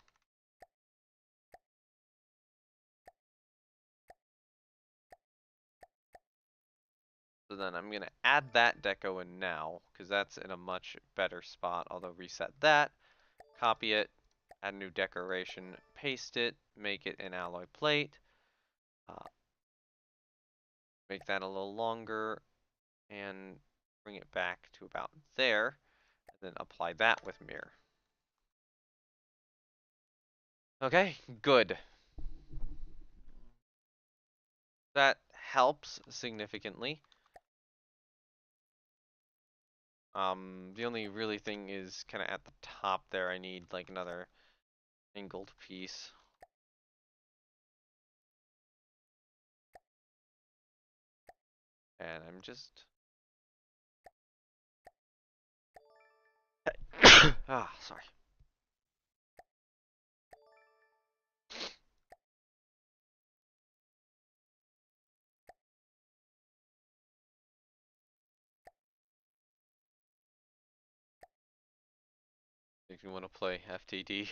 So then I'm going to add that deco in now, because that's in a much better spot. Although reset that, copy it, add a new decoration, paste it, make it an alloy plate. Make that a little longer, and bring it back to about there. And then apply that with mirror. Okay, good. That helps significantly. The only really thing is kind of at the top there. I need like another angled piece. And I'm just... ah, sorry. If you want to play FTD,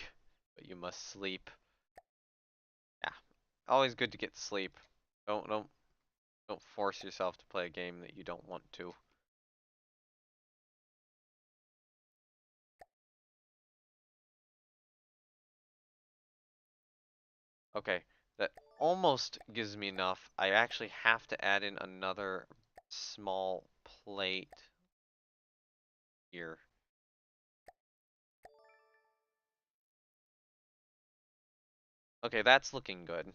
but you must sleep. Yeah. always good to get sleep. Don't force yourself to play a game that you don't want to. Okay, that almost gives me enough. I actually have to add in another small plate here. Okay, that's looking good.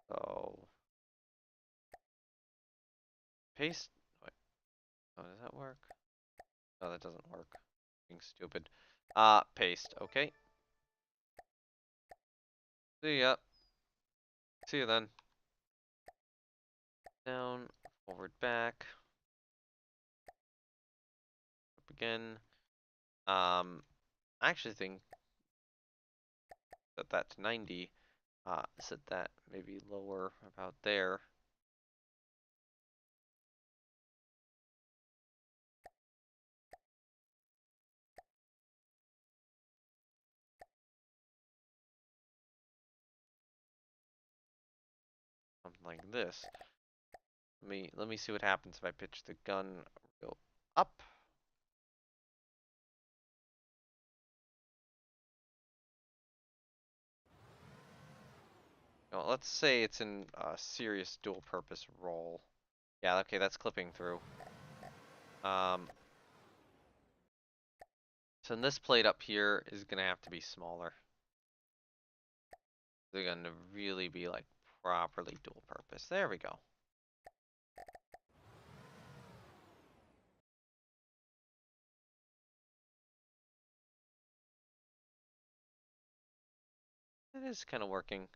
So, paste. Wait, oh, does that work? No, that doesn't work. Being stupid. Paste. Okay. See ya. See you then. Down, forward, back, up again. I actually think set that to 90. Set that maybe lower about there. Something like this. Let me see what happens if I pitch the gun real up. Well, let's say it's in a serious dual purpose role. Yeah, okay, that's clipping through. Um, so this plate up here is gonna have to be smaller. They're gonna really be like properly dual purpose. There we go. It is kind of working.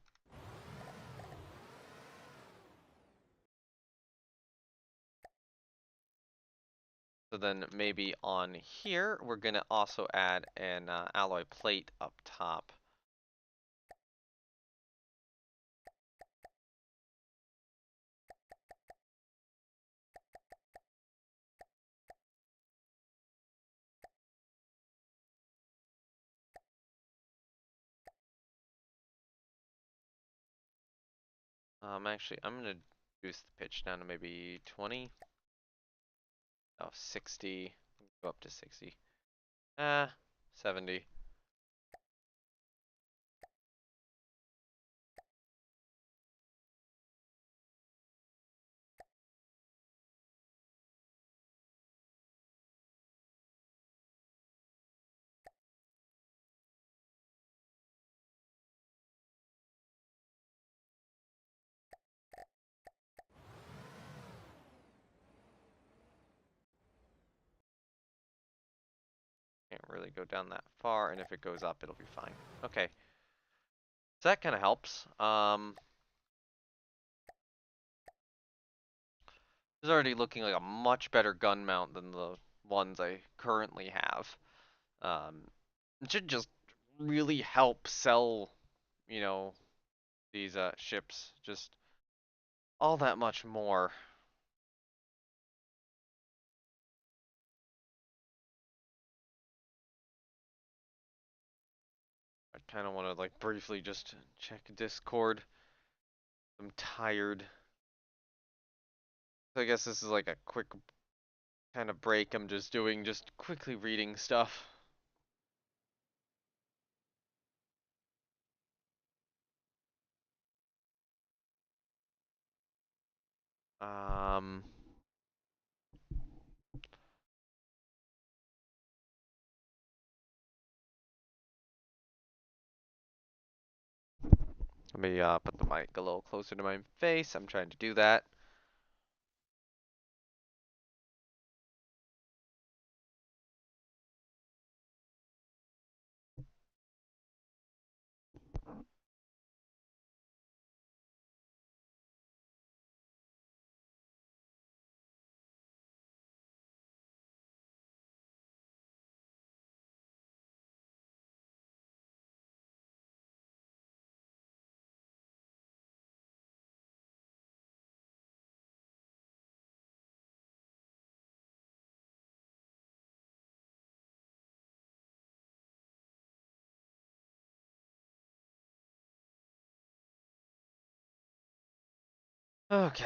So then maybe on here, we're gonna also add an alloy plate up top. Actually, I'm gonna reduce the pitch down to maybe 20. Oh, 60. Go up to 60. 70. Can't really go down that far, and if it goes up, it'll be fine. Okay, so that kind of helps. This is already looking like a much better gun mount than the ones I currently have. Um, it should just really help sell, you know, these ships just all that much more. I kind of want to like briefly just check Discord. I'm tired. So I guess this is like a quick kind of break I'm just doing, just quickly reading stuff. Um, Let me put the mic a little closer to my face. I'm trying to do that. Okay.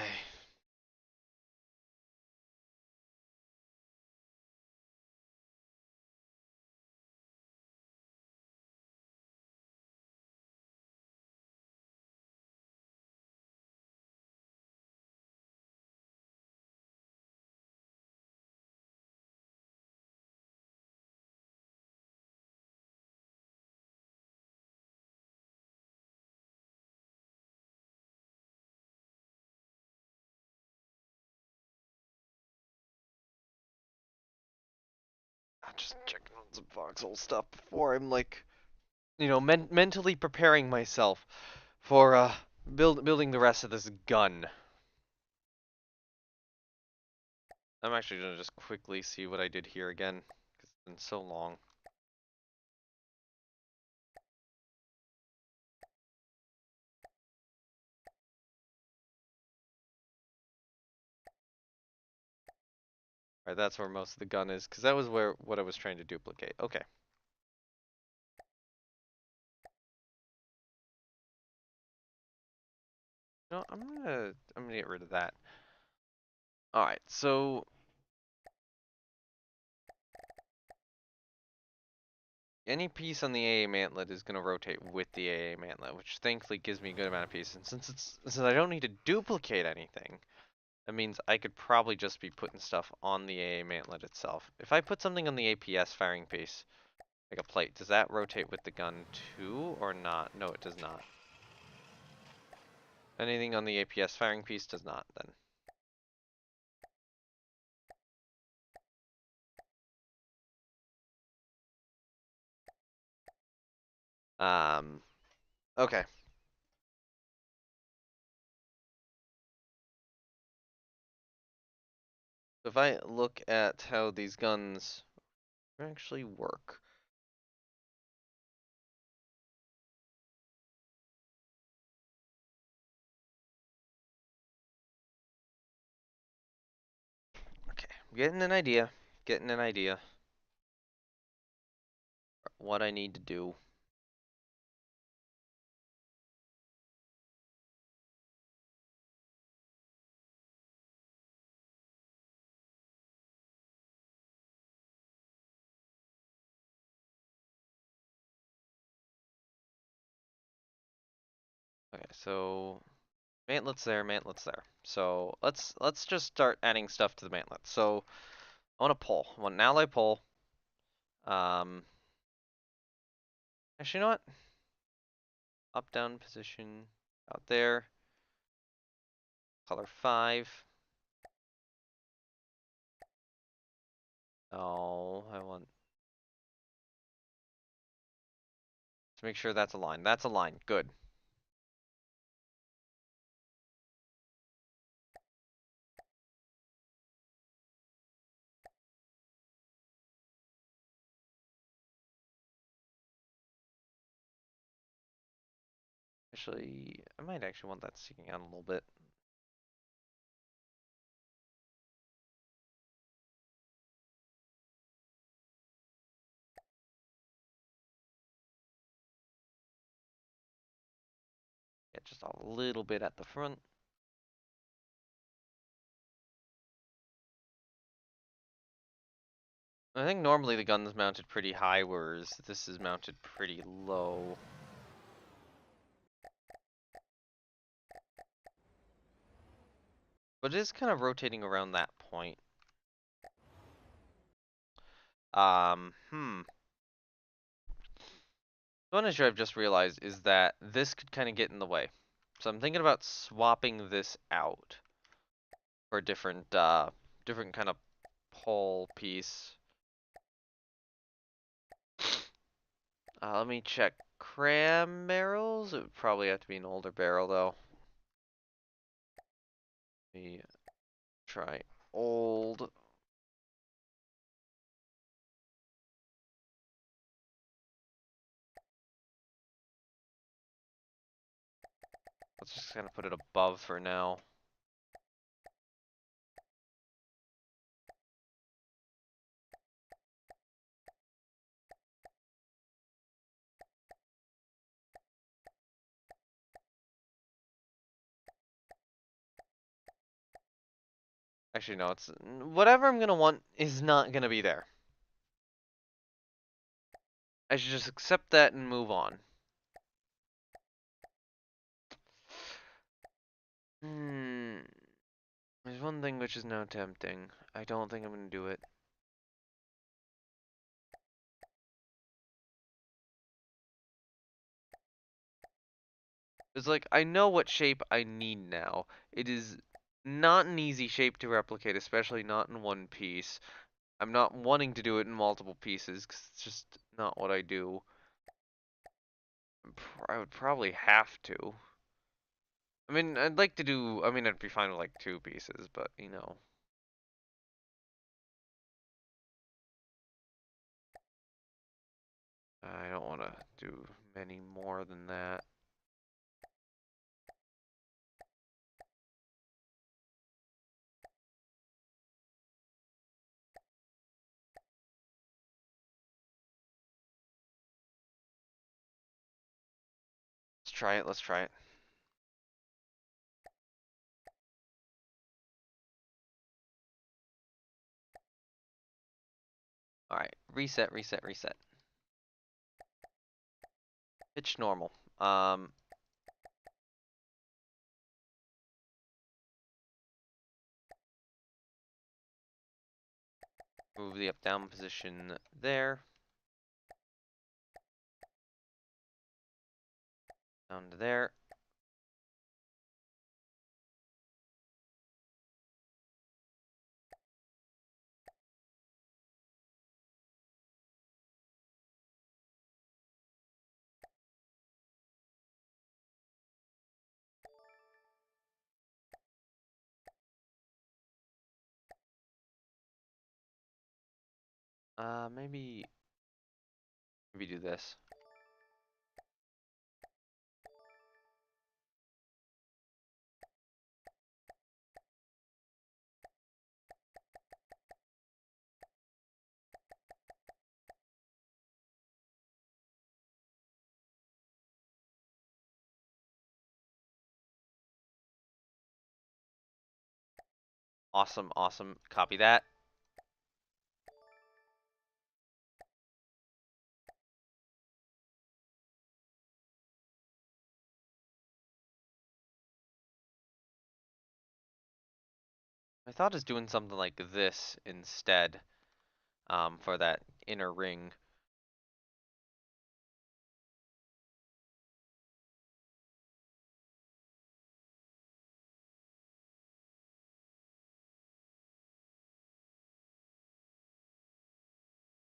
I'm just checking on some foxhole stuff before I'm like, mentally preparing myself for building the rest of this gun. I'm actually gonna just quickly see what I did here again, because it's been so long. Alright, that's where most of the gun is, because that was what I was trying to duplicate. Okay. No, I'm gonna get rid of that. Alright, so any piece on the AA mantlet is gonna rotate with the AA mantlet, which thankfully gives me a good amount of piece. And since I don't need to duplicate anything, that means I could probably just be putting stuff on the AA mantlet itself. If I put something on the APS firing piece, like a plate, does that rotate with the gun too, or not? No, it does not. Anything on the APS firing piece does not, then. Um, okay. So if I look at how these guns actually work. Okay, I'm getting an idea. Getting an idea. What I need to do. Okay, so mantlet's there, mantlet's there. So let's just start adding stuff to the mantlet. So I want a pull. I want an ally pull. Um, actually, you know what? Up down position out there. Color 5. Oh, I want to make sure that's a line. That's a line. Good. Actually, I might actually want that sticking out a little bit. Yeah, just a little bit at the front. I think normally the gun's mounted pretty high, whereas this is mounted pretty low. But it is kind of rotating around that point. Hmm. One issue I've just realized is that this could kind of get in the way. So I'm thinking about swapping this out for a different kind of pole piece. Let me check. Cram barrels? It would probably have to be an older barrel, though. Let me try old. Let's just kind of put it above for now. Actually, no, it's whatever I'm gonna want is not gonna be there. I should just accept that and move on. Hmm. There's one thing which is now tempting. I don't think I'm gonna do it. It's like, I know what shape I need now. It is not an easy shape to replicate, especially not in one piece. I'm not wanting to do it in multiple pieces, because it's just not what I do. I would probably have to. I mean, I'd like to do, I mean, I'd be fine with like two pieces, but you know. I don't want to do many more than that. Let's try it, let's try it. Alright, reset, reset, reset. Pitch normal. Move the up down position there. Down to there. Maybe do this. Awesome, awesome. Copy that. My thought is doing something like this instead, for that inner ring.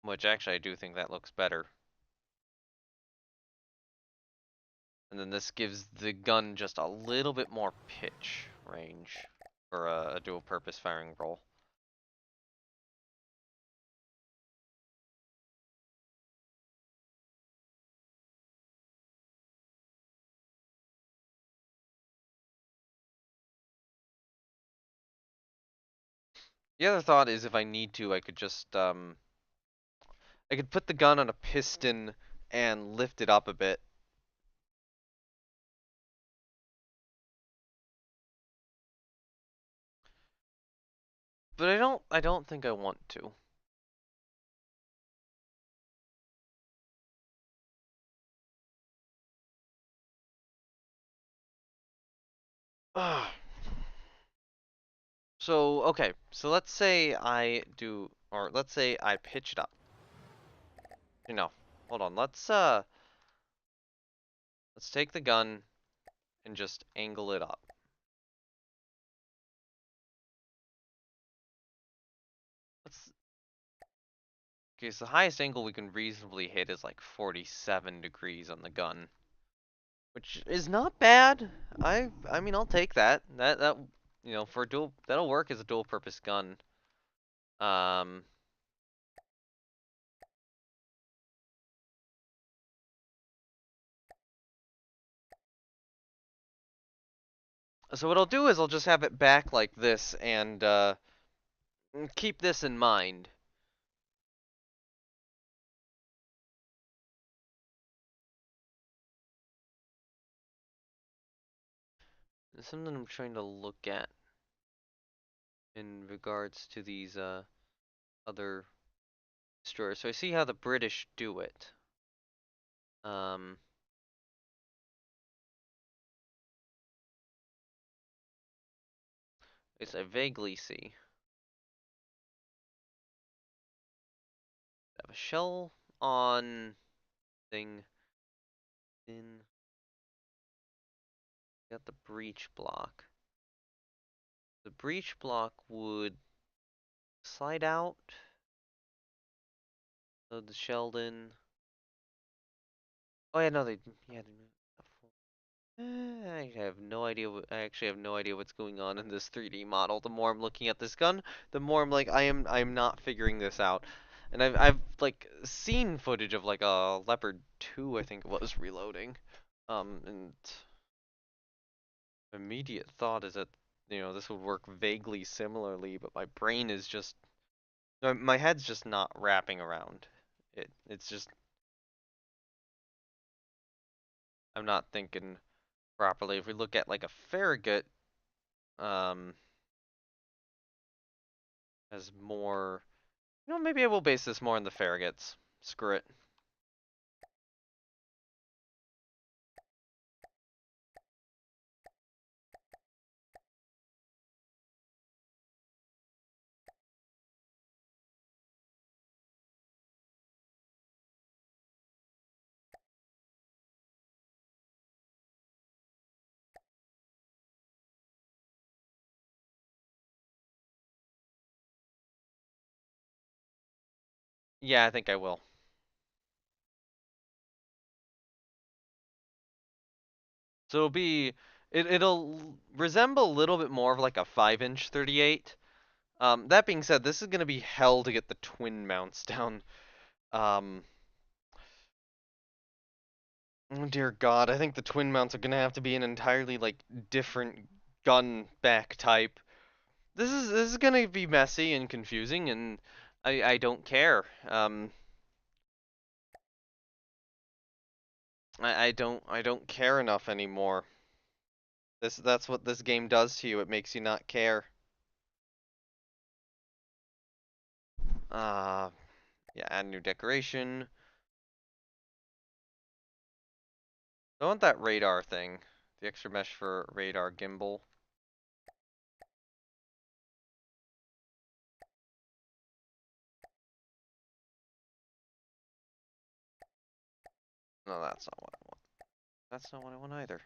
Which actually I do think that looks better. And then this gives the gun just a little bit more pitch range for a dual purpose firing role. The other thought is if I need to, I could just I could put the gun on a piston and lift it up a bit. But I don't think I want to. Ugh. So, okay. So let's say I do, or let's say I pitch it up. You know, hold on. Let's take the gun and just angle it up. Let's Okay, so the highest angle we can reasonably hit is like 47 degrees on the gun, which is not bad. I mean, I'll take that. That for a dual, that'll work as a dual purpose gun. Um, so what I'll do is I'll just have it back like this and keep this in mind. There's something I'm trying to look at. in regards to these other destroyers. So I see how the British do it. Um, it's I vaguely see. Have a shell on thing. Then got the breach block. The breach block would slide out. So the Sheldon. Oh yeah, no, yeah. I have no idea. I actually have no idea what's going on in this 3D model. The more I'm looking at this gun, the more I'm like, I'm not figuring this out. And I've like seen footage of like a Leopard 2, I think it was, reloading. And immediate thought is that this would work vaguely similarly, but my brain is just my head's just not wrapping around it. It's just I'm not thinking properly. If we look at like a Farragut, um, as more, maybe I will base this more on the Farragut's. Screw it. Yeah, I think I will. So it'll resemble a little bit more of like a 5-inch 38. That being said, this is gonna be hell to get the twin mounts down. Um, oh dear God, I think the twin mounts are gonna have to be an entirely like different gun back type. This is gonna be messy and confusing, and I don't care. I don't care enough anymore. That's what this game does to you. It makes you not care. Uh, yeah, add new decoration. I want that radar thing. The extra mesh for radar gimbal. No, that's not what I want. That's not what I want either.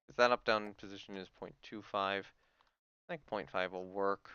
Is that up down position is 0.25. I think 0.5 will work.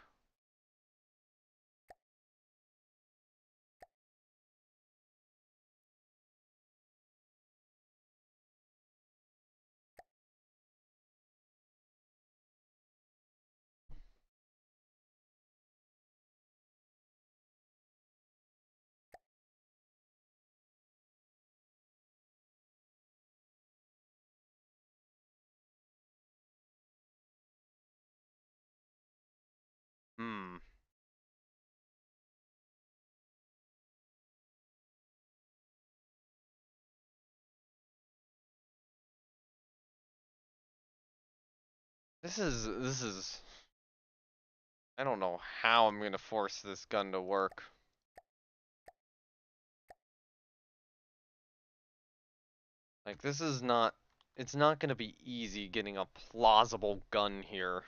Hmm. This is I don't know how I'm gonna force this gun to work. Like this is not it's not gonna be easy getting a plausible gun here.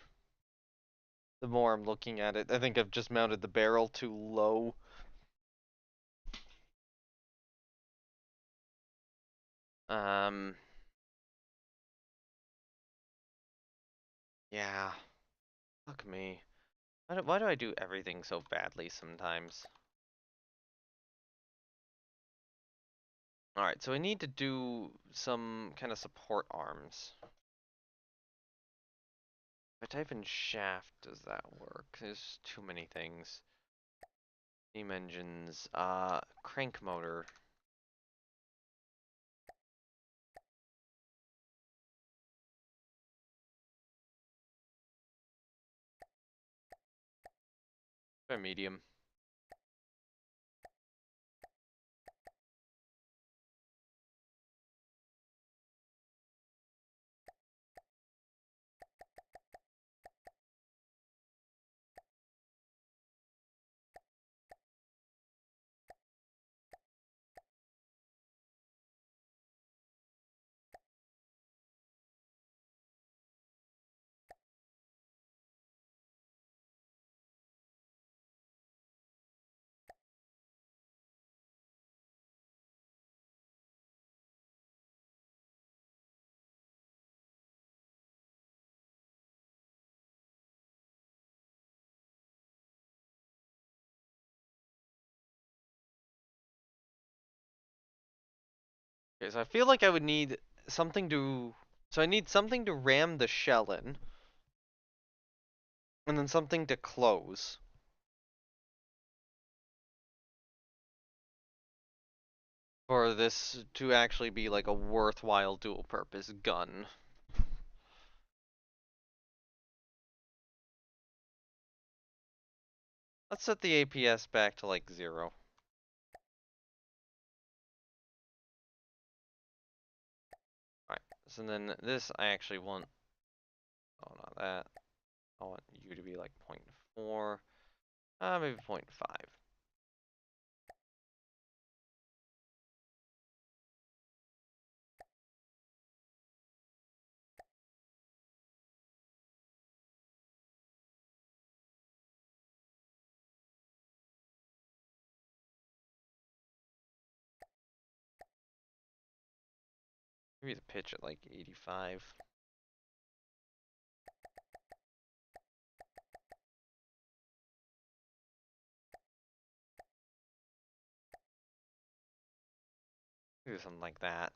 The more I'm looking at it, I think I've just mounted the barrel too low. Um, yeah, fuck me. Why do I do everything so badly sometimes? Alright, so I need to do some kind of support arms. If I type in shaft, does that work? There's too many things. Steam engines, crank motor. A medium. Okay, so I feel like I would need something to. So I need something to ram the shell in, and then something to close for this to actually be like a worthwhile dual purpose gun. Let's set the APS back to like 0. Alright, so then this I actually want. Oh, not that. I want you to be like 0.4. Maybe 0.5. Maybe the pitch at like 85. Maybe something like that.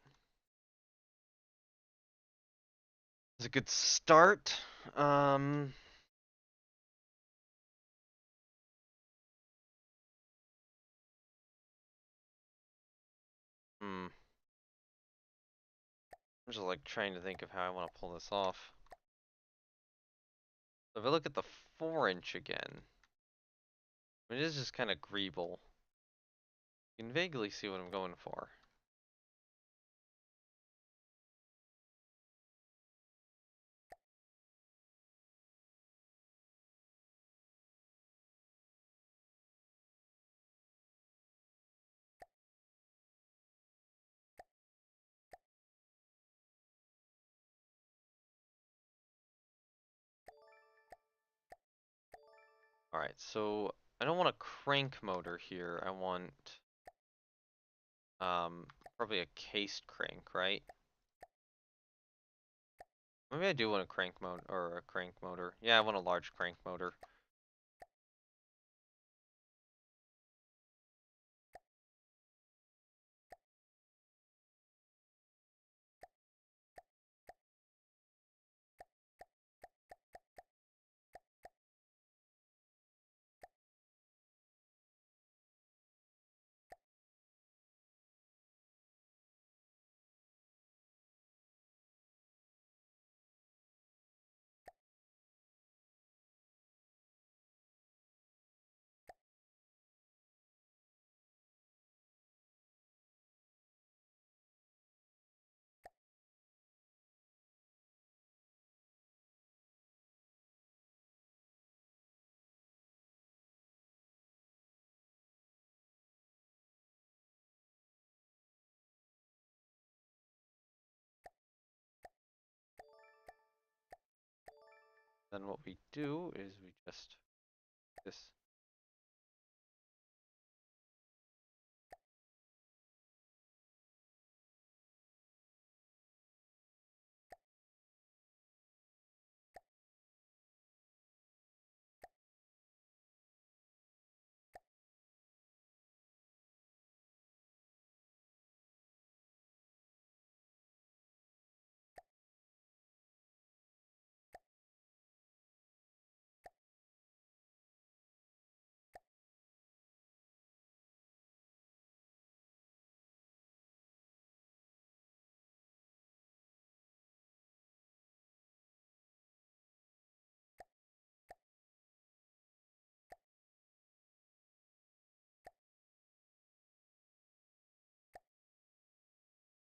It's a good start. Um, I'm just like trying to think of how I want to pull this off. So if I look at the 4-inch again, it is just kind of greeble. You can vaguely see what I'm going for. Alright, so I don't want a crank motor here. I want um probably a cased crank, right? Maybe I do want a crank motor or a crank motor. Yeah, I want a large crank motor. Then what we do is we just this.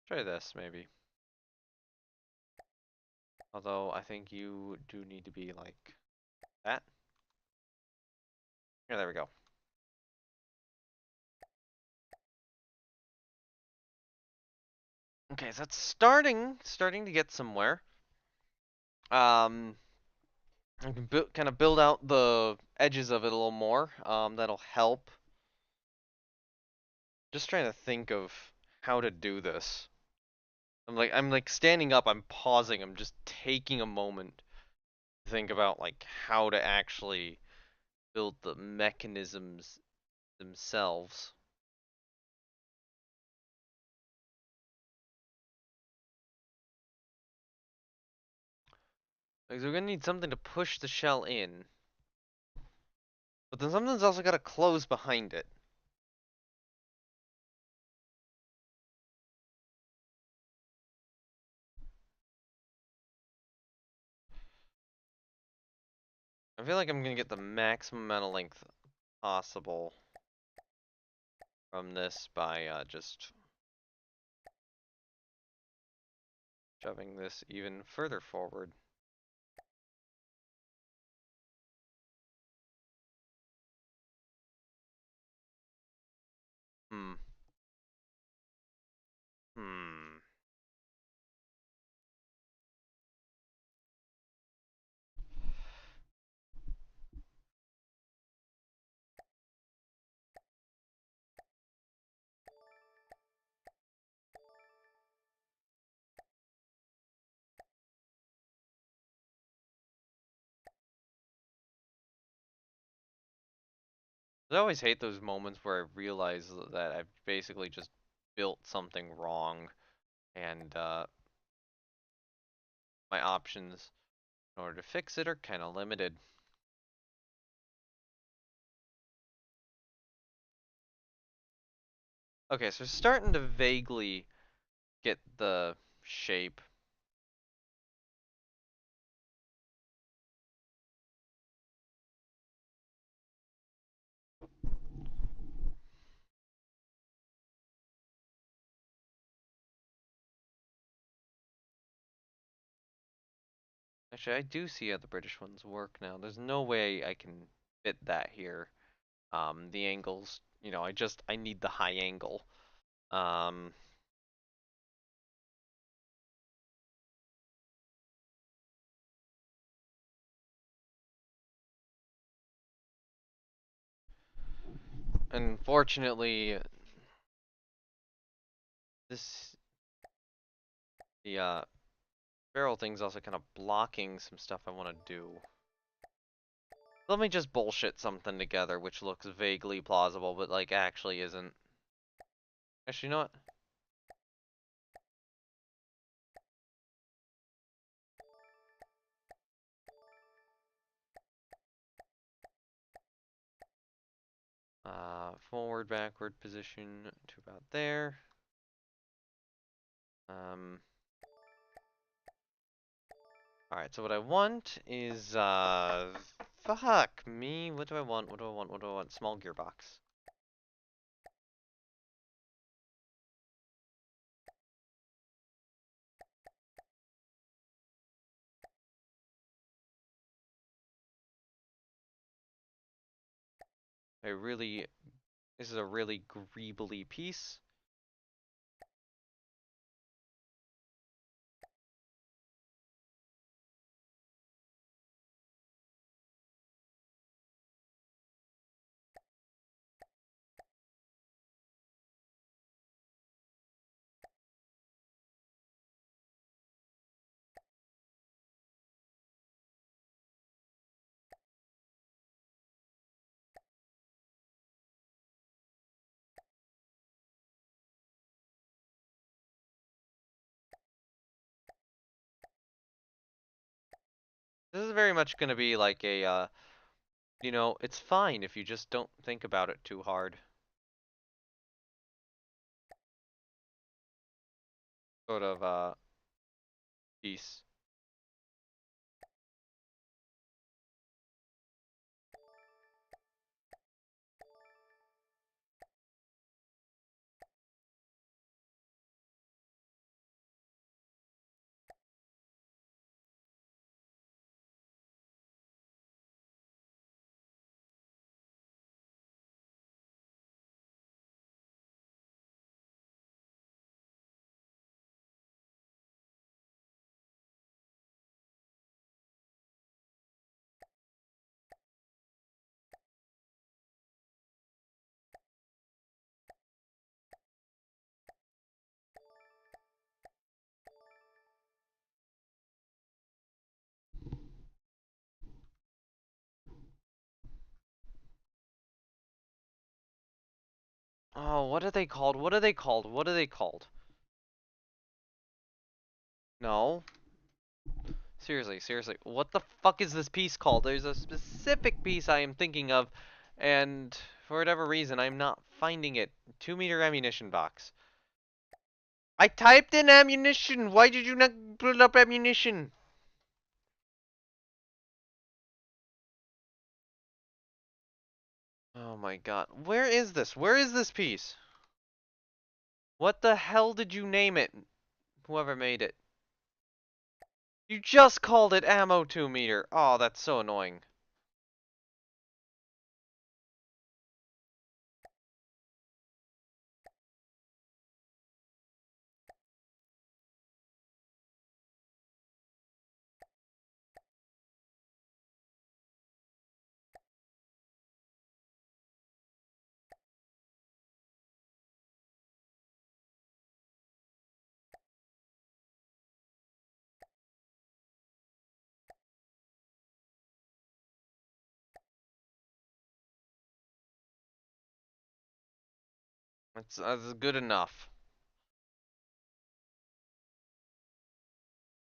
Try this, maybe. Although, I think you do need to be like that. Here, there we go. Okay, so that's starting to get somewhere. Um, I can kind of build out the edges of it a little more. That'll help. Just trying to think of how to do this. I'm like standing up, I'm pausing, I'm just taking a moment to think about like how to actually build the mechanisms themselves. Like, we're gonna need something to push the shell in, but then something's also gotta close behind it. I feel like I'm gonna get the maximum amount of length possible from this by just shoving this even further forward. Hmm. Hmm. I always hate those moments where I realize that I've basically just built something wrong and my options in order to fix it are kind of limited. Okay, so starting to vaguely get the shape. Actually, I do see how the British ones work now. There's no way I can fit that here. The angles, I need the high angle. Um, Unfortunately, this the barrel thing's also kind of blocking some stuff I want to do. Let me just bullshit something together which looks vaguely plausible, but like actually isn't. Actually, you know what? Forward, backward position to about there. Um, Alright, so what I want is, fuck me. What do I want? What do I want? What do I want? Small gearbox. This is a really greebly piece. This is very much gonna be like a, it's fine if you just don't think about it too hard. Sort of, piece. Oh, what are they called? What are they called? What are they called? No. Seriously, seriously. What the fuck is this piece called? There's a specific piece I am thinking of, and for whatever reason, I'm not finding it. 2 meter ammunition box. I typed in ammunition. Why did you not put up ammunition? Oh my god. Where is this? Where is this piece? What the hell did you name it? Whoever made it. You just called it ammo 2 meter. Oh, that's so annoying. That's good enough.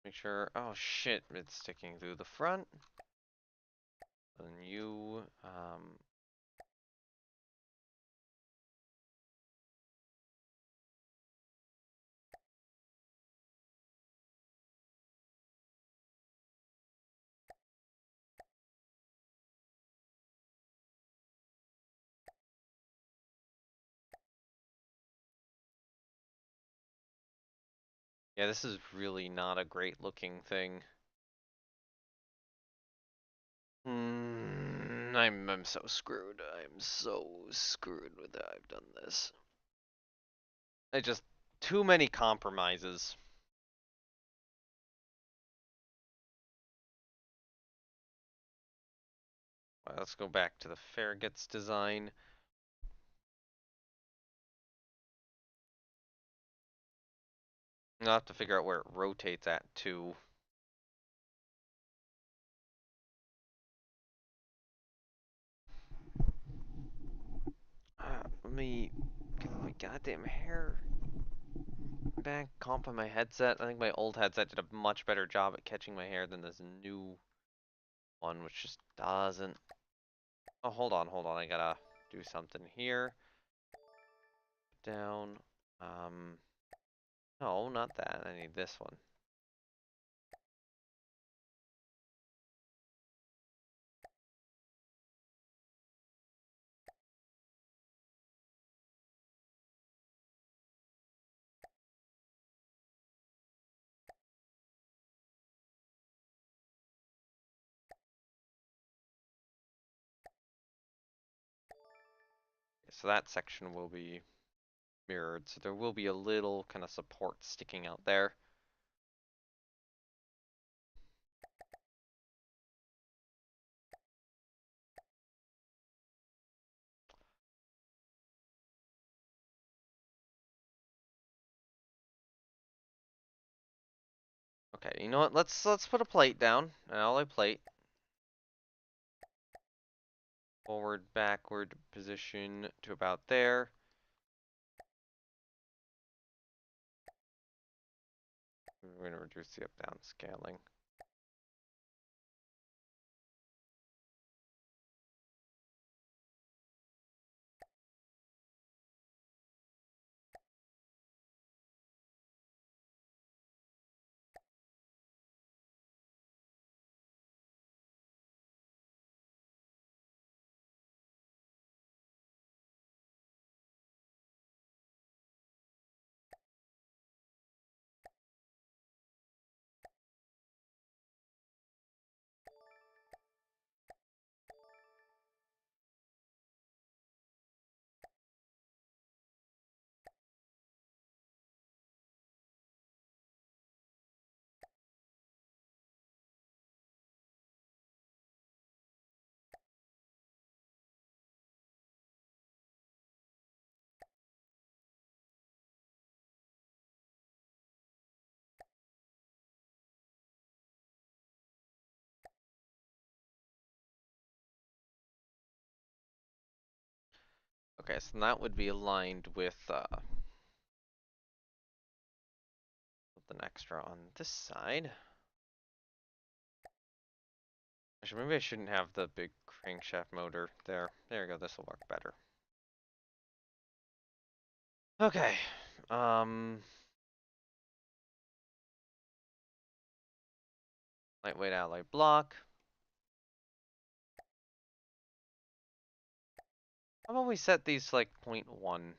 Make sure. Oh shit, it's sticking through the front. And you, yeah, this is really not a great looking thing. I'm so screwed. I'm so screwed with that I've done this. I just too many compromises. Let's go back to the Farragut's design. I'll have to figure out where it rotates at too. Let me get my goddamn hair back. Comp on my headset. I think my old headset did a much better job at catching my hair than this new one, which just doesn't. Oh, hold on, hold on. I gotta do something here. Down. Um, no, not that. I need this one. So that section will be mirrored. So there will be a little kind of support sticking out there. Okay, you know what? Let's put a plate down. An alloy plate. Forward, backward position to about there. We're gonna reduce the up down scaling. Okay, so that would be aligned with something extra on this side. Actually, maybe I shouldn't have the big crankshaft motor there. There we go, this will work better. Okay. Lightweight alloy block. How about we set these to like 0.1?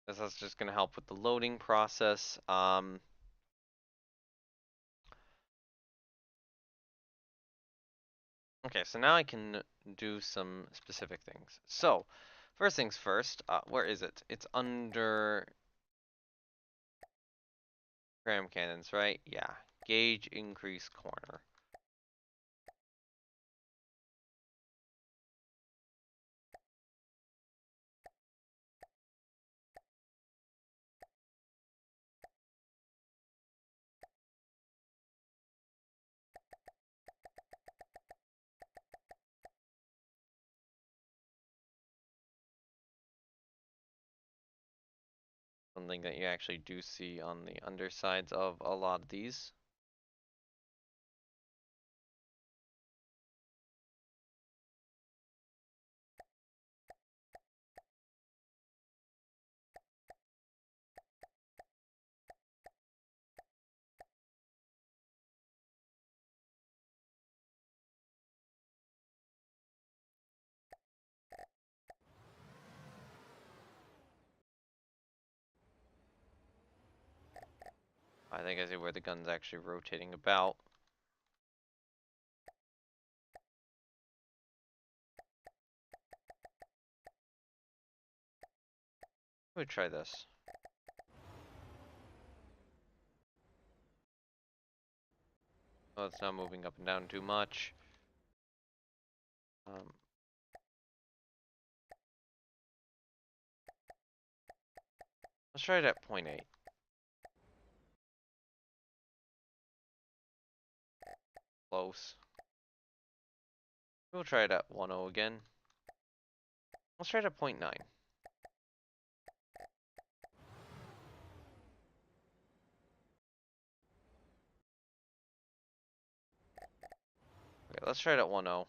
That's just gonna help with the loading process. Okay, so now I can do some specific things. So, first things first, where is it? It's under gram cannons, right? Yeah. Gauge increase corner. Something that you actually do see on the undersides of a lot of these. I think I see where the gun's actually rotating about. Let me try this. Oh, it's not moving up and down too much. Um, let's try it at 0.8. Close. We'll try it at 1.0 again. Let's try it at 0.9. Okay, let's try it at 1.0.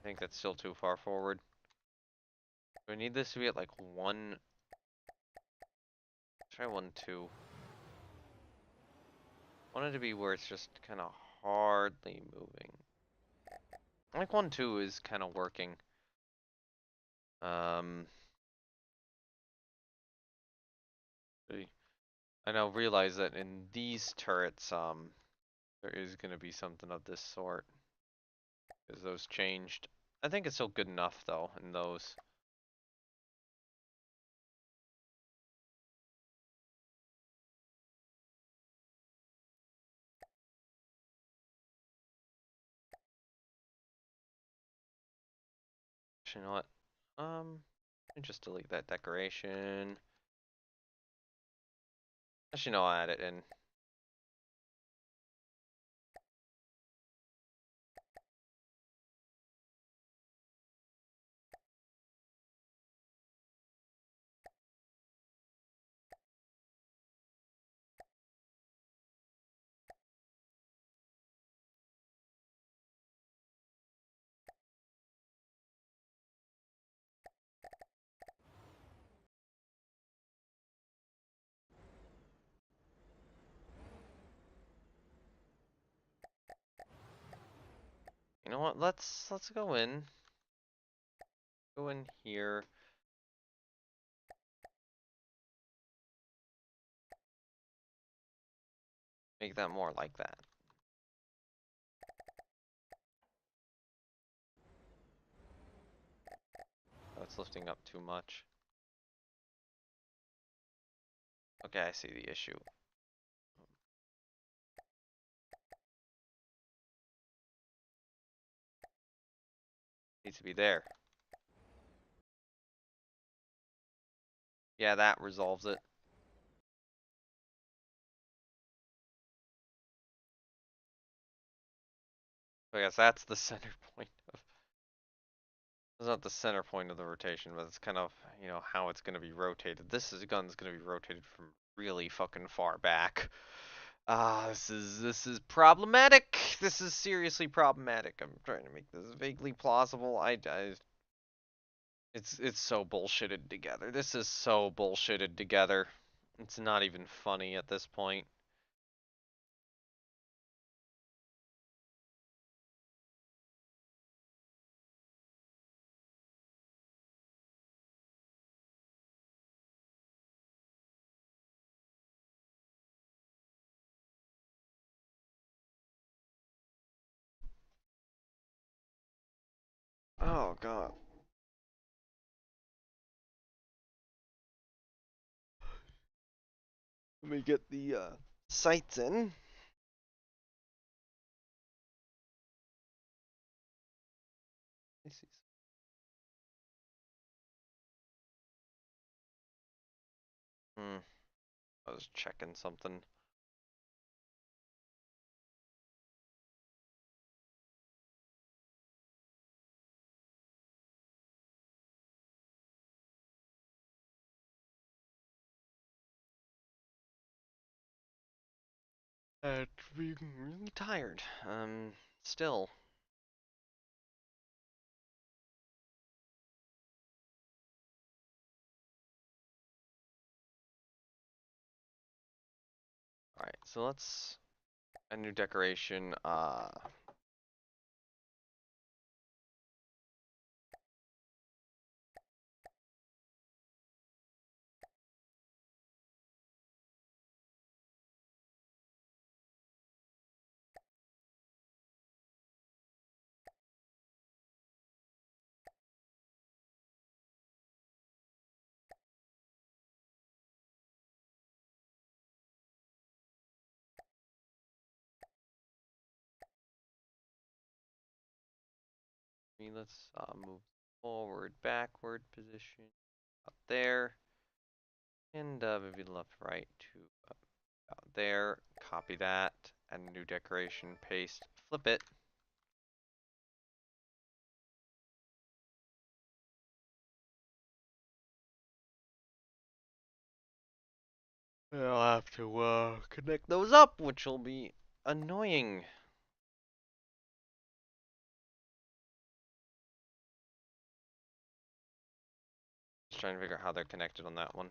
I think that's still too far forward. We need this to be at like 1. Try 1.2. Want it to be where it's just kind of hardly moving. Like 1.2 is kind of working. Um, I now realize that in these turrets, there is going to be something of this sort. Because those changed. I think it's still good enough, though, in those. Actually, you know what? Let me just delete that decoration. Actually, no, I'll add it in. You know what? Let's go in. Go in here. Make that more like that. Oh, it's lifting up too much. Okay, I see the issue. Needs to be there. Yeah, that resolves it. I guess that's the center point of. It's not the center point of the rotation, but it's kind of, how it's going to be rotated. Gun's going to be rotated from really fucking far back. This is problematic. This is seriously problematic. I'm trying to make this vaguely plausible. It's so bullshitted together. This is so bullshitted together. It's not even funny at this point. Oh god. Let me get the sights in. Let me see. I was checking something. I'm really tired. Still. Alright, so let's a new decoration. Let's move forward, backward position out there, and maybe left, right to out there. Copy that, add a new decoration, paste, flip it. I'll have to connect those up, which will be annoying. Just trying to figure out how they're connected on that one.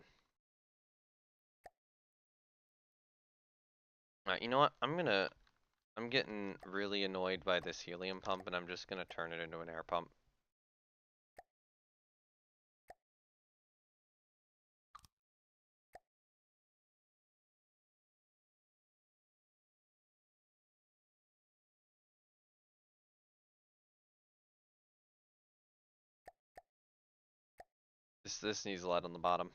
Alright, you know what? I'm getting really annoyed by this helium pump, and I'm just gonna turn it into an air pump. This needs lead on the bottom.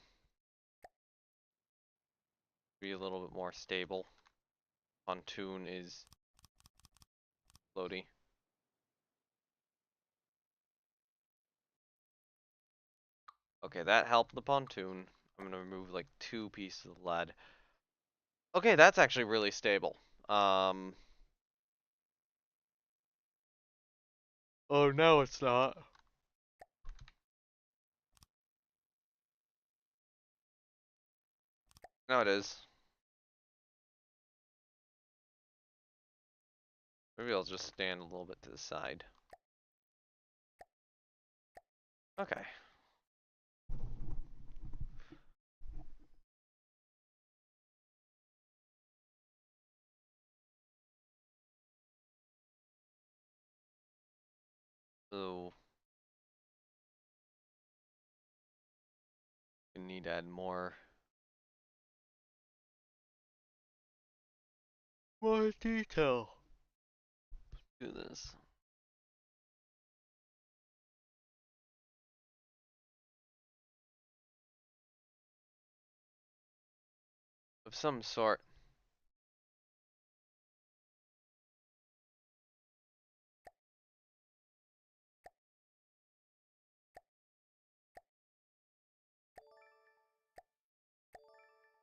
Be a little bit more stable. Pontoon is floaty. Okay, that helped the pontoon. I'm gonna remove like 2 pieces of lead. Okay, that's actually really stable. Um. Oh no, it's not. No, it is. Maybe I'll just stand a little bit to the side. Okay. So we need to add more detail to this of some sort.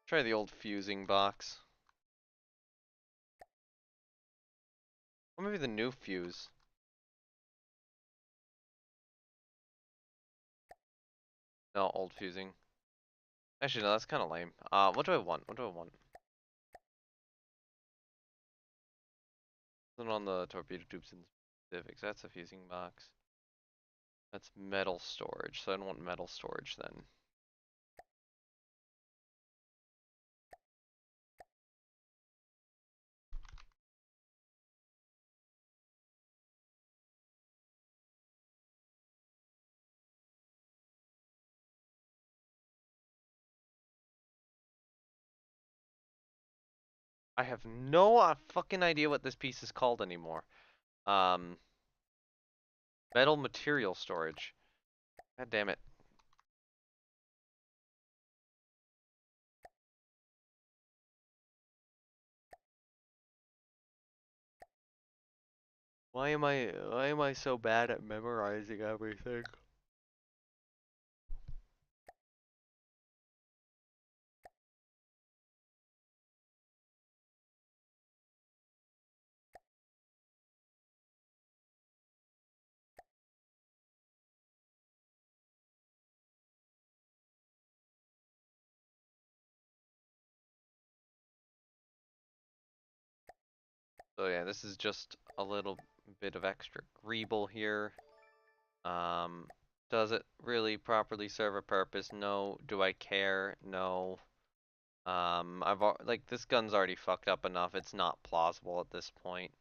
Try the old fusing box. Or maybe the new fuse. No, old fusing. Actually, no, that's kind of lame. What do I want? What do I want? Something on the torpedo tubes and specifics. That's a fusing box. That's metal storage, so I don't want metal storage then. I have no fucking idea what this piece is called anymore. Um, Metal material storage. God damn it. Why am I so bad at memorizing everything? So yeah, this is just a little bit of extra greeble here. Um, does it really properly serve a purpose? No. Do I care? No. Like this gun's already fucked up enough. It's not plausible at this point.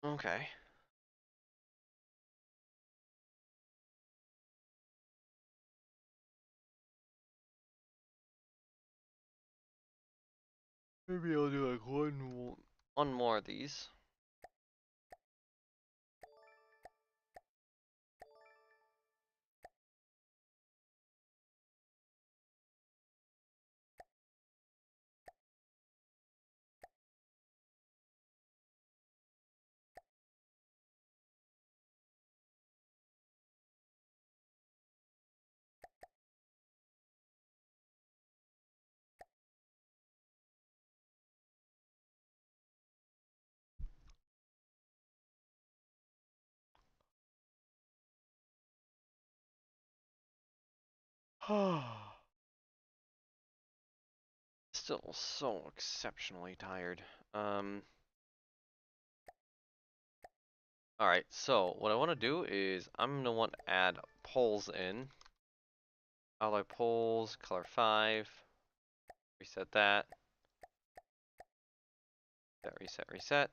Okay. Maybe I'll do like one more of these. Still so exceptionally tired. Alright, so what I want to do is I'm going to want to add poles in. Alloy poles, color 5. Reset that. Reset.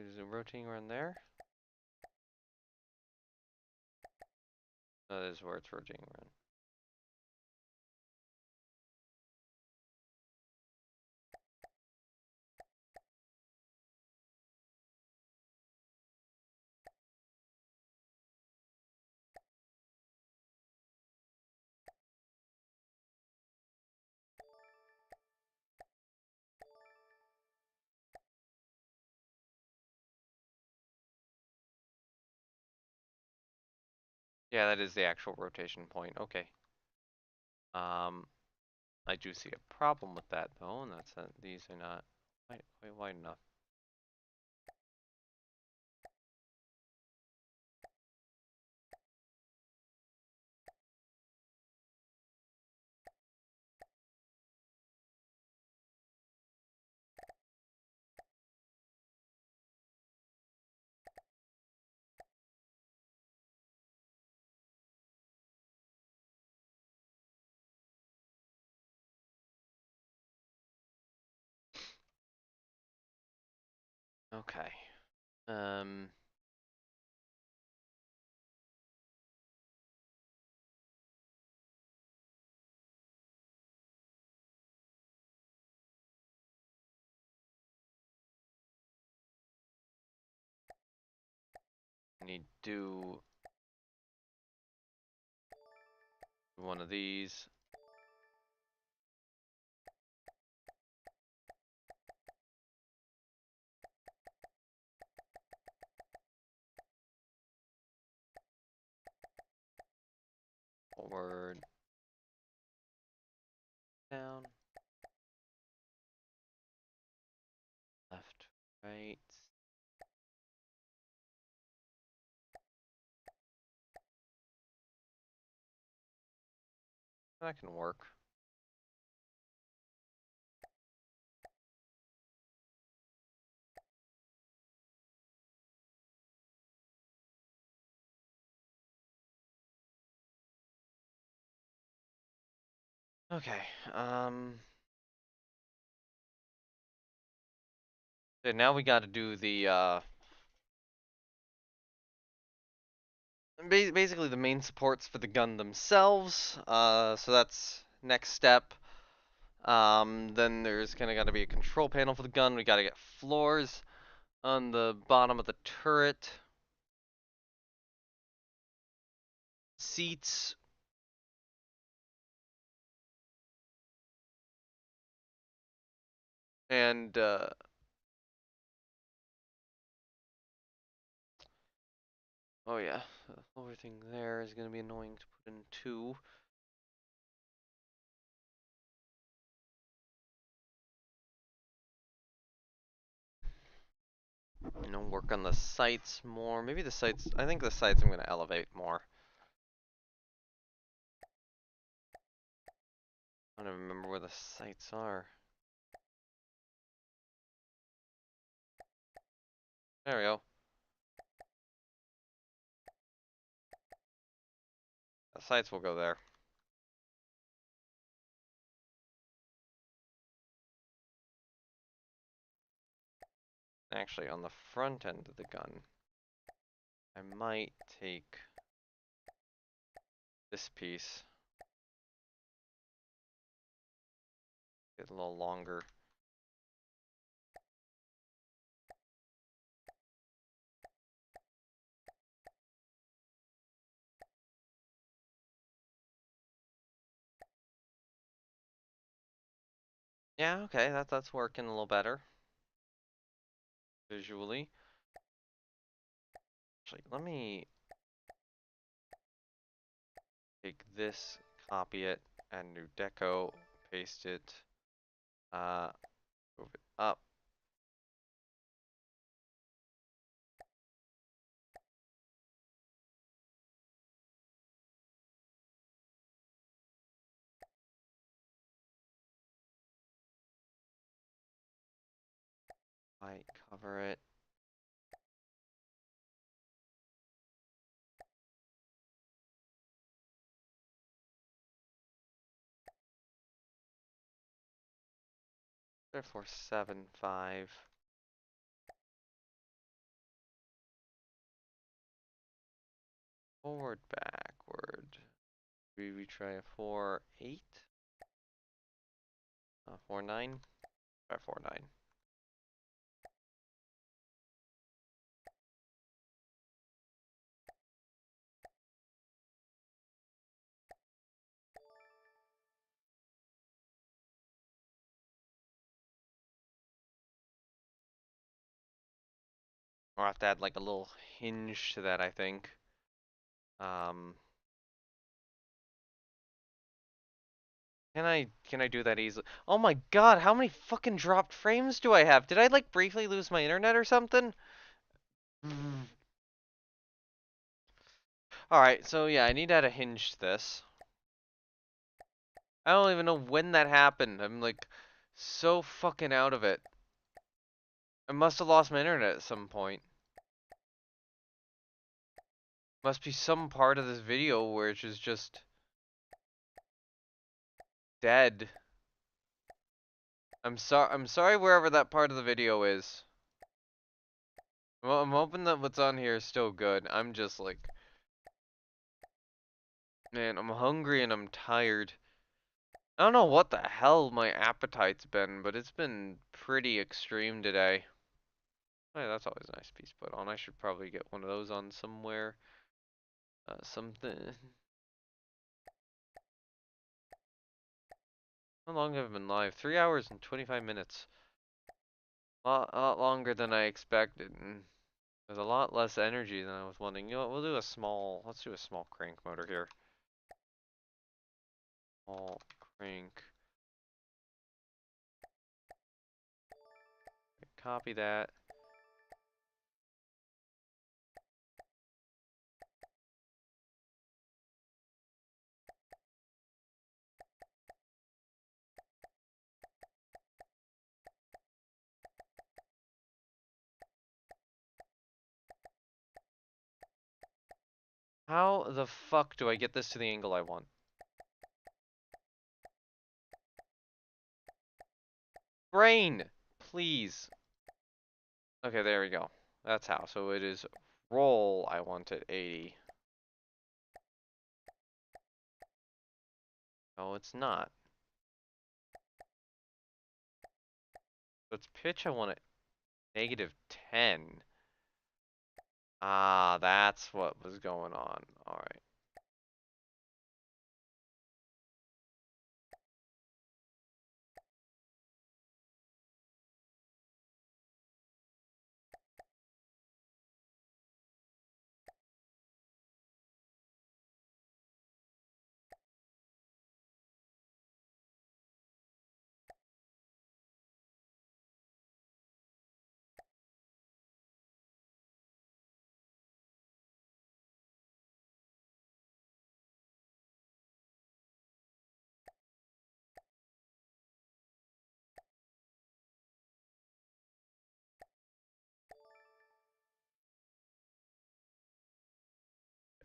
Is it rotating around there? That is where it's rotating around. Yeah, that is the actual rotation point. Okay. Um, I do see a problem with that though, and that's that these are not quite wide enough. Okay. Um, need to do one of these. Forward, down, left, right. That can work. Okay. So now we got to do the basically the main supports for the gun themselves. So that's next step. Then there's kind of got to be a control panel for the gun. We got to get floors on the bottom of the turret, seats, and oh yeah, the floor thing there is gonna be annoying to put in too. You know, work on the sights more. Maybe the sights. I think the sights I'm gonna elevate more. I don't remember where the sights are. There we go. The sights will go there. Actually, on the front end of the gun, I might take this piece, get a little longer. Yeah, okay, that's working a little better visually. Actually, let me take this, copy it, add new deco, paste it, uh, move it up. White, cover it. Therefore, 7, 5. Forward, backward. We try a 4-8? 4-9? Try 4-9. I'll have to add like a little hinge to that, I think. Um, can I do that easily? Oh my god, how many fucking dropped frames do I have? Did I like briefly lose my internet or something? Alright, so yeah, I need to add a hinge to this. I don't even know when that happened. I'm like so fucking out of it. I must have lost my internet at some point. Must be some part of this video where it's just dead. I'm sorry wherever that part of the video is. Well, I'm hoping that what's on here is still good. I'm just like, man, I'm hungry and I'm tired. I don't know what the hell my appetite's been, but it's been pretty extreme today. Hey, that's always a nice piece to put on. I should probably get one of those on somewhere. Something. How long have I been live? 3 hours and 25 minutes. A lot longer than I expected, and there's a lot less energy than I was wanting. You know what, let's do a small crank motor here. Small crank. Copy that. How the fuck do I get this to the angle I want? Brain! Please. Okay, there we go. That's how. So it is roll I want at 80. No, it's not. So it's pitch I want at -10. Ah, that's what was going on. Alright.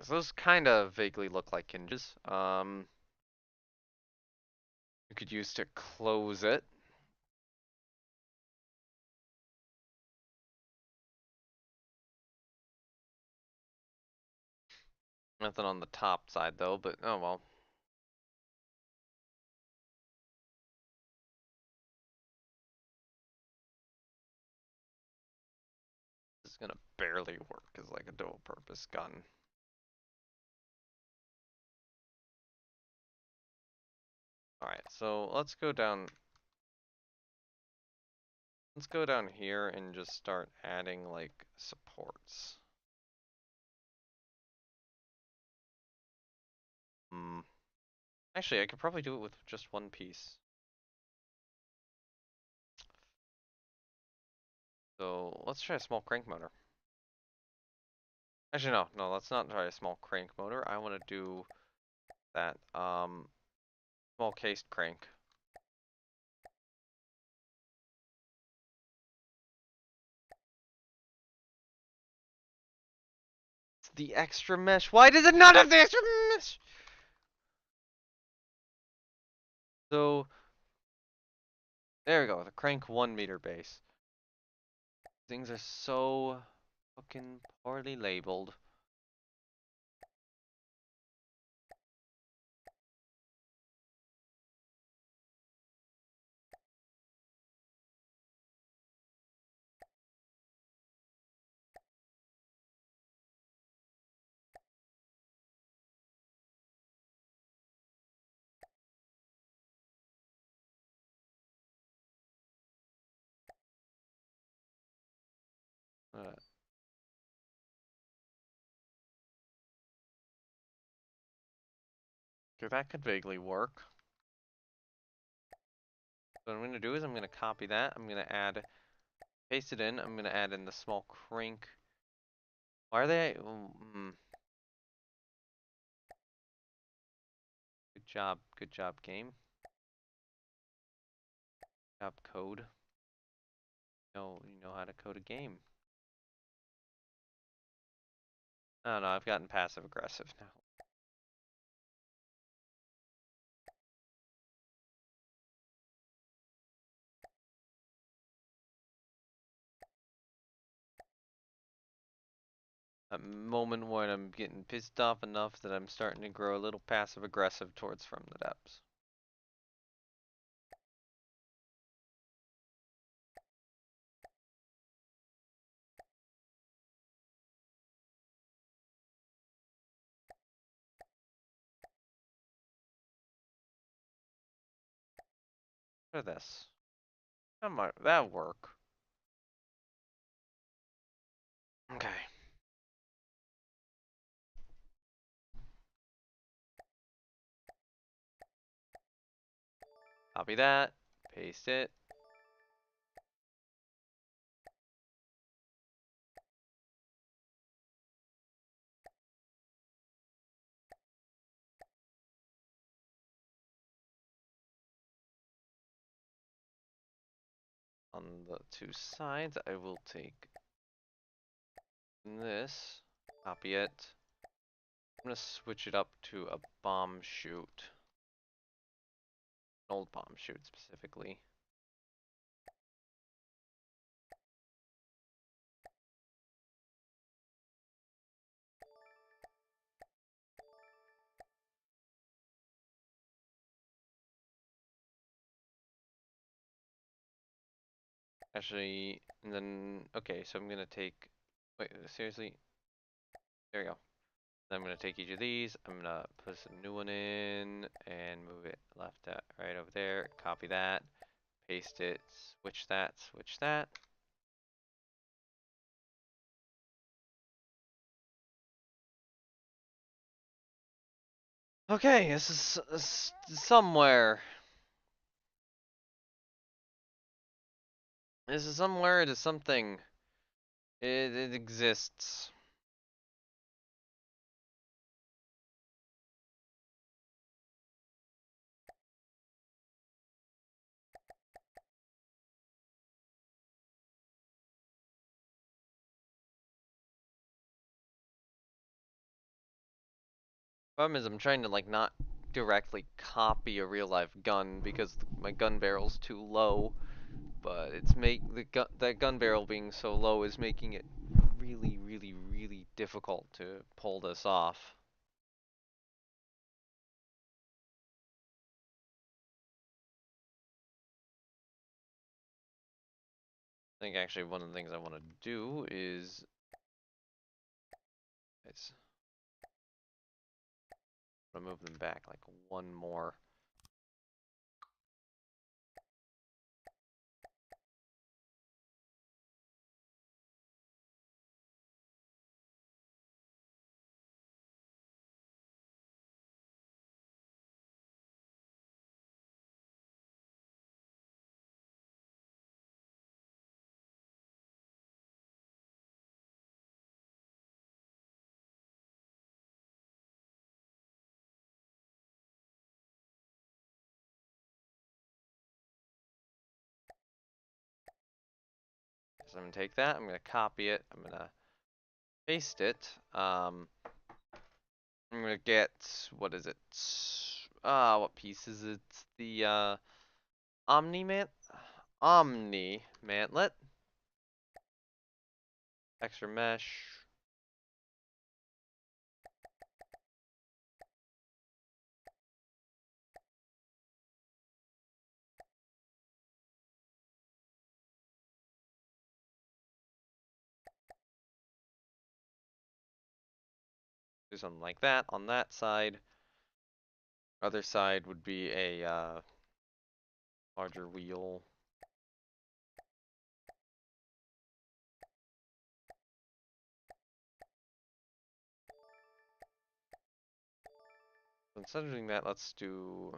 So those kind of vaguely look like hinges. You could use to close it. Nothing on the top side though, but oh well. This is gonna barely work as like a dual purpose gun. Alright, so let's go down here and just start adding like supports. Hmm. Actually, I could probably do it with just one piece. So let's try a small crank motor. Actually, no, let's not try a small crank motor. I want to do that small cased crank. It's the extra mesh. Why does it not have the extra mesh? So there we go. The crank 1 meter base. Things are so fucking poorly labeled. Okay, that could vaguely work. So what I'm gonna do is I'm gonna copy that. I'm gonna add, paste it in. I'm gonna add in the small crank. Why are they? Good job, game. Good job, code. You know how to code a game. I don't know. I've gotten passive aggressive now. A moment when I'm getting pissed off enough that I'm starting to grow a little passive aggressive towards From the Depths. Look at this. That'll work. Okay. Copy that. Paste it. On the two sides, I will take this, copy it. I'm gonna switch it up to a bomb chute. An old bomb chute specifically. Actually, and then, okay, so I'm gonna take, wait, seriously? There we go. Then I'm gonna take each of these, I'm gonna put a new one in, and move it left, right over there, copy that, paste it, switch that, switch that. Okay, this is somewhere. This is somewhere, it is something. It exists. Problem is I'm trying to like not directly copy a real life gun because my gun barrel's too low, but it's that gun barrel being so low is making it really, really, really difficult to pull this off. I think actually one of the things I want to do is I'm gonna move them back like one more. So I'm gonna take that, I'm gonna copy it, I'm gonna paste it. I'm gonna get, what is it? What piece is it? The Omni mantlet. Extra mesh. Do something like that on that side. Other side would be a larger wheel. Instead of doing that, let's do,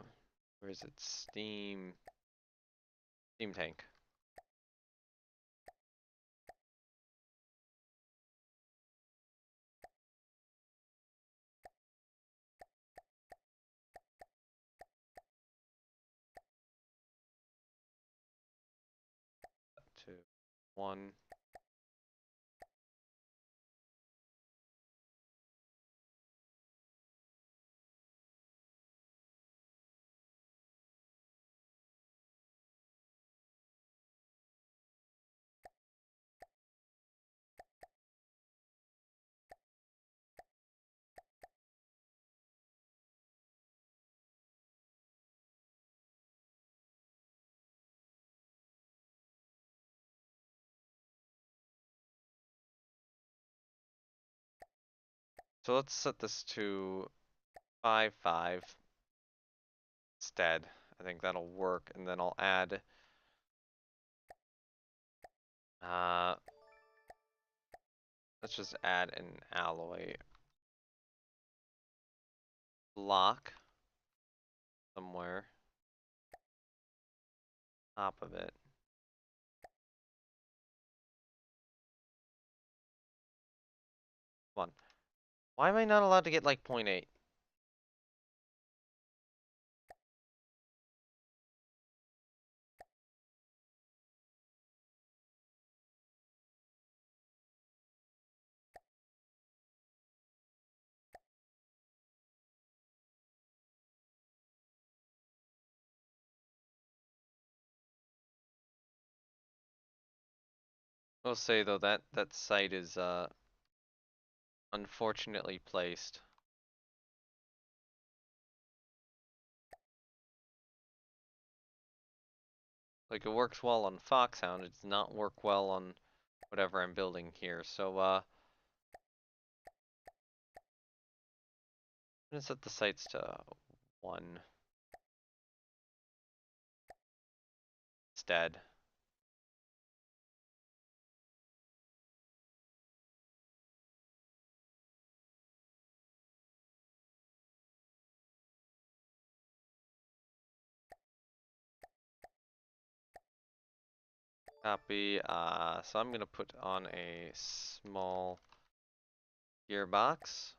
where is it? Steam tank. Two, one. So let's set this to 5, 5 instead. I think that'll work, and then I'll add, uh, let's just add an alloy block somewhere top of it. Come on. Why am I not allowed to get like 0.8? I'll say though that site is unfortunately placed. Like it works well on Foxhound, it does not work well on whatever I'm building here. So I'm gonna set the sites to 1 instead. Copy. So I'm gonna put on a small gearbox.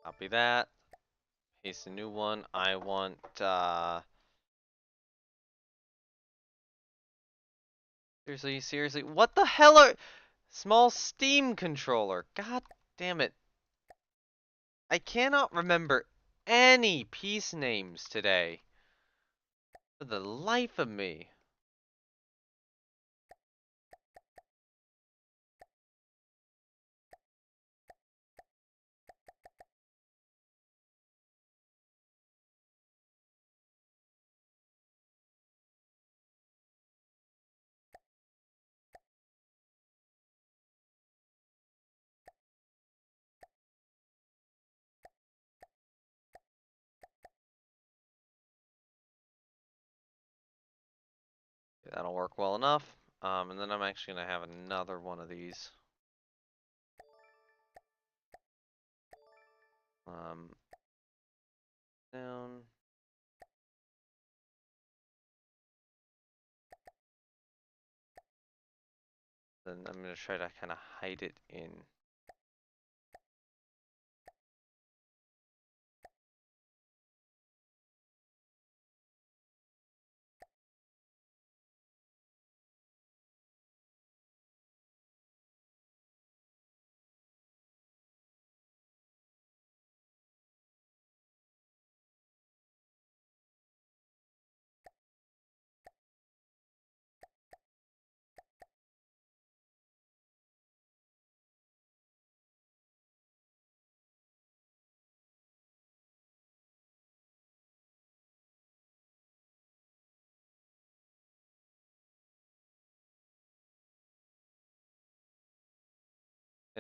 Copy that. Paste a new one. I want seriously, what the hell are small Steam controller? God damn it. I cannot remember any piece names today. For the life of me. That'll work well enough. And then I'm actually gonna have another one of these. Down. Then I'm gonna try to kind of hide it in.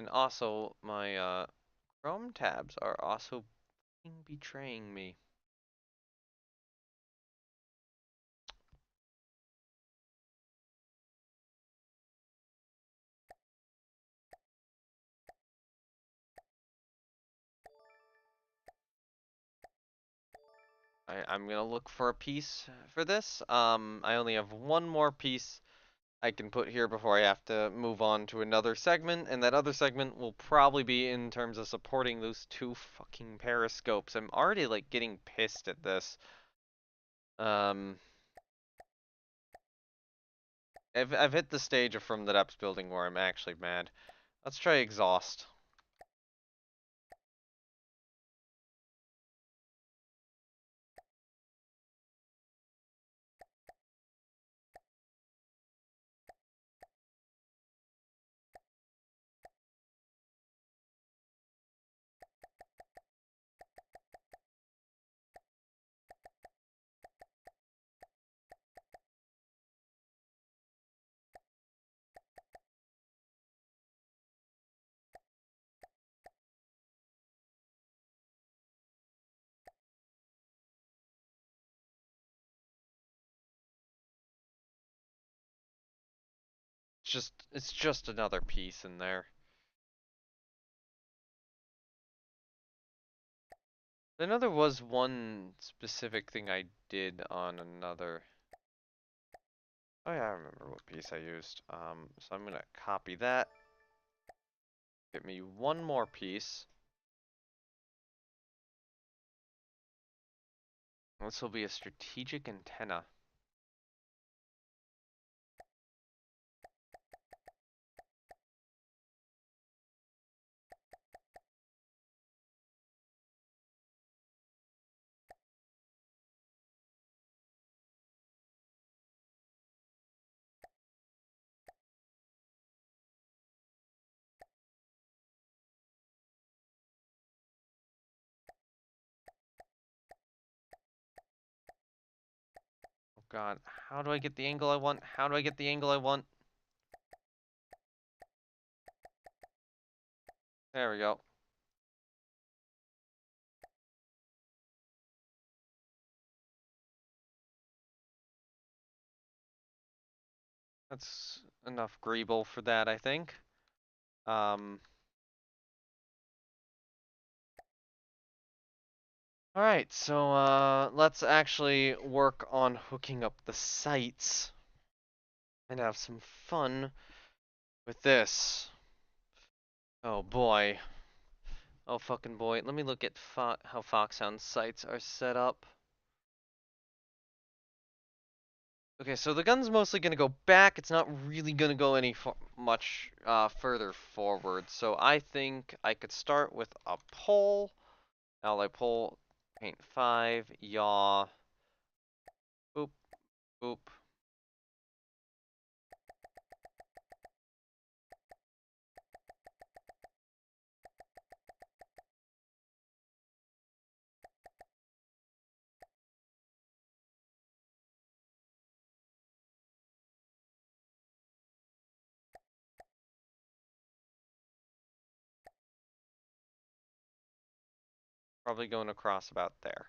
And also, my Chrome tabs are also betraying me. I'm gonna look for a piece for this. I only have one more piece I can put here before I have to move on to another segment, and that other segment will probably be in terms of supporting those two fucking periscopes. I'm already like getting pissed at this. Um, I've hit the stage of From the Depths building where I'm actually mad. Let's try exhaust. It's just another piece in there. I know there was one specific thing I did on another. Oh yeah, I remember what piece I used. So I'm gonna copy that. Get me one more piece. This will be a strategic antenna. Oh god, how do I get the angle I want? How do I get the angle I want? There we go. That's enough greeble for that, I think. Um, Alright, so let's actually work on hooking up the sites and have some fun with this. Oh boy. Oh fucking boy. Let me look at how Foxhound sites are set up. Okay, so the gun's mostly gonna go back. It's not really gonna go any much further forward. So I think I could start with a pole. Ally pole, paint 5, yaw, boop, boop. Probably going across about there.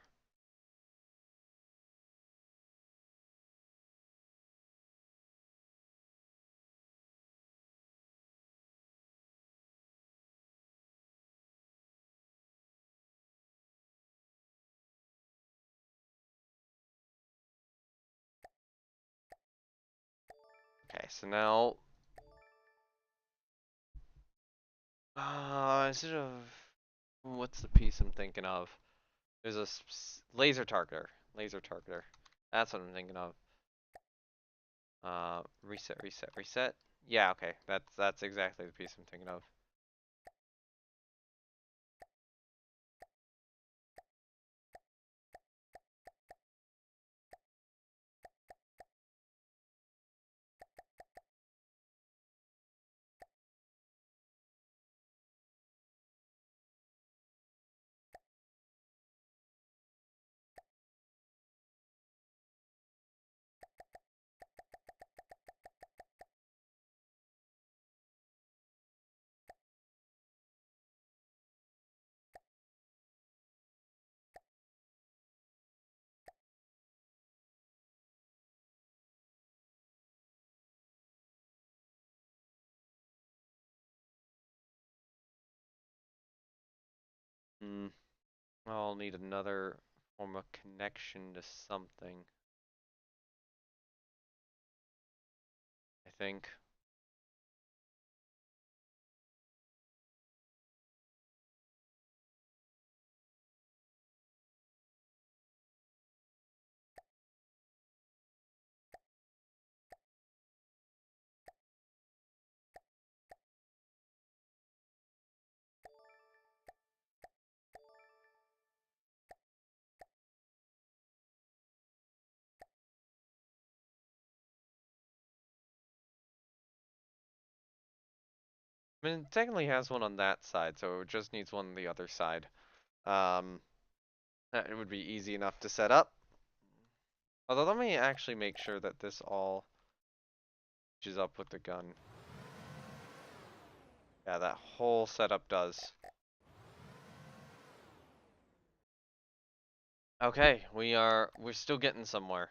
Okay, so now, instead of, what's the piece I'm thinking of? There's a laser targeter. Laser targeter. That's what I'm thinking of. Reset, reset, reset. Yeah, okay. That's exactly the piece I'm thinking of. Hmm. I'll need another form of connection to something, I think. I mean, it technically has one on that side, so it just needs one on the other side. Um, it would be easy enough to set up. Although let me actually make sure that this all matches up with the gun. Yeah, that whole setup does. Okay, we're still getting somewhere.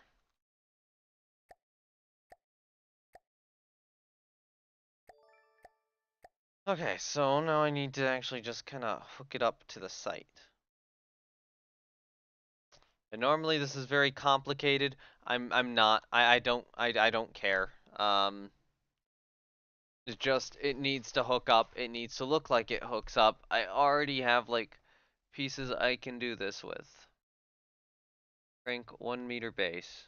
Okay, so now I need to actually just kind of hook it up to the site. And normally this is very complicated. I'm not. I don't care. It's just it needs to hook up. It needs to look like it hooks up. I already have like pieces I can do this with. Rank 1 meter base.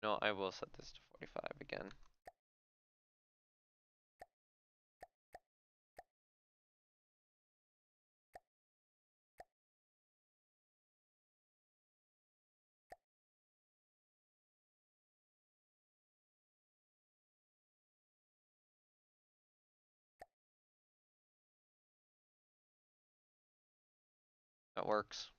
No, I will set this to 45 again. That works.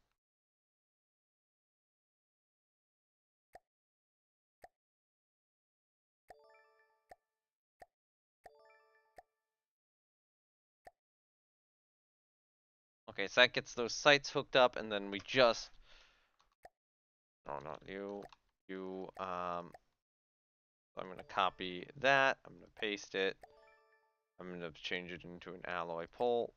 Okay, so that gets those sites hooked up, and then we just... No, not you. You, I'm gonna copy that. I'm gonna paste it. I'm gonna change it into an alloy pole.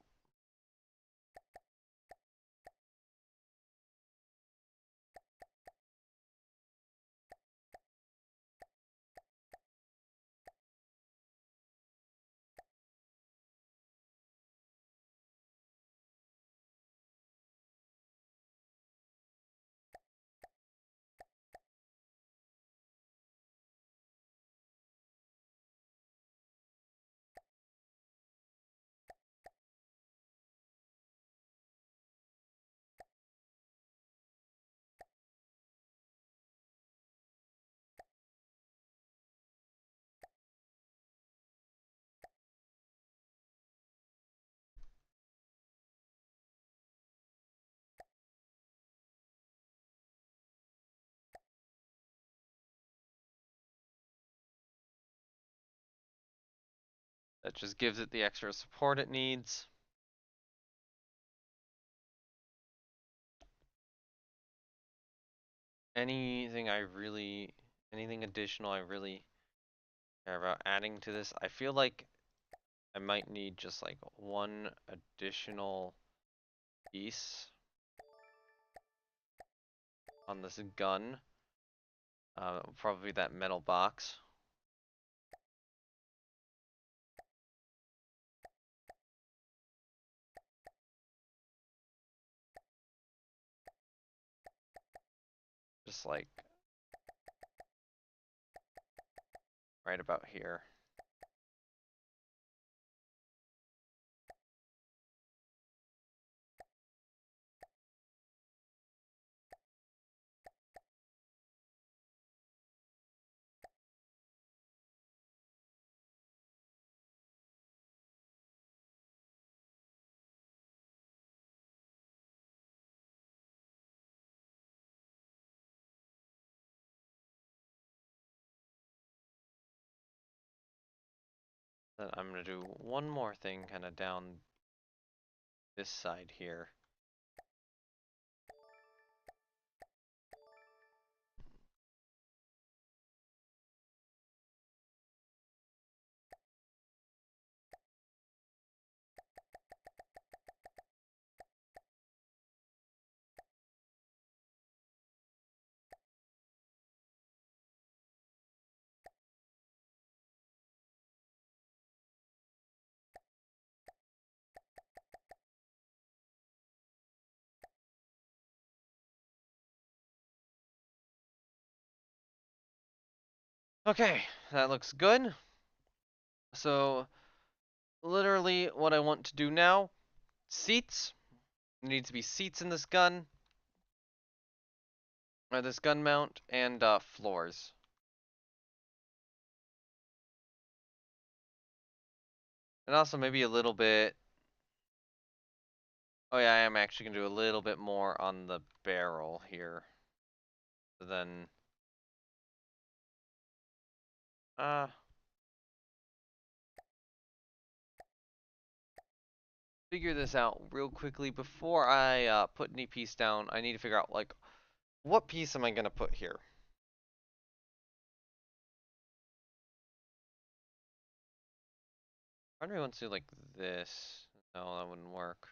That just gives it the extra support it needs. Anything I really, anything additional I really care about adding to this? I feel like I might need just like one additional piece on this gun. Probably that metal box. Just like right about here. Then I'm gonna do one more thing kind of down this side here. Okay, that looks good. So literally what I want to do now, seats. There needs to be seats in this gun, or this gun mount, and floors. And also maybe a little bit. Oh yeah, I am actually gonna do a little bit more on the barrel here. So then, uh, figure this out real quickly before I put any piece down. I need to figure out like what piece am I gonna put here. Part of me wants to do like this. No, that wouldn't work.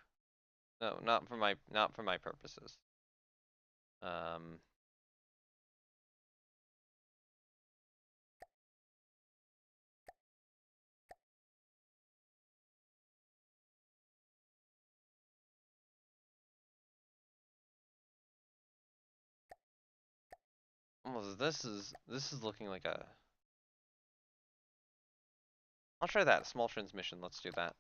No, not for my purposes. Um, almost this is looking like a. I'll try that small transmission. Let's do that.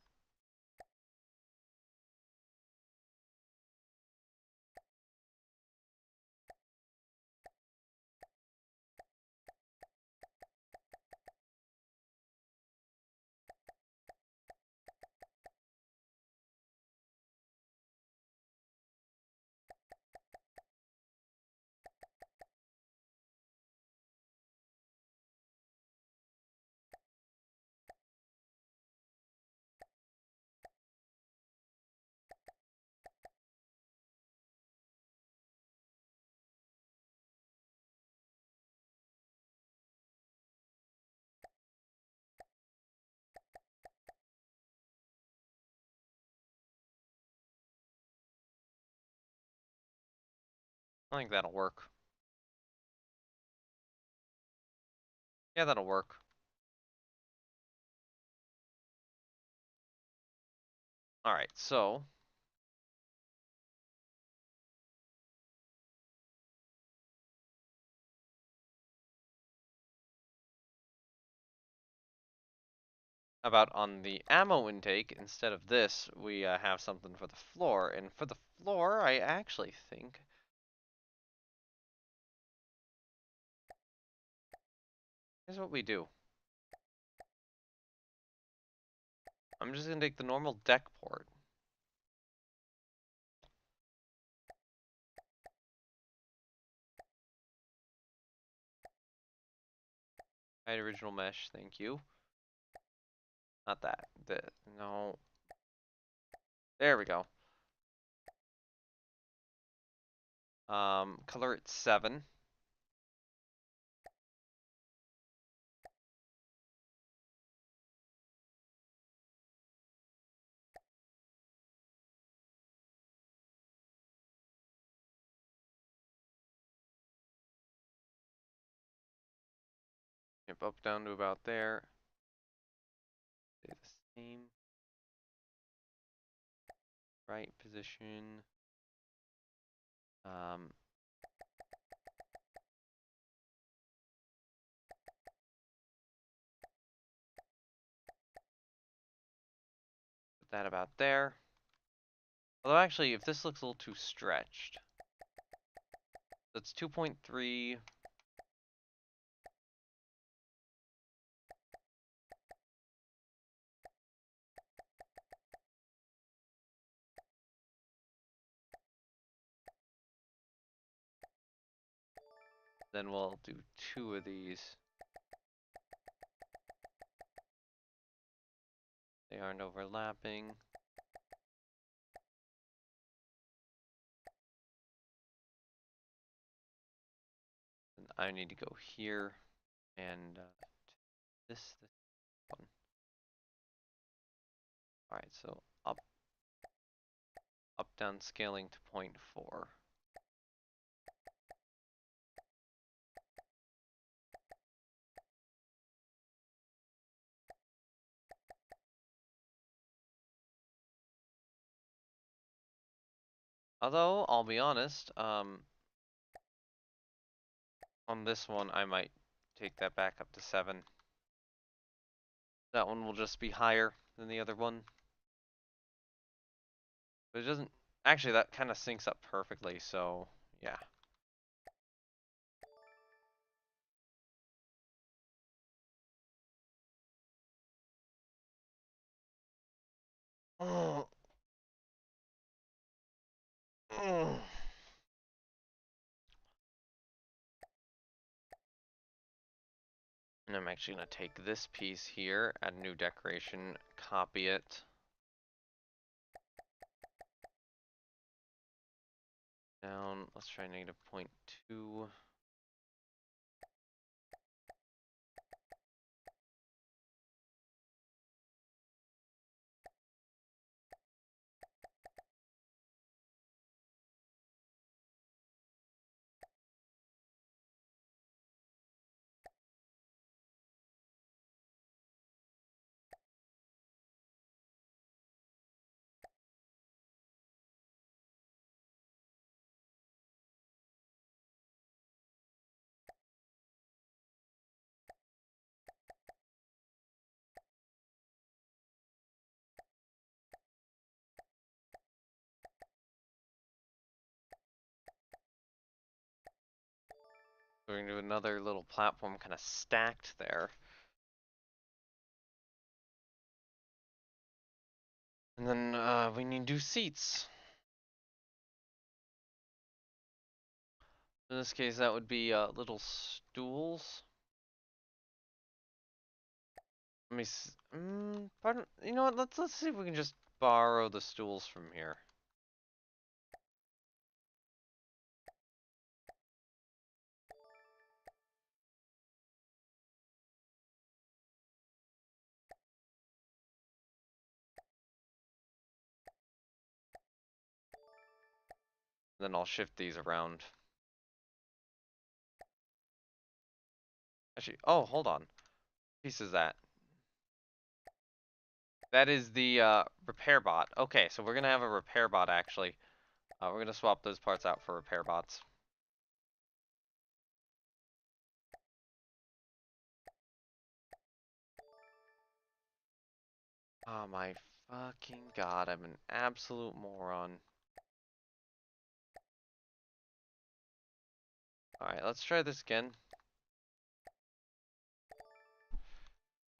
I think that'll work. Yeah, that'll work. All right, so about on the ammo intake, instead of this, we have something for the floor. And for the floor, I actually think here's what we do. I'm just gonna take the normal deck port. Right, original mesh, thank you. Not that. No. There we go. Color it 7. Yep, up down to about there. Stay the same. Right position. Um, put that about there. Although actually, if this looks a little too stretched, that's 2.3. Then we'll do 2 of these. they aren't overlapping. And I need to go here and this one. All right, so up down scaling to 0.4. Although I'll be honest, on this one I might take that back up to 7. That one will just be higher than the other one. But it doesn't actually, that kind of syncs up perfectly, so yeah. Oh. Oh. And I'm actually going to take this piece here, add a new decoration, copy it. Down, let's try -0.2. We're going to do another little platform kind of stacked there. And then we need to do seats. In this case, that would be little stools. Let me. Pardon. You know what? Let's see if we can just borrow the stools from here. Then I'll shift these around. Actually, oh, hold on. Piece is that? That is the repair bot. Okay, so we're gonna have a repair bot actually. We're gonna swap those parts out for repair bots. Oh my fucking god, I'm an absolute moron. Alright, let's try this again.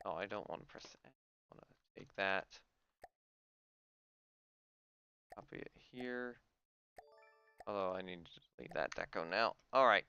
Oh, I don't want to press it. I want to take that. Copy it here. Although I need to delete that deco now. Alright.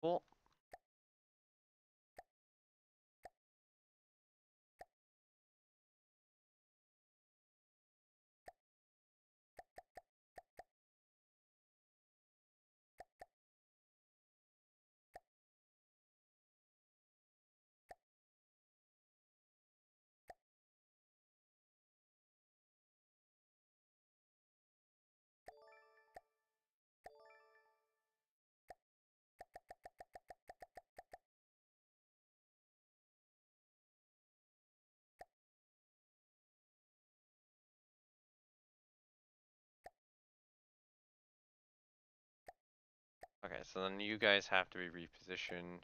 Cool. Okay, so then you guys have to be repositioned.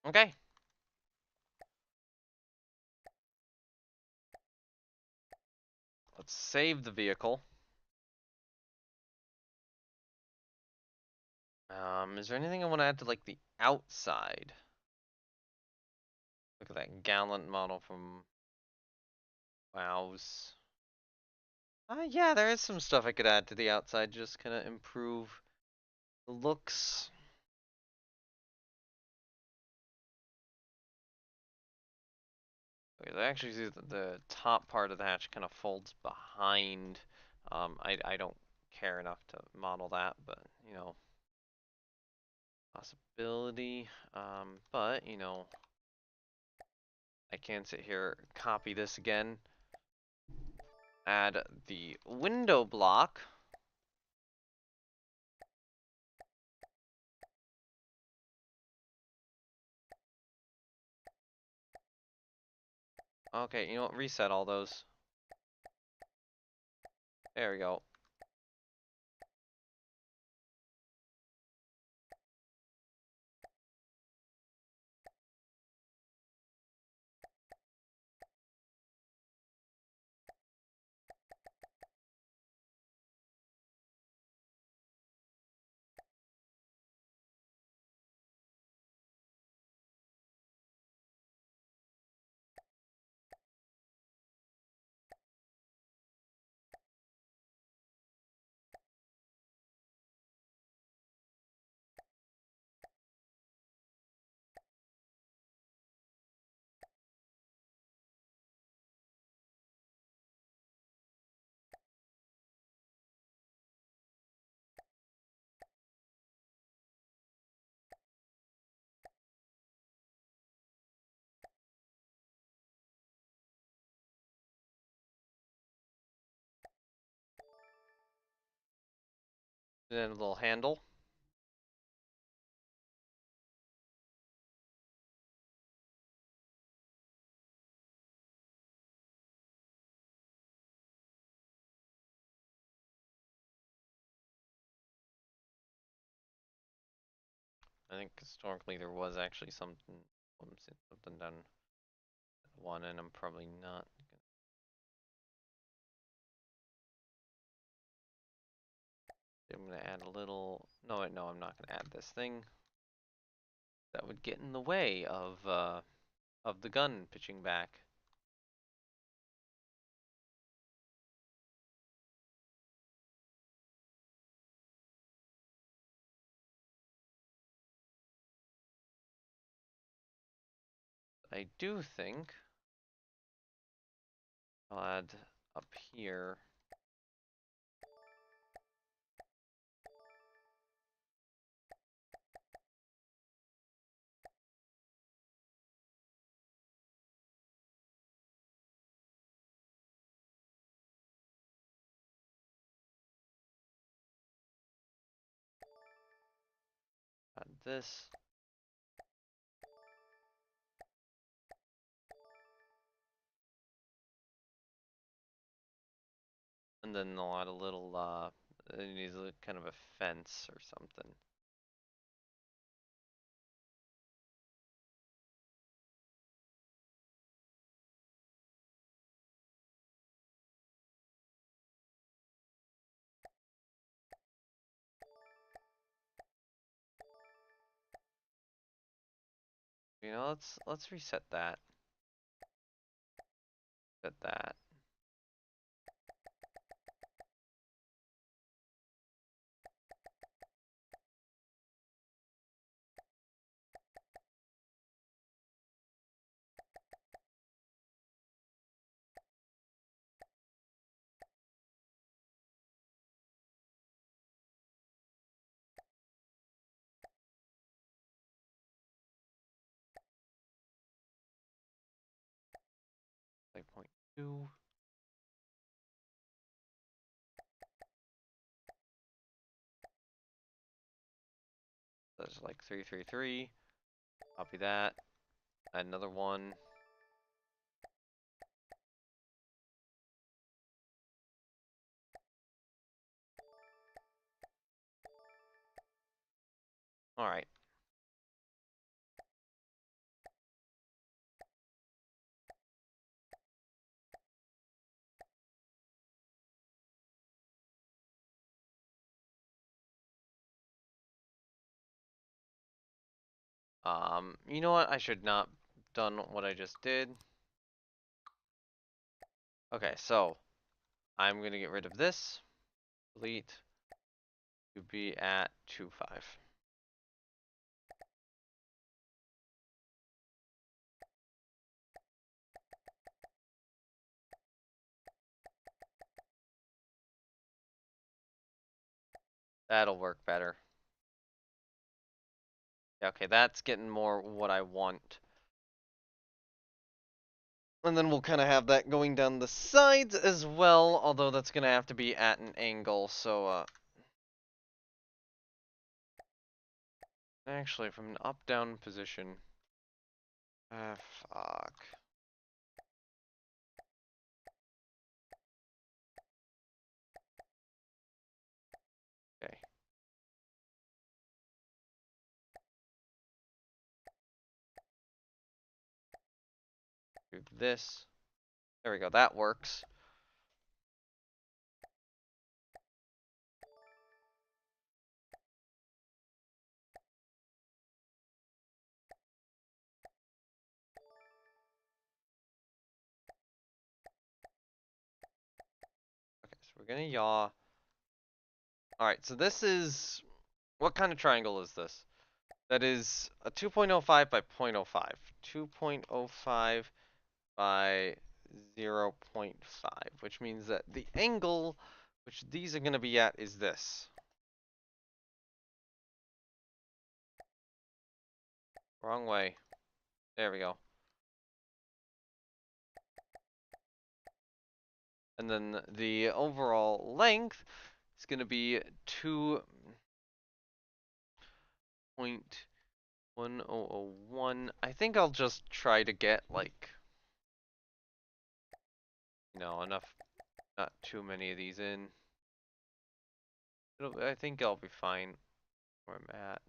Okay, let's save the vehicle. Is there anything I want to add to like the outside? Look at that gallant model from WoW's. Yeah, there is some stuff I could add to the outside, just kind of improve the looks. Okay, I actually see that the top part of the hatch kind of folds behind. I don't care enough to model that, but you know, possibility. But you know, I can sit here, copy this again, add the window block. Okay, you know what? Reset all those. There we go. Then a little handle. I think historically there was actually something done one, and I'm probably not. I'm gonna add a little. No, wait, no, I'm not gonna add this thing. That would get in the way of the gun pitching back. I do think I'll add up here. Add this. And then I'll add a little, it needs a kind of a fence or something. You know, let's reset that. Set that. Like 0.2. That's like 333. Copy that. Add another one. All right. You know what? I should not done what I just did. Okay, so I'm gonna get rid of this. Delete to be at 2.5. That'll work better. Yeah, okay, that's getting more what I want. And then we'll kind of have that going down the sides as well, although that's gonna have to be at an angle, so, actually, from an up-down position. Ah, fuck. Okay, do this. There we go, that works. Okay, so we're gonna yaw. Alright, so this is... What kind of triangle is this? That is a 2.05 by 0.05. 2.05 by 0.5, which means that the angle which these are going to be at is this. Wrong way. There we go. And then the overall length is going to be 2.1001. I think I'll just try to get like, enough, not too many of these in. I think I'll be fine where I'm at.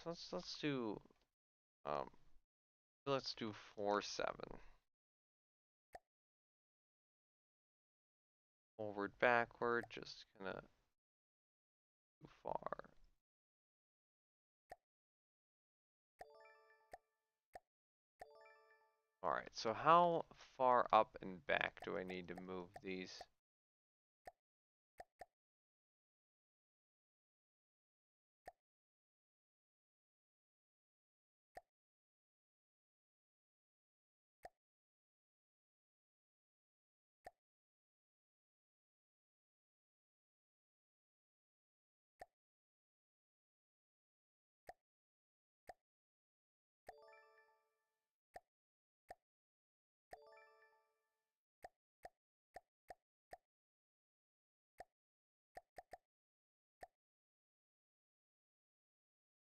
So um let's do 4.7. Forward, backward, just kinda too far. Alright, so how far up and back do I need to move these?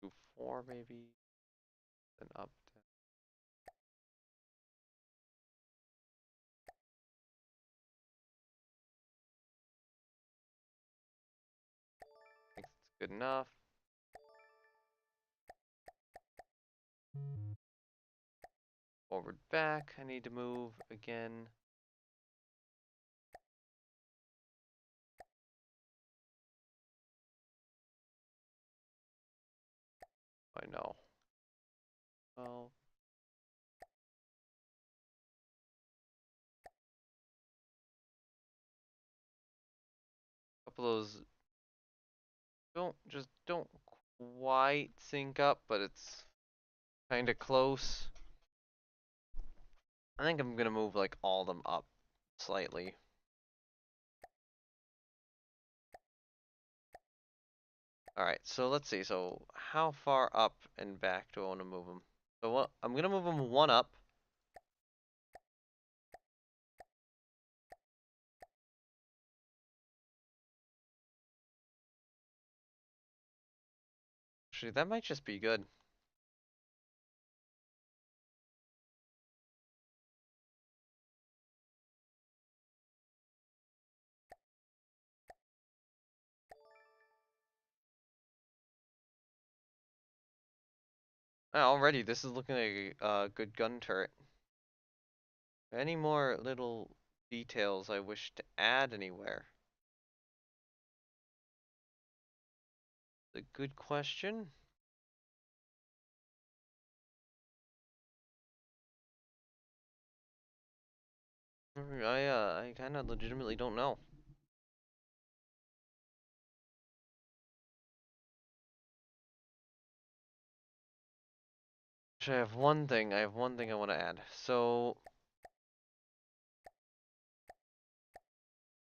Do 4 maybe, then up to... I think it's good enough. Forward, back, I need to move again. I know. Well, a couple of those don't quite sync up, but it's kind of close. I think I'm gonna move like all of them up slightly. Alright, so let's see. So how far up and back do I want to move them? So what, I'm gonna move them one up. Actually, that might just be good. Already, this is looking like a good gun turret. Any more little details I wish to add anywhere? A good question. I kind of legitimately don't know. Actually, I have one thing I want to add. So,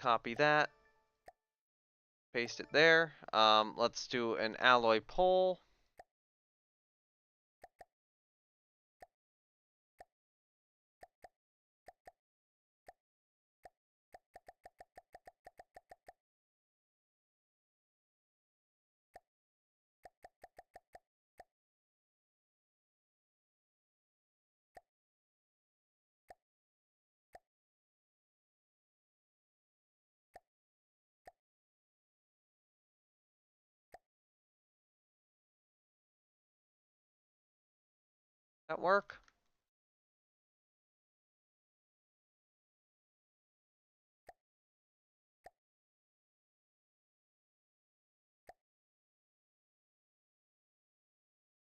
copy that, paste it there. Let's do an alloy pole. That work?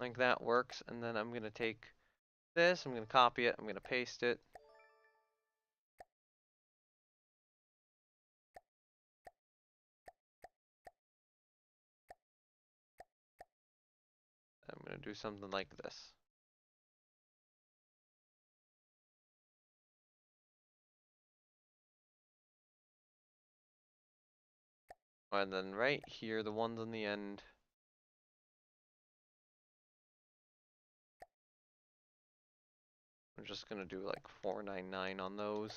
Like that works. And then I'm gonna take this, I'm gonna copy it, I'm gonna paste it. I'm gonna do something like this. And then right here, the ones on the end. I'm just gonna do like 499 on those.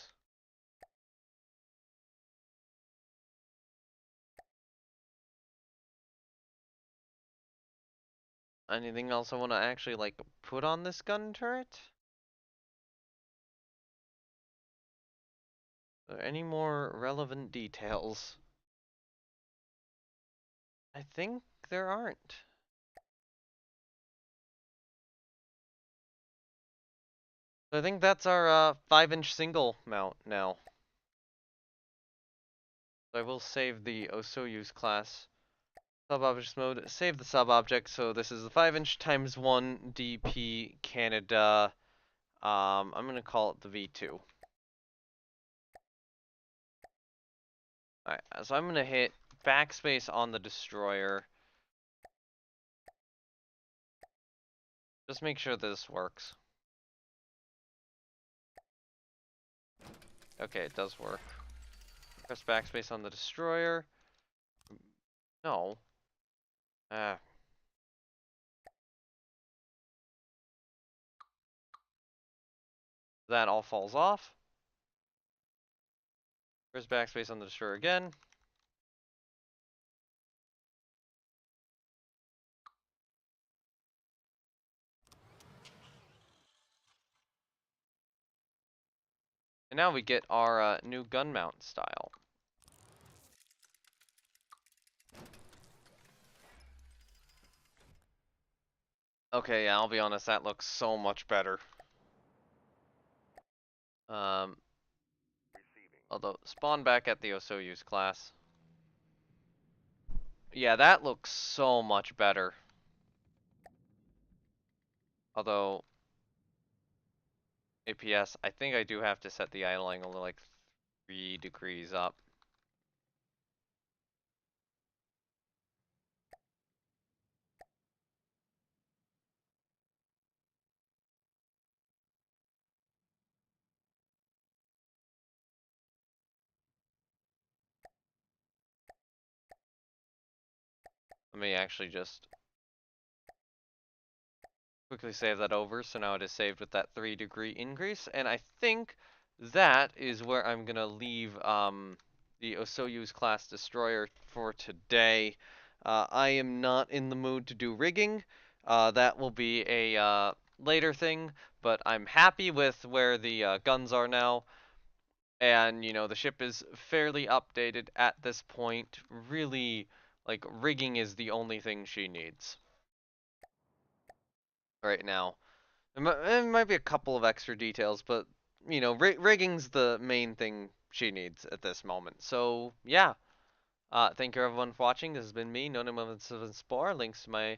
Anything else I want to actually like put on this gun turret? Any more relevant details? I think there aren't. I think that's our 5-inch single mount now. So I will save the Osoyu's class sub-objects mode. Save the sub-object. So this is the 5-inch times 1 DP Canada. I'm gonna call it the V2. Alright, so I'm gonna hit backspace on the destroyer. Just make sure this works. Okay, it does work. Press backspace on the destroyer. No. Ah. That all falls off. Press backspace on the destroyer again. And now we get our new gun mount style. Okay, yeah, I'll be honest, that looks so much better. Um, although, spawn back at the Osoyu's class. Yeah, that looks so much better. Although, APS, I think I do have to set the idle angle to like 3 degrees up. Let me actually just quickly save that over, so now it is saved with that 3-degree increase, and I think that is where I'm gonna leave the Osoyu's class destroyer for today. I am not in the mood to do rigging. That will be a later thing, but I'm happy with where the guns are now, and you know the ship is fairly updated at this point. Really, like rigging is the only thing she needs right now. It might be a couple of extra details, but you know, rigging's the main thing she needs at this moment. So yeah, thank you everyone for watching. This has been me, No Moments of Spore. Links to my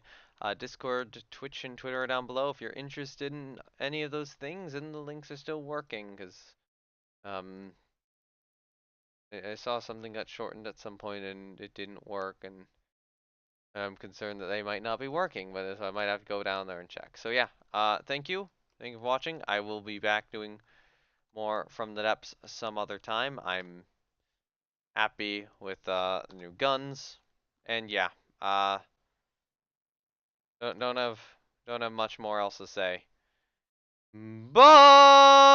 Discord, Twitch, and Twitter are down below if you're interested in any of those things, and the links are still working because Um, I saw something got shortened at some point and it didn't work, and I'm concerned that they might not be working, but so I might have to go down there and check. So yeah, thank you. Thank you for watching. I will be back doing more from the depths some other time. I'm happy with the new guns, and yeah, uh, don't have much more else to say. Bye.